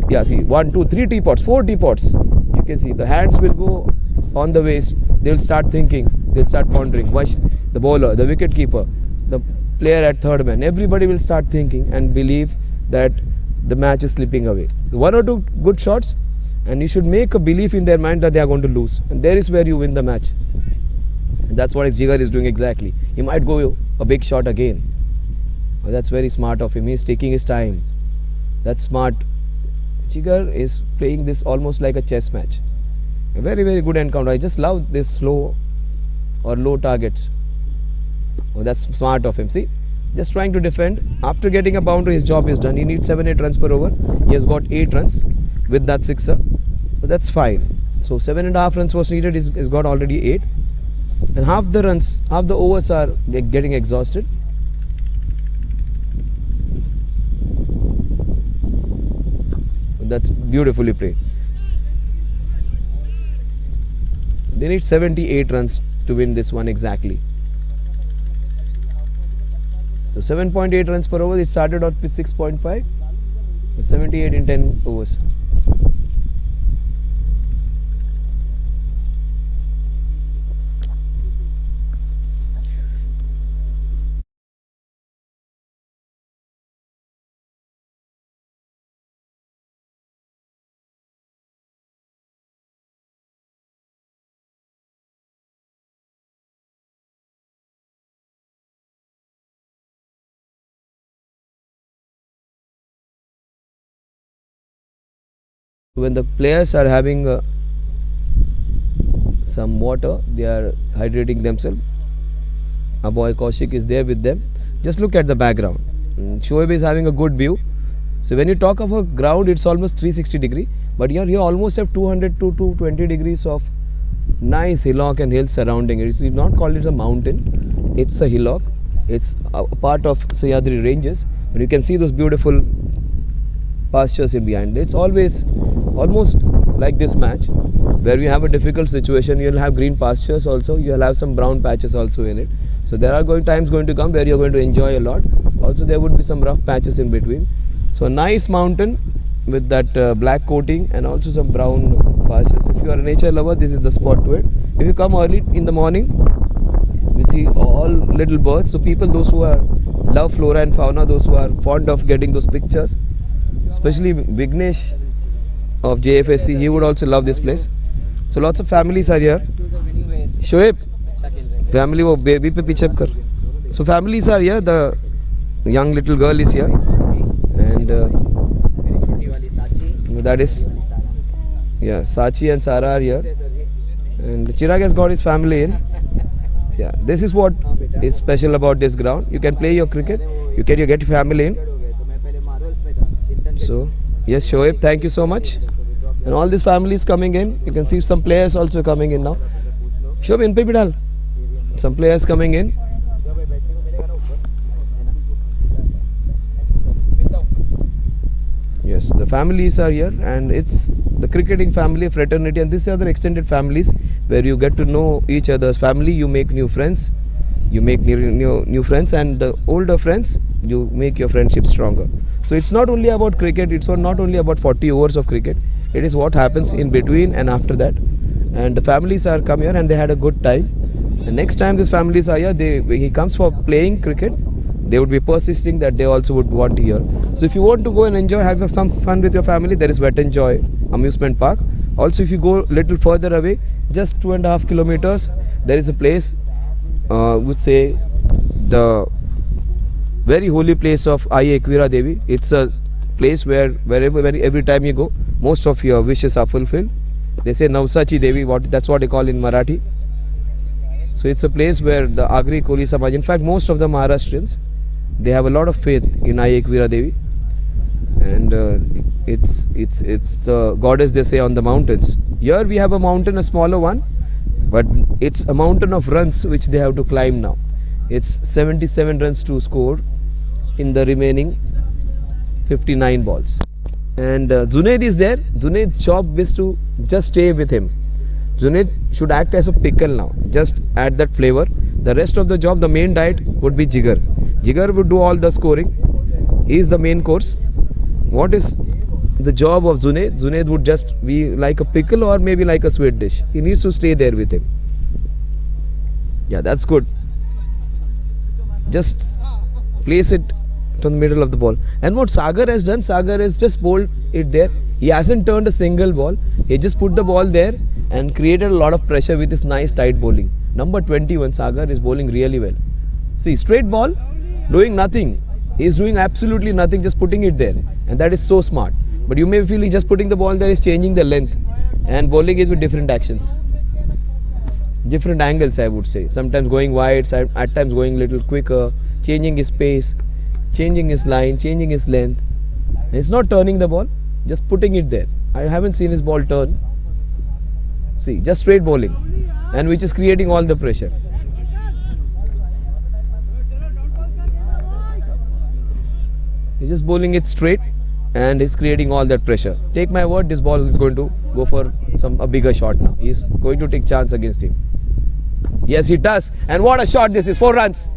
yeah, see, 1, 2, 3 teapots, 4 teapots. You can see the hands will go on the waist. They'll start thinking, they'll start pondering. Watch the bowler, the wicket keeper, the player at third man. Everybody will start thinking and believe that the match is slipping away. 1 or 2 good shots, and you should make a belief in their mind that they are going to lose, and there is where you win the match. And that's what Jigar is doing exactly. He might go a big shot again. Oh, that's very smart of him. He's taking his time. That's smart. Jigar is playing this almost like a chess match. A very, very good encounter. I just love this slow or low targets. Oh, that's smart of him. See, just trying to defend. After getting a boundary, his job is done. He needs 7-8 runs per over. He has got 8 runs with that sixer. But that's fine. So 7.5 runs was needed. He's got already 8. And half the runs, half the overs are getting exhausted. That's beautifully played. They need 78 runs to win this one exactly. So 7.8 runs per over. It started out with 6.5. 78 in 10 overs. When the players are having some water, they are hydrating themselves. A boy Kaushik is there with them. Just look at the background. Shoaib is having a good view. So when you talk of a ground, it's almost 360 degree, but here you almost have 200 to 220 degrees of nice hillock and hills surrounding it. It's not called it a mountain, it's a hillock. It's a part of Sahyadri ranges, but you can see those beautiful pastures in behind. It's always almost like this match, where you have a difficult situation, you'll have green pastures also, you'll have some brown patches also in it. So there are times going to come where you're going to enjoy a lot. Also there would be some rough patches in between. So a nice mountain with that black coating and also some brown pastures. If you are a nature lover, this is the spot to it. If you come early in the morning, you see all little birds. So people, those who are love flora and fauna, those who are fond of getting those pictures, especially Vignesh of JFSC, he would also love this place. So lots of families are here. Shoaib, family wo baby pe piche kar. So families are here. The young little girl is here, and that is, yeah, Sachi and Sara are here, and Chirag has got his family in. Yeah, this is what is special about this ground. You can play your cricket, you get your family in. So yes, Shoaib, thank you so much. And all these families coming in. You can see some players also coming in now. Shoaib, in pe bhi dal. Some players coming in. Yes, the families are here, and it's the cricketing family fraternity, and these are the extended families where you get to know each other's family. You make new friends, new friends, and the older friends, you make your friendship stronger. So it's not only about cricket, it's not only about 40 overs of cricket, it is what happens in between and after that. And the families are come here and they had a good time. And next time these families are here, he comes for playing cricket, they would be persisting that they also would want to hear. So if you want to go and enjoy, have some fun with your family, there is Wet and Joy amusement park. Also, if you go a little further away, just 2.5 kilometers, there is a place, would say the very holy place of Ai Ekvira Devi. It's a place where every time you go, most of your wishes are fulfilled. They say Navsachi Devi, that's what they call in Marathi. So it's a place where the Agri Koli Samaj, in fact most of the Maharashtrians, they have a lot of faith in Ai Ekvira Devi, and it's the goddess, they say, on the mountains. Here we have a mountain, a smaller one, but it's a mountain of runs which they have to climb now. It's 77 runs to score in the remaining 59 balls. And Junaid is there. Junaid's job is to just stay with him. Junaid should act as a pickle now, just add that flavor. The rest of the job, the main diet would be Jigar. Jigar would do all the scoring. He is the main course. What is the job of Junaid? Junaid would just be like a pickle or maybe like a sweet dish. He needs to stay there with him. Yeah, that's good. Just place it to the middle of the ball. And what Sagar has done, Sagar has just bowled it there. He hasn't turned a single ball. He just put the ball there and created a lot of pressure with his nice tight bowling. Number 21, Sagar is bowling really well. See, straight ball, doing nothing. He is doing absolutely nothing, just putting it there. And that is so smart. But you may feel he's just putting the ball there, is changing the length and bowling it with different actions. Different angles, I would say. Sometimes going wide, at times going a little quicker, changing his pace, changing his line, changing his length. He's not turning the ball, just putting it there. I haven't seen his ball turn. See, just straight bowling, and which is creating all the pressure. He's just bowling it straight and is creating all that pressure. Take my word, this ball is going to go for a bigger shot now. He's going to take chance against him. Yes, he does. And what a shot this is, 4 runs.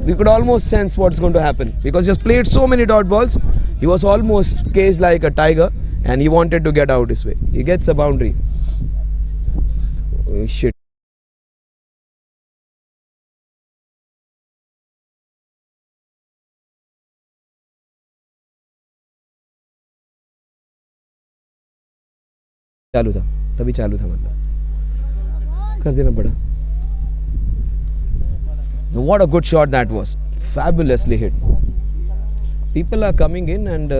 You could almost sense what's going to happen because he just played so many dot balls. He was almost caged like a tiger and he wanted to get out his way. He gets a boundary. Oh, shit. चालू था तभी चालू था मतलब कर देना पड़ा. What a good shot that was, fabulously hit. People are coming in, and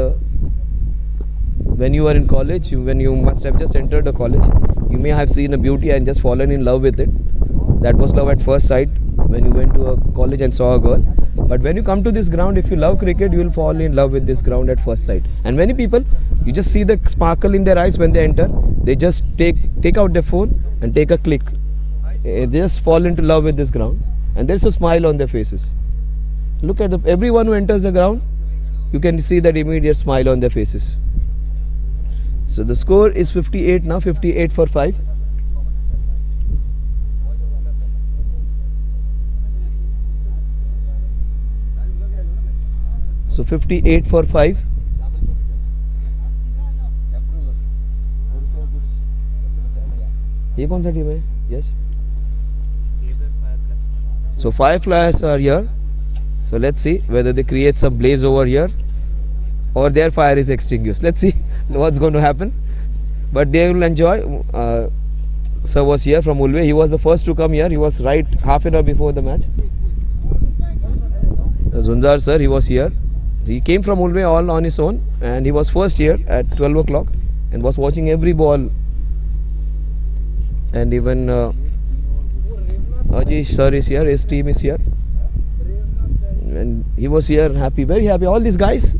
when you are in college, when you must have just entered a college, you may have seen a beauty and just fallen in love with it. That was love at first sight when you went to a college and saw a girl. But when you come to this ground, if you love cricket, you will fall in love with this ground at first sight. And many people, you just see the sparkle in their eyes when they enter. They just take out their phone and take a click. They just fall into love with this ground, and there's a smile on their faces. Look at everyone who enters the ground, you can see that immediate smile on their faces. So the score is 58 now, 58 for 5. So 58 for 5. ये कौन सा team है? Yes. So 5 flyers are here. So let's see whether they create some blaze over here or their fire is extinguished. Let's see what's going to happen. But they will enjoy. Sir was here from Ulve. He was the first to come here. He was right half an hour before the match. Zunzar sir, he was here. He came from Ulve all on his own, and he was first here at 12 o'clock and was watching every ball. And even Ajish sir is here, his team is here, and he was here happy, very happy. All these guys,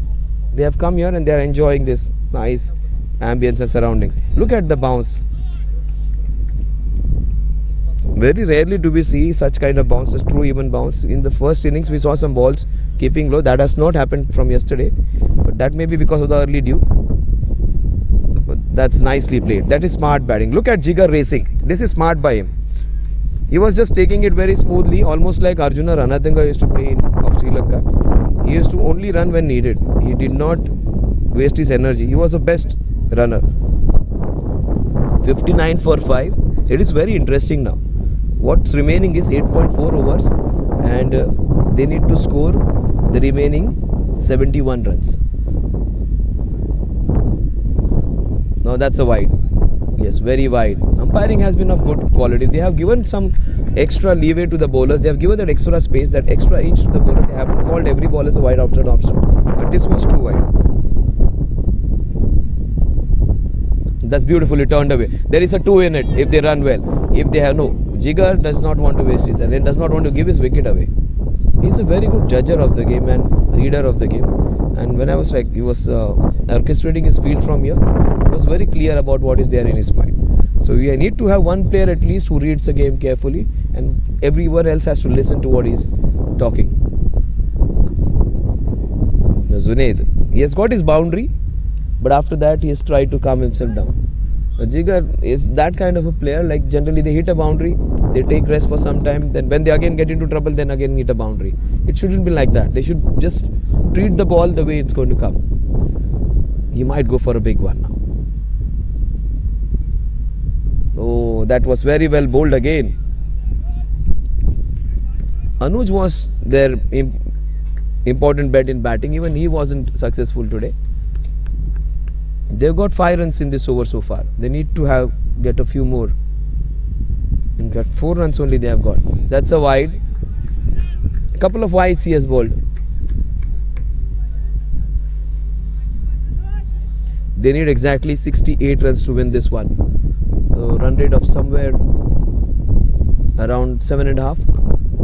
they have come here and they are enjoying this nice ambience and surroundings. Look at the bounce. Very rarely do we see such kind of bounces, true even bounce. In the first innings we saw some balls keeping low. That has not happened from yesterday, but that may be because of the early dew. But that's nicely played. That is smart batting. Look at Jigar racing. This is smart by him. He was just taking it very smoothly, almost like Arjuna Ranadanga used to play of Sri Lanka. He used to only run when needed. He did not waste his energy. He was the best runner. 59 for 5. It is very interesting now. What's remaining is 8.4 overs, and they need to score the remaining 71 runs. Now that's a wide. Yes, very wide. Umpiring has been of good quality. They have given some extra leeway to the bowlers. They have given that extra space, that extra inch to the bowler. They haven't called every ball as a wide outside option, but this was too wide. That's beautifully turned away. There is a 2 in it if they run well. If they have no, Jigar does not want to waste his and does not want to give his wicket away. He's a very good judger of the game and reader of the game. And when I was like, he was orchestrating his field from here, he was very clear about what is there in his mind. So we need to have one player at least who reads the game carefully, and everyone else has to listen to what he's talking. Now Zunaid, he has got his boundary, but after that he has tried to calm himself down. Jigar is that kind of a player. Like generally they hit a boundary, they take rest for some time, then when they again get into trouble, then again hit a boundary. It shouldn't be like that. They should just treat the ball the way it's going to come. He might go for a big one now. Oh, that was very well bowled again. Anuj was their important bet in batting. Even he wasn't successful today. They've got 5 runs in this over so far. They need to get a few more. In fact, 4 runs only they have got. That's a wide. A couple of wides he has bowled. They need exactly 68 runs to win this one. So run rate of somewhere around 7.5.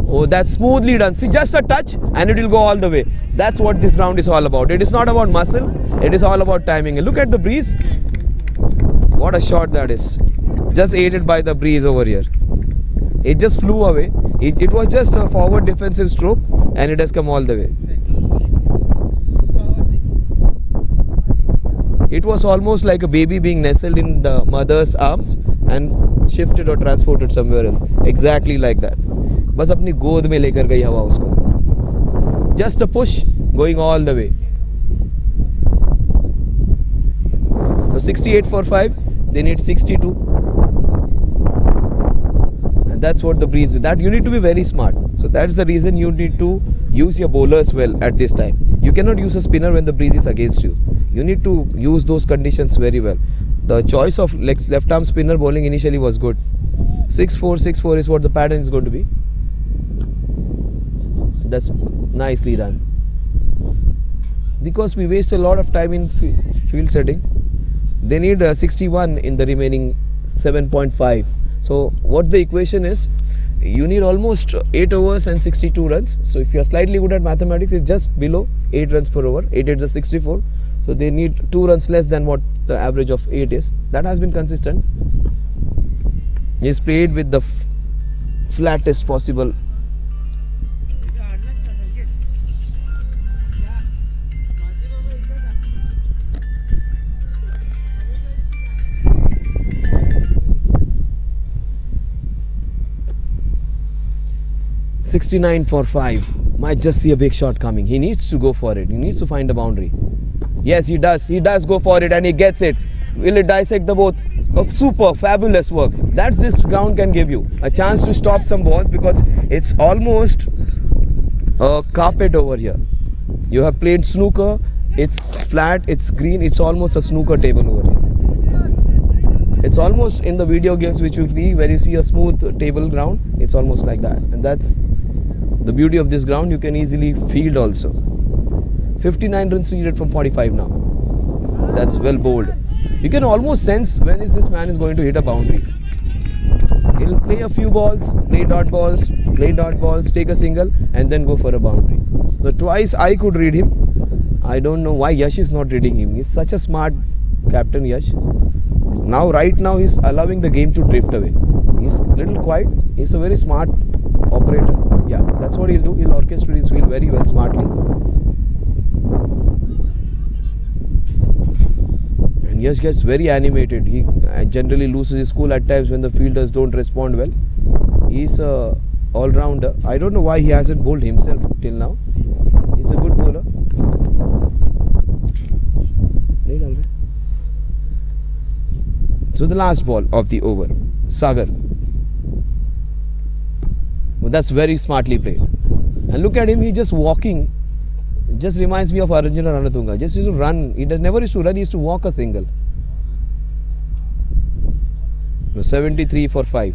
Oh, that's smoothly done. See, just a touch and it will go all the way. That's what this round is all about. It is not about muscle. It is all about timing. And look at the breeze. What a shot that is. Just aided by the breeze over here. It just flew away. It was just a forward defensive stroke and it has come all the way. It was almost like a baby being nestled in the mother's arms and shifted or transported somewhere else. Exactly like that. बस अपनी गोद में लेकर गई हवा उसको. Just a push going all the way. So 68 for 5. They need 62. And that's what the breeze is. That you need to be very smart. So that's the reason you need to use your bowlers well at this time. You cannot use a spinner when the breeze is against you. You need to use those conditions very well. The choice of left arm spinner bowling initially was good. 6-4, 6-4 is what the pattern is going to be. That's nicely done. Because we waste a lot of time in field setting, they need 61 in the remaining 7.5. So what the equation is, you need almost 8 overs and 62 runs. So if you are slightly good at mathematics, it's just below 8 runs per over. 8 is 64. So they need 2 runs less than what the average of 8 is. That has been consistent. He's played with the flattest possible. 69 for 5. Might just see a big shot coming. He needs to go for it. He needs to find a boundary. Yes, he does. He does go for it and he gets it. Will it dissect the both? Of super fabulous work. That's this ground can give you a chance to stop some balls because it's almost a carpet over here. You have played snooker. It's flat. It's green. It's almost a snooker table over here. It's almost in the video games which you see where you see a smooth table ground. It's almost like that, and that's the beauty of this ground. You can easily field also. 59 runs needed from 45 now. That's well bowled. You can almost sense when this man is going to hit a boundary. He'll play a few balls, play dot balls, take a single and then go for a boundary. So twice I could read him. I don't know why Yash is not reading him. He's such a smart captain, Yash. Now right now he's allowing the game to drift away. He's a little quiet. He's a very smart operator. Yeah, that's what he'll do. He'll orchestrate his field very well, smartly. And Yash gets very animated. He generally loses his cool at times when the fielders don't respond well. He's a all-rounder. I don't know why he hasn't bowled himself till now. He's a good bowler. So the last ball of the over, Sagar. Well, that's very smartly played. And look at him, he just walking. It just reminds me of Arjuna Ranatunga. Just used to run. He never used to run, he used to walk a single. So 73 for 5.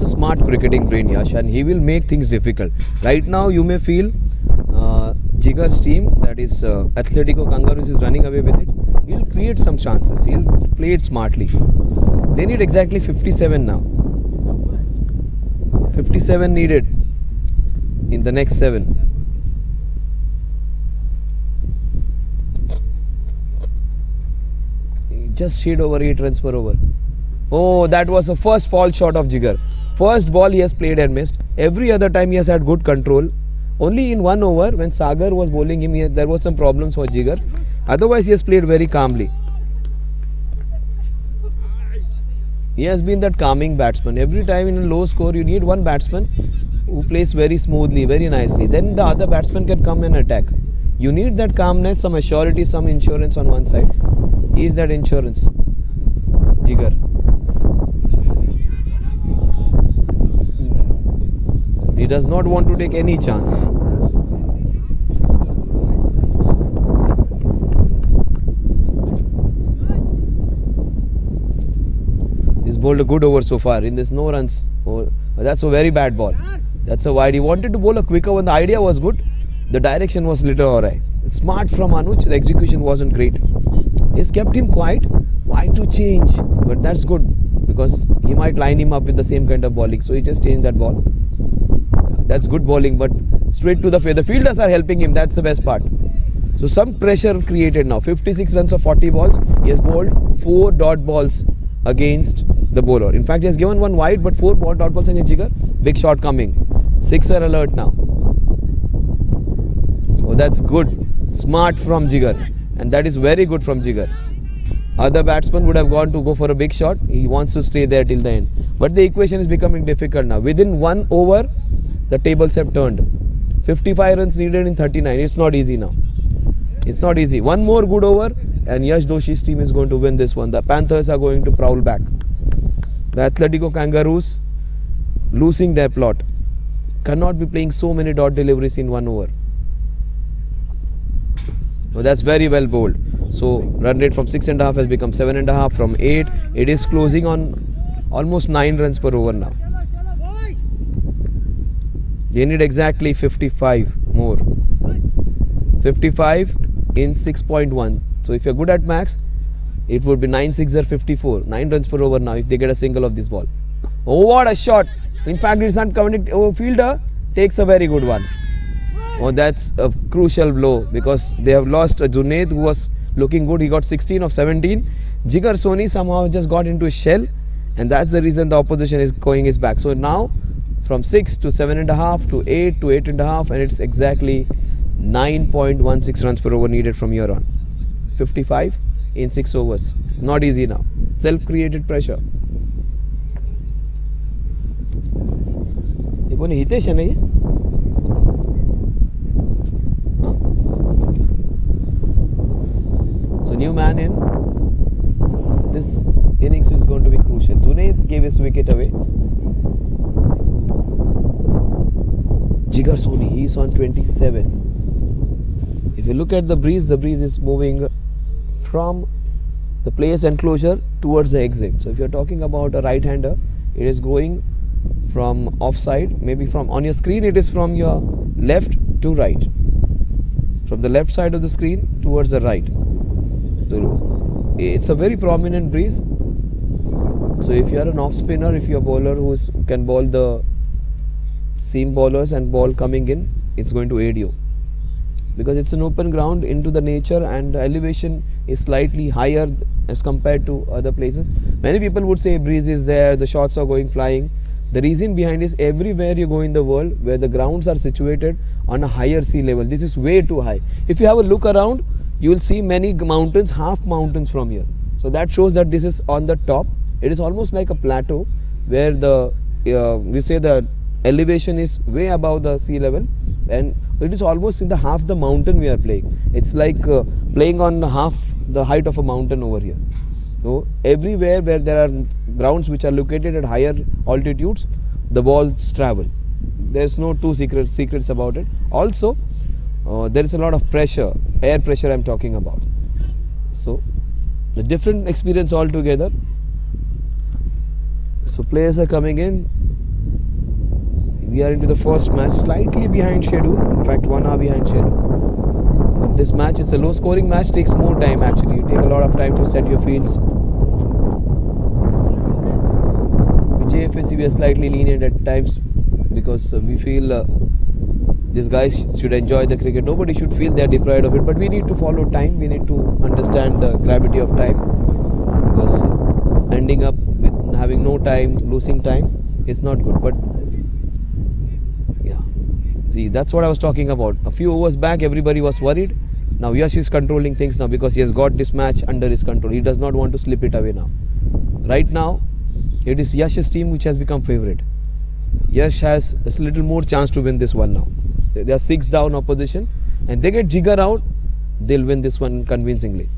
Smart cricketing brain, Yash, and he will make things difficult. Right now you may feel Jigar's team, that is Atletico Kangaroos, is running away with it. He'll create some chances. He'll play it smartly. They need exactly 57 now. 57 needed in the next 7. Just shade over 8 runs per over. Oh, that was the first fall shot of Jigar. First ball he has played and missed. Every other time he has had good control. Only in 1 over when Sagar was bowling him, there was some problems for Jigar. Otherwise he has played very calmly. He has been that calming batsman. Every time in a low score you need one batsman who plays very smoothly, very nicely. Then the other batsman can come and attack. You need that calmness, some assurity, some insurance on one side. He is that insurance. Jigar. He does not want to take any chance. He's bowled a good over so far. In this no runs. Oh, that's a very bad ball. That's a wide. He wanted to bowl a quicker one. The idea was good. The direction was little awry. Smart from Anuj. The execution wasn't great. He's kept him quiet. Why to change? But that's good because he might line him up with the same kind of bowling. So he just changed that ball. That's good bowling, but straight to the face. The fielders are helping him. That's the best part. So some pressure created now. 56 runs of 40 balls. He has bowled 4 dot balls against the bowler. In fact, he has given 1 wide, but 4 dot balls against Jigar. Big shot coming. 6er alert now. Oh, that's good. Smart from Jigar. And that is very good from Jigar. Other batsmen would have gone to go for a big shot. He wants to stay there till the end. But the equation is becoming difficult now. Within 1 over, the tables have turned. 55 runs needed in 39. It's not easy now. It's not easy. 1 more good over and Yash Doshi's team is going to win this one. The Panthers are going to prowl back. The Atletico Kangaroos losing their plot. Cannot be playing so many dot deliveries in 1 over. Oh, that's very well bowled. So run rate from 6.5 has become 7.5 from 8. It is closing on almost 9 runs per over now. They need exactly 55 more. 55 in 6.1. So if you're good at max, it would be 9 6 or 54. 9 runs per over now if they get a single of this ball. Oh, what a shot! In fact, it's not coming. Oh, fielder takes a very good one. Oh, that's a crucial blow because they have lost a Junaid who was looking good. He got 16 of 17. Jigar Soni somehow just got into his shell, and that's the reason the opposition is going his back. So now from 6 to 7.5 to 8 to 8.5, and it's exactly 9.16 runs per over needed from here on. 55 in 6 overs. Not easy now. Self-created pressure. ये कौन हितेश है ना ये? हाँ? So new man in. This innings is going to be crucial. Junaid gave his wicket away. Jigar Soni, he is on 27. If you look at the breeze is moving from the player's enclosure towards the exit. So if you're talking about a right-hander, it is going from offside, maybe from on your screen it is from your left to right, from the left side of the screen towards the right. So it's a very prominent breeze. So if you are an off spinner, if you are a bowler who can bowl the seam bowlers and ball coming in, it's going to aid you, because it's an open ground into the nature and the elevation is slightly higher as compared to other places. Many people would say breeze is there, the shots are going flying. The reason behind is everywhere you go in the world where the grounds are situated on a higher sea level, this is way too high. If you have a look around, you will see many mountains, half mountains from here. So that shows that this is on the top. It is almost like a plateau where the we say the elevation is way above the sea level, and it is almost in the half the mountain we are playing. It's like playing on half the height of a mountain over here. So everywhere where there are grounds which are located at higher altitudes, the balls travel. There's no two secrets about it. Also, there is a lot of pressure, air pressure I'm talking about. So the different experience altogether. So players are coming in. We are into the first match, slightly behind schedule. In fact, 1 hour behind schedule. But this match is a low scoring match, takes more time actually. You take a lot of time to set your fields. With Jfsc we are slightly lenient at times because we feel these guys should enjoy the cricket. Nobody should feel they are deprived of it, but we need to follow time. We need to understand the gravity of time, because ending up with having no time, losing time is not good. But yeah, see, that's what I was talking about. A few overs back everybody was worried. Now Yash is controlling things now because he has got this match under his control. He does not want to slip it away now. Right now it is Yash's team which has become favourite. Yash has a little more chance to win this one now. They are 6 down opposition, and they get Jigar out, they'll win this one convincingly.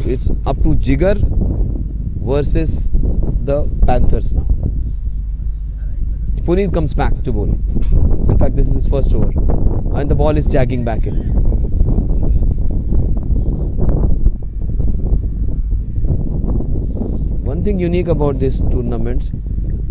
It's up to Jigar versus the Panthers now. Puneet comes back to bowl. In fact, this is his first over, and the ball is jagging back in. One thing unique about these tournaments,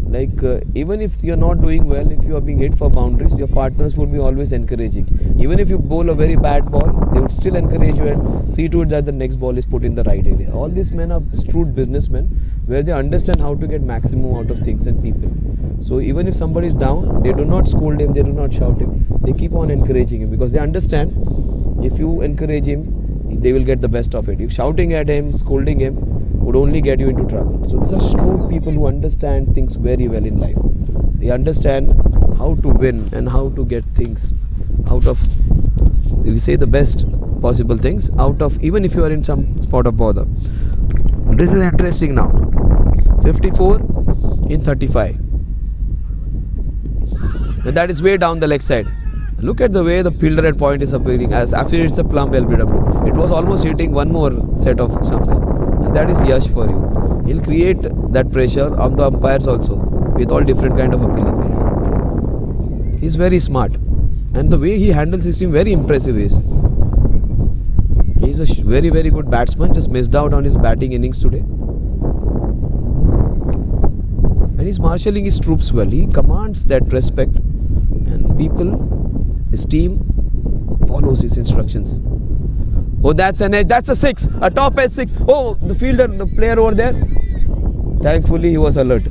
like even if you're not doing well, if you are being hit for boundaries, your partners would be always encouraging. Even if you bowl a very bad ball, they would still encourage you and see to it that the next ball is put in the right area. All these men are shrewd businessmen where they understand how to get maximum out of things and people. So even if somebody is down, they do not scold him, they do not shout him, they keep on encouraging him, because they understand if you encourage him, they will get the best of it. If shouting at him, scolding him would only get you into trouble. So these are shrewd people who understand things very well in life. They understand how to win and how to get things out of, we say, the best possible things out of, even if you are in some spot of bother. This is interesting now. 54 in 35. And that is way down the leg side. Look at the way the fielder at point is appearing, as after it's a plump LBW. It was almost hitting one more set of stumps. And that is Yash for you. He'll create that pressure on the umpires also with all different kind of appealing. He's very smart, and the way he handles his team very impressive is. He's a very good batsman, just missed out on his batting innings today. And he's marshalling his troops well. He commands that respect, and people, his team, follows his instructions. Oh, that's an edge. That's a 6. A top edge 6. Oh, the fielder, the player over there. Thankfully, he was alert.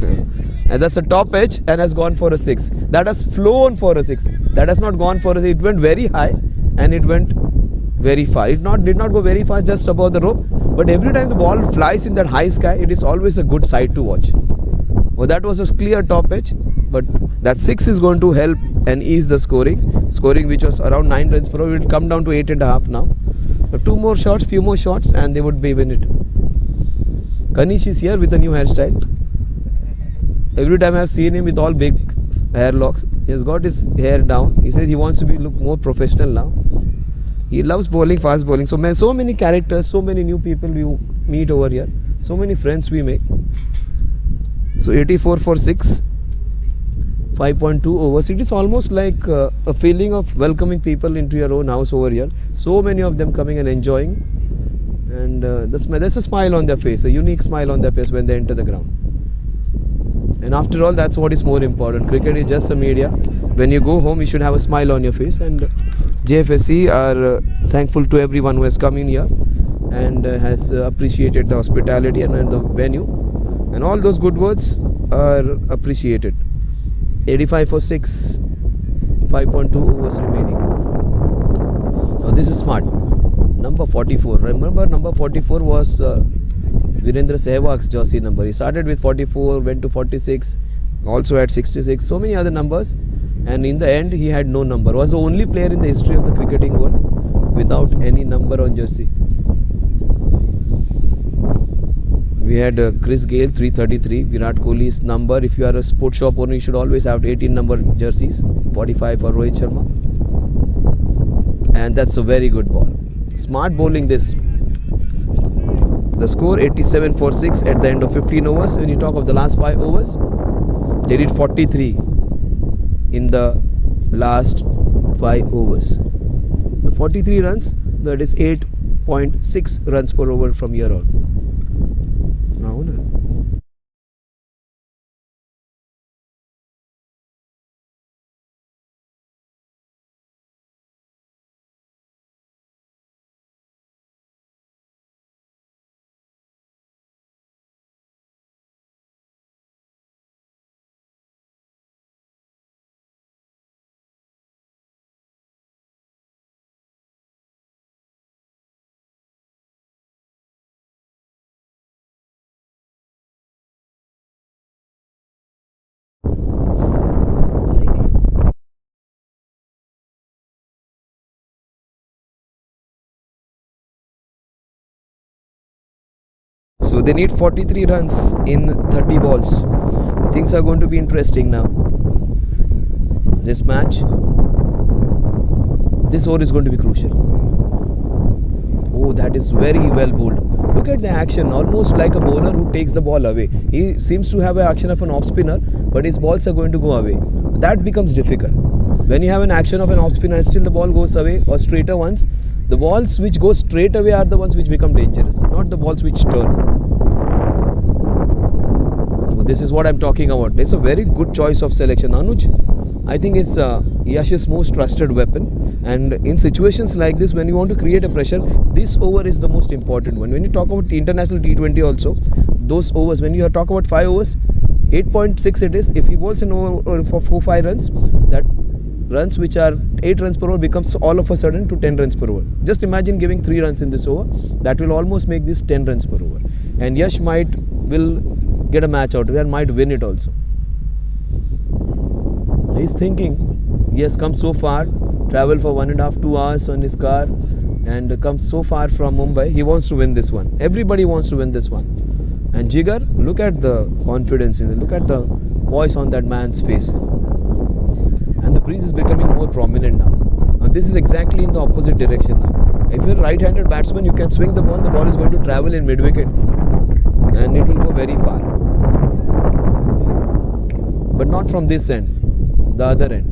And that's a top edge and has gone for a 6. That has flown for a 6. That has not gone for a 6. It went very high and it went very far. It did not go very far, just above the rope. But every time the ball flies in that high sky, it is always a good sight to watch. Oh, that was a clear top edge. But that 6 is going to help and ease the scoring which was around 9 runs per over will come down to 8.5 now. Two more shots, few more shots, and they would be win it. Kanish is here with a new hairstyle. Every time I have seen him with all big hair locks, he has got his hair down. He says he wants to look more professional now. He loves bowling, fast bowling. So many characters, so many new people we meet over here, so many friends we make. So 84 for 6, 5.2 overs. It is almost like a feeling of welcoming people into your own house over here. So many of them coming and enjoying, and there's a smile on their face, a unique smile on their face when they enter the ground. And after all, that's what is more important. Cricket is just a media. When you go home, you should have a smile on your face. And Jfsc are thankful to everyone who has come in here and has appreciated the hospitality and the venue. And all those good words are appreciated. 85 for 6, 5.2 overs remaining. Now this is smart. Number 44. Remember, number 44 was Virendra Sehwag's jersey number. He started with 44, went to 46, also had 66, so many other numbers, and in the end he had no number. Was the only player in the history of the cricketing world without any number on jersey. We had Chris Gale 333, Virat Kohli's number. If you are a sports shop owner, you should always have 18 number jerseys. 45 for Rohit Sharma, and that's a very good ball. Smart bowling this. The score 87 for 6 at the end of 15 overs. When you talk of the last 5 overs, they did 43 in the last 5 overs. The 43 runs, that is 8.6 runs per over from here on. Now, so they need 43 runs in 30 balls. Things are going to be interesting now. This match, this over is going to be crucial. Oh, that is very well bowled. Look at the action, almost like a bowler who takes the ball away. He seems to have an action of an off spinner, but his balls are going to go away. That becomes difficult. When you have an action of an off spinner and still the ball goes away, or straighter ones, the balls which go straight away are the ones which become dangerous, not the balls which turn. This is what I'm talking about. It's a very good choice of selection. Anuj, I think it's Yash's most trusted weapon, and in situations like this, when you want to create a pressure, this over is the most important one. When you talk about international T20 also, those overs, when you talk about 5 overs, 8.6 it is. If he bowls an over for 4-5 runs, that runs which are 8 runs per over becomes all of a sudden to 10 runs per over. Just imagine giving 3 runs in this over. That will almost make this 10 runs per over. And Yash will get a match out of it and might win it also. He's thinking, he has come so far, traveled for 1.5-2 hours on his car, and come so far from Mumbai. He wants to win this one. Everybody wants to win this one. And Jigar, look at the confidence in it. Look at the voice on that man's face. And the breeze is becoming more prominent now. Now this is exactly in the opposite direction now. If you're a right-handed batsman, you can swing the ball is going to travel in mid-wicket and it will go very far. But not from this end, the other end.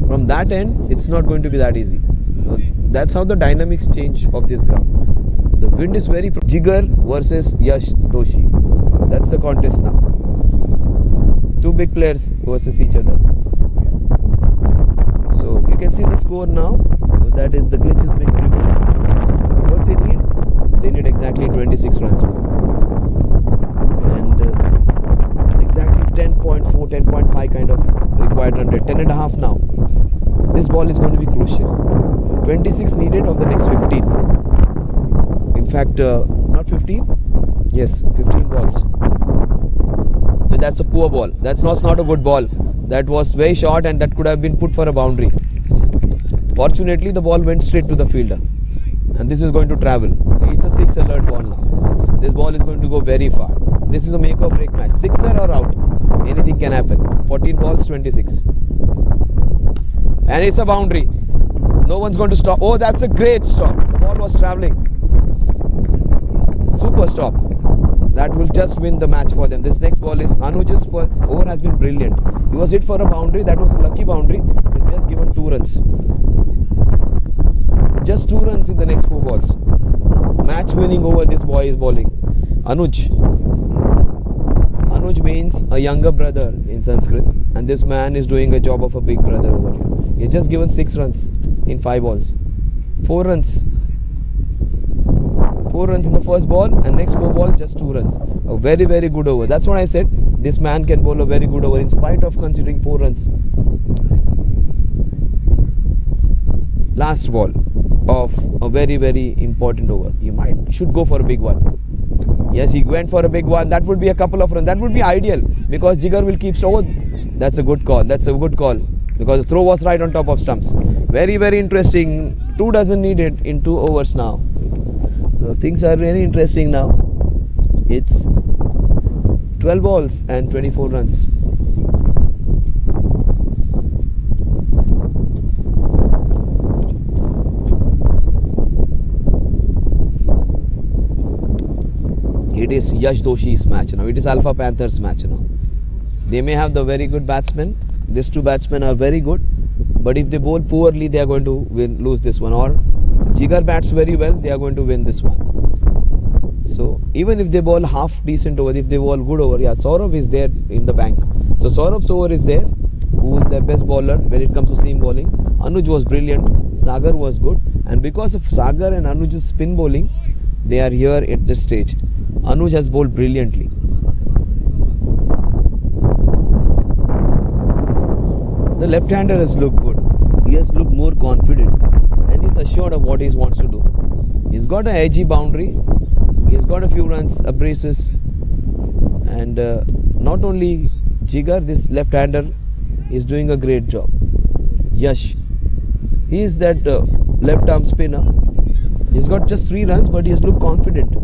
From that end, it's not going to be that easy. That's how the dynamics change of this ground. The wind is very... Jigar versus Yash Doshi. That's the contest now. Two big players versus each other. So you can see the score now. That is, the glitch is being removed. What they need exactly 26 runs. And exactly 10.4, 10.5 kind of required run rate. 10.5 now. This ball is going to be crucial. 26 needed of the next 15. In fact, not 15. Yes, 15 balls. The that's a poor ball. That was not a good ball. That was very short and that could have been put for a boundary. Fortunately, the ball went straight to the fielder. And this is going to travel. It's a 6 alert ball now. This ball is going to go very far. This is a make or break match. Sixer or out. Anything can happen. 14 balls, 26. And it's a boundary. No one's going to stop. Oh, that's a great stop. The ball was traveling. Super stop. That will just win the match for them. This next ball is Anuj's over has been brilliant. He was hit for a boundary. That was a lucky boundary. He's just given 2 runs. Just 2 runs in the next 4 balls. Match winning over this boy is bowling. Anuj. Anuj means a younger brother in Sanskrit. And this man is doing a job of a big brother over here. He's just given 6 runs in 5 balls. 4 runs. 4 runs in the first ball and next 4 balls just 2 runs. A very, very good over. That's what I said. This man can bowl a very good over in spite of considering 4 runs. Last ball of a very, very important over. You should go for a big one. Yes, he went for a big one. That would be a couple of runs. That would be ideal because Jigar will keep slow. That's a good call. That's a good call because the throw was right on top of stumps. Very, very interesting. 2 doesn't need it in 2 overs now. So things are very interesting now. It's 12 balls and 24 runs. It is Yash Doshi's match now. It is Alpha Panthers match now. They may have the very good batsmen. These 2 batsmen are very good. But if they bowl poorly, they are going to lose this one. Or Jigar bats very well, they are going to win this one. So even if they bowl half decent over, if they bowl good over, yeah, Saurabh is there in the bank. So Saurabh's over is there, who is their best bowler when it comes to seam bowling. Anuj was brilliant, Sagar was good, and because of Sagar and Anuj's spin bowling, they are here at this stage. Anuj has bowled brilliantly. The left-hander has looked good. He has looked more confident and he's assured of what he wants to do. He's got an edgy boundary. He has got a few runs, braces, and not only Jigar, this left-hander is doing a great job. Yash, he is that left-arm spinner. He's got just 3 runs, but he has looked confident.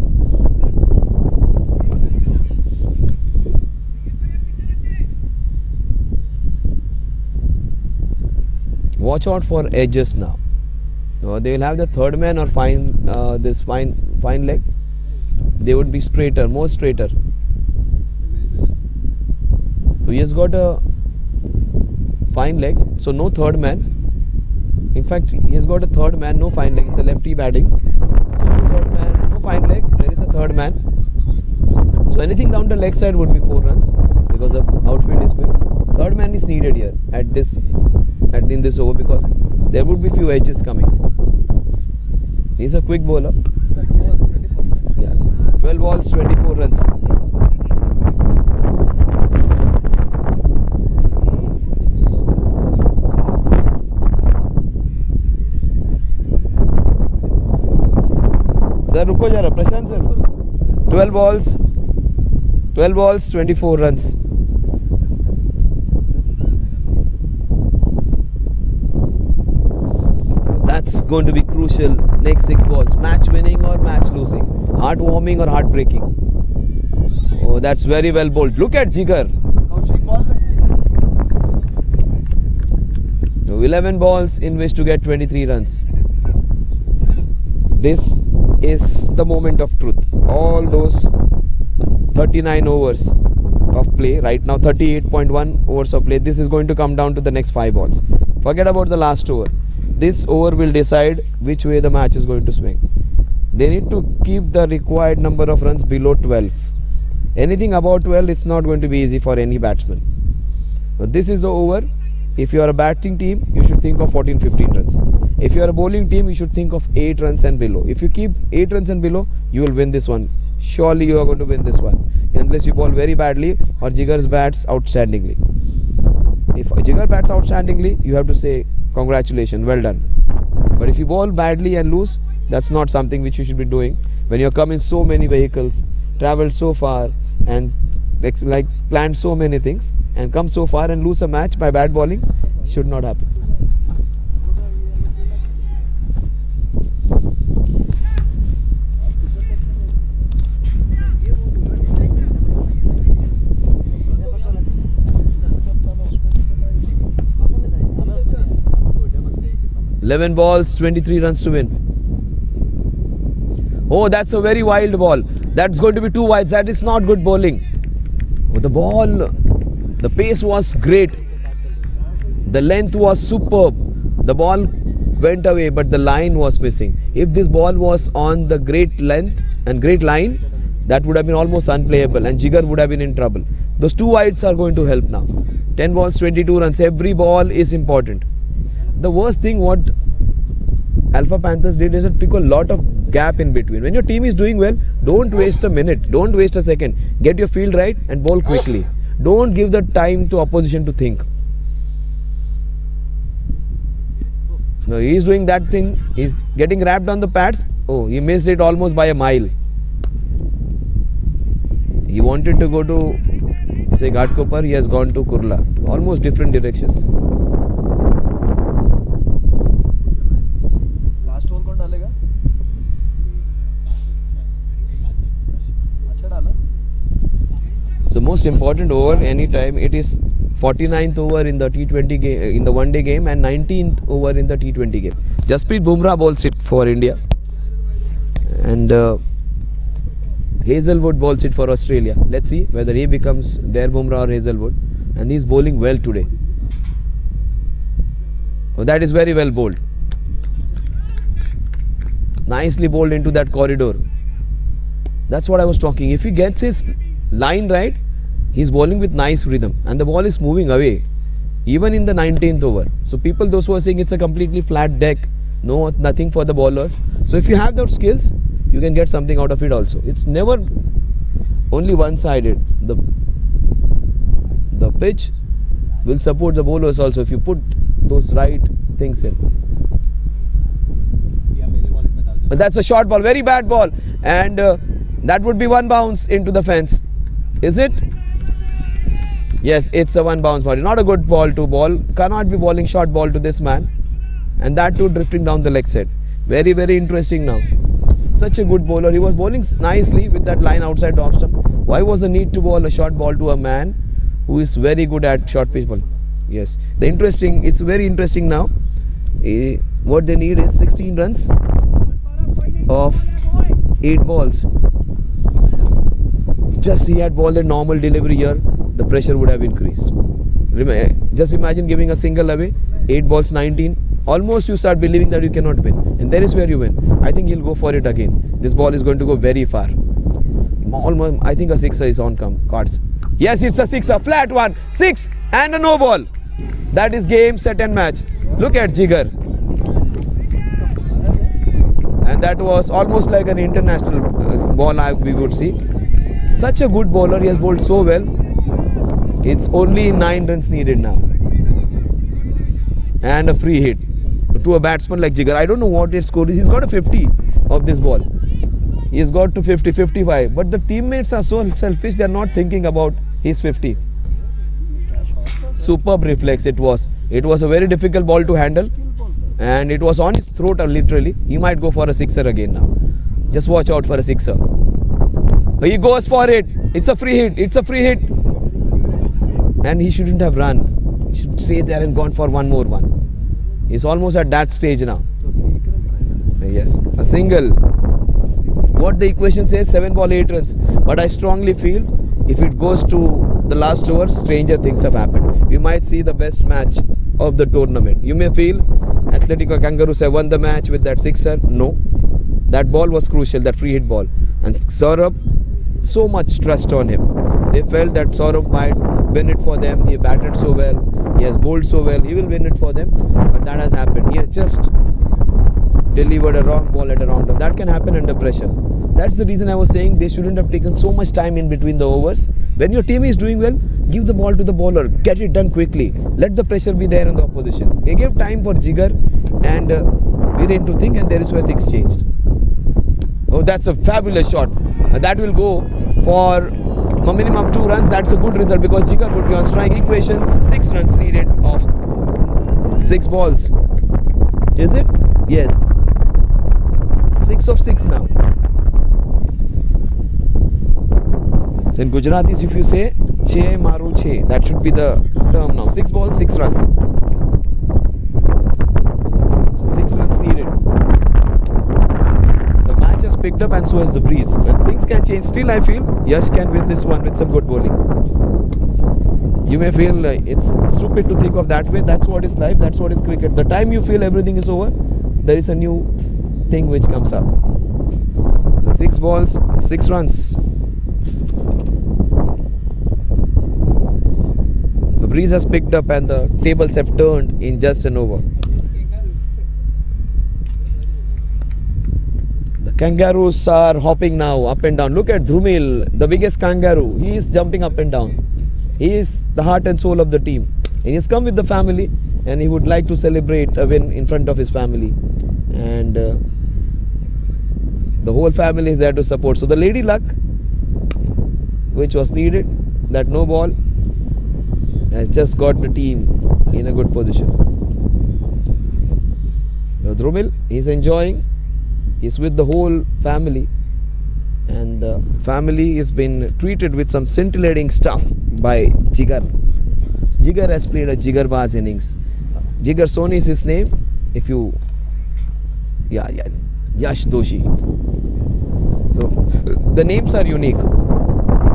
Watch out for edges now. They will have the third man or fine leg. They would be straighter, more straighter. So he has got a fine leg, so no third man. In fact, he has got a third man, no fine leg. It's a lefty batting. So no third man, no fine leg. There is a third man. So anything down the leg side would be 4 runs because the outfield is quick. Third man is needed here in this over because there would be few edges coming. He's a quick bowler. Yeah, 12 balls, 24 runs. Sir, रुको जरा प्रशांत sir. 12 balls, 24 runs. That's going to be crucial. Next 6 balls, match winning or match losing, heart warming or heartbreaking. Oh, that's very well bowled. Look at Jigar. 11 balls in which to get 23 runs. This is the moment of truth. All those 39 overs of play right now, 38.1 overs of play. This is going to come down to the next 5 balls. Forget about the last over. This over will decide which way the match is going to swing. They need to keep the required number of runs below 12. Anything above 12, it's not going to be easy for any batsman. But this is the over. If you are a batting team, you should think of 14-15 runs. If you are a bowling team, you should think of 8 runs and below. If you keep 8 runs and below, you will win this one. Surely you are going to win this one. Unless you bowl very badly or Jigar's bats outstandingly. If Jigar bats outstandingly, you have to say congratulations, well done. But if you bowl badly and lose, that's not something which you should be doing. When you come in so many vehicles, traveled so far and like planned so many things and come so far and lose a match by bad bowling should not happen. Eleven balls, 23 runs to win. Oh, that's a very wild ball. That's going to be 2 wides. That is not good bowling. Oh, the ball, the pace was great. The length was superb. The ball went away, but the line was missing. If this ball was on the great length and great line, that would have been almost unplayable and Jigar would have been in trouble. Those 2 wides are going to help now. 10 balls, 22 runs. Every ball is important. The worst thing what Alpha Panthers did is it took a lot of gap in between. When your team is doing well, don't waste a minute, don't waste a second. Get your field right and bowl quickly. Don't give the time to opposition to think. No, he is doing that thing. He's getting wrapped on the pads. Oh, he missed it almost by a mile. He wanted to go to, say, Ghatkopar. He has gone to Kurla. Almost different directions. Last over कौन डालेगा? अच्छा डाला. So most important over any time. It is 49th over in the T20 game, in the one day game, and 19th over in the T20 game. Jasprit Bumrah bowls it for India, and Hazelwood bowls it for Australia. Let's see whether he becomes their Bumrah or Hazelwood, and he's bowling well today. Oh, that is very well bowled. Nicely bowled into that corridor. That's what I was talking. If he gets his line right, he's bowling with nice rhythm and the ball is moving away even in the 19th over. So people, those who are saying it's a completely flat deck, no, nothing for the bowlers. So if you have those skills, you can get something out of it also. It's never only one-sided. The pitch will support the bowlers also if you put those right things in. But that's a short ball, very bad ball, and that would be one bounce into the fence. Is it? Yes, it's a one bounce ball. Not a good ball to bowl. Cannot be bowling short ball to this man, and that too drifting down the leg side. Very, very interesting now. Such a good bowler. He was bowling nicely with that line outside the off stump. Why was the need to bowl a short ball to a man who is very good at short pitch ball? Yes, it's very interesting now. What they need is 16 runs of 8 balls. Just he had bowled a normal delivery here, the pressure would have increased. Just imagine giving a single away, 8 balls, 19. Almost you start believing that you cannot win, and there is where you win. I think he'll go for it again. This ball is going to go very far. Almost, I think a sixer is on cards. Yes, it's a sixer, flat one, 6 and a no ball. That is game, set and match. Look at Jigar. And that was almost like an international ball we would see. Such a good bowler, he has bowled so well. It's only 9 runs needed now. And a free hit to a batsman like Jigar. I don't know what his score is. He's got a 50 of this ball. He's got to 50, 55. But the teammates are so selfish, they are not thinking about his 50. Superb reflex it was. It was a very difficult ball to handle. And it was on his throat literally. He might go for a sixer again now. Just watch out for a sixer. He goes for it. It's a free hit. It's a free hit. And he shouldn't have run. He should stay there and gone for one more one. He's almost at that stage now. Yes, a single. What the equation says, 7 ball 8 runs. But I strongly feel if it goes to the last over, stranger things have happened. We might see the best match of the tournament. You may feel Athletico Kangaroos have won the match with that sixer. No, that ball was crucial, that free hit ball. And Saurabh, so much trust on him. They felt that Saurabh might win it for them. He batted so well, he has bowled so well, he will win it for them. But that has happened. He has just delivered a wrong ball at a wrong time. That can happen under pressure. That's the reason I was saying they shouldn't have taken so much time in between the overs. When your team is doing well, give the ball to the bowler, get it done quickly. Let the pressure be there on the opposition. They gave time for Jigar and Viren to think, and there is where things changed. Oh, that's a fabulous shot. That will go for minimum 2 runs. That's a good result because Jigar would be on strike equation. 6 runs needed of 6 balls. Is it? Yes. 6 of 6 now. So in Gujaratis, if you say "Che maru che," that should be the term now. 6 balls, 6 runs. So 6 runs needed. The match has picked up and so has the breeze. And things can change. Still, I feel Yash can win this one with some good bowling. You may feel it's stupid to think of that way. That's what is life. That's what is cricket. The time you feel everything is over, there is a new thing which comes up. So 6 balls, 6 runs. The breeze has picked up and the tables have turned in just an over. The Kangaroos are hopping now up and down. Look at Dhrumil, the biggest kangaroo. He is jumping up and down. He is the heart and soul of the team. He has come with the family and he would like to celebrate a win in front of his family. And the whole family is there to support. So the lady luck, which was needed, that no ball, has just got the team in a good position. So Dhrumil, he's enjoying. He's with the whole family. And the family has been treated with some scintillating stuff by Jigar. Jigar has played a Jigarbaz innings. Jigar Soni is his name. If you, Yash Doshi. So the names are unique.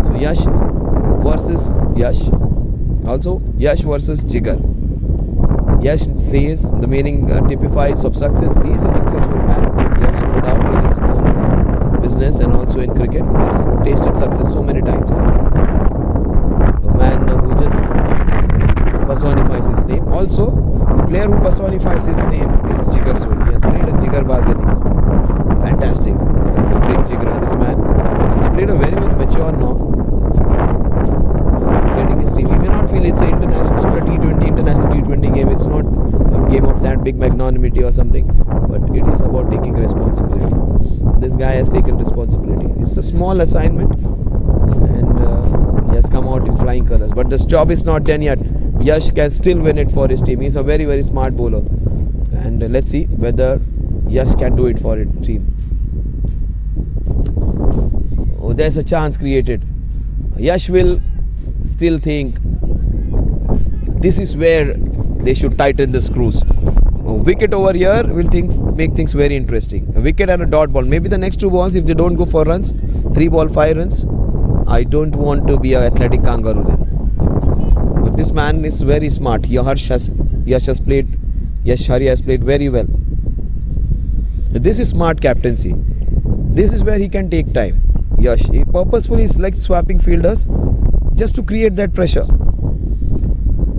So Yash versus Yash. Also Yash versus Jigar. Yash says the meaning typifies of success. He is a successful man. Yash, no doubt, in his own business and also in cricket. He has tasted success so many times. A man who just personifies his name. Also, the player who personifies his name is Jigar Soni. He has played a Jigarbaz innings. Fantastic. He's a big Jigar, this man. He's played a very well mature now. Getting his team. He may not feel it's an international, not a T20, international T20 game. It's not a game of that big magnanimity or something. But it is about taking responsibility. This guy has taken responsibility. It's a small assignment and he has come out in flying colours. But this job is not done yet. Yash can still win it for his team. He's a very, very smart bowler. And let's see whether Yash can do it for his team. Oh, there's a chance created. Yash will still think this is where they should tighten the screws. A wicket over here will make things very interesting. A wicket and a dot ball. Maybe the next 2 balls, if they don't go for runs, 3 ball 5 runs, I don't want to be an athletic kangaroo then. But this man is very smart. Yash has played very well. This is smart captaincy. This is where he can take time. Yash, he purposefully is like swapping fielders just to create that pressure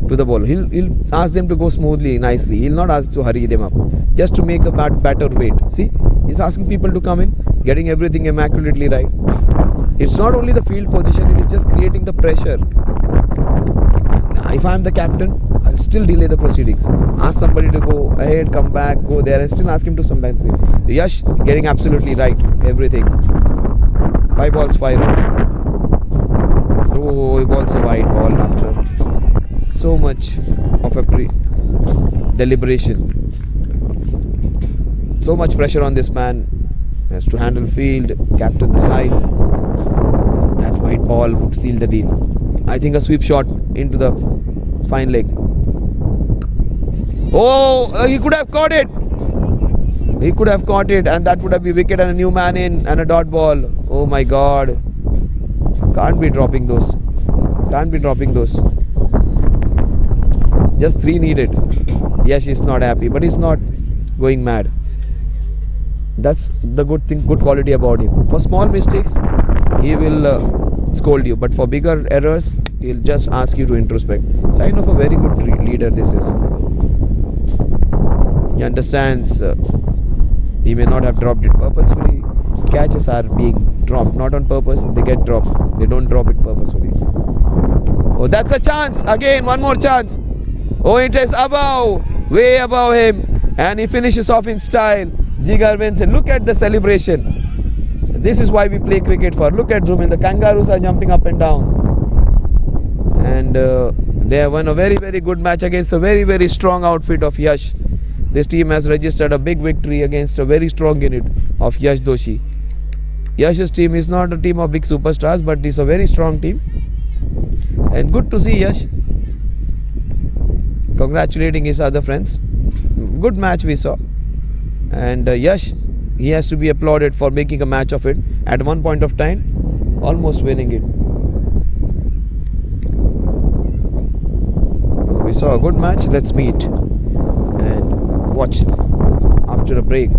to the ball. He'll ask them to go smoothly, nicely. He'll not ask to hurry them up, just to make the batter wait. See, he's asking people to come in, getting everything immaculately right. It's not only the field position, it is just creating the pressure. If I'm the captain, I'll still delay the proceedings. Ask somebody to go ahead, come back, go there, and still ask him to sometimes. Yash getting absolutely right, everything. 5 balls, 5 runs. Oh, he balls a wide ball after so much of a deliberation. So much pressure on this man. He has to handle field, captain the side. That white ball would seal the deal. I think a sweep shot into the fine leg. Oh, he could have caught it. He could have caught it, and that would have been wicket and a new man in and a dot ball. Oh my God. Can't be dropping those. Can't be dropping those. Just 3 needed. Yes, he's not happy, but he's not going mad. That's the good thing, good quality about him. For small mistakes, he will scold you, but for bigger errors, he'll just ask you to introspect. Sign of a very good leader this is. He understands he may not have dropped it purposefully. Catches are being dropped, not on purpose, they get dropped. They don't drop it purposefully. Oh, that's a chance. Again, one more chance. Oh, it is above, way above him. And he finishes off in style. Jigar wins it. Look at the celebration. This is why we play cricket for. Look at Zubin, the Kangaroos are jumping up and down. And they have won a very, very good match against a very, very strong outfit of Yash. This team has registered a big victory against a very strong unit of Yash Doshi. Yash's team is not a team of big superstars, but it's a very strong team. And good to see Yash congratulating his other friends. Good match we saw. And Yash, he has to be applauded for making a match of it at one point of time, almost winning it. We saw a good match. Let's meet and watch after a break.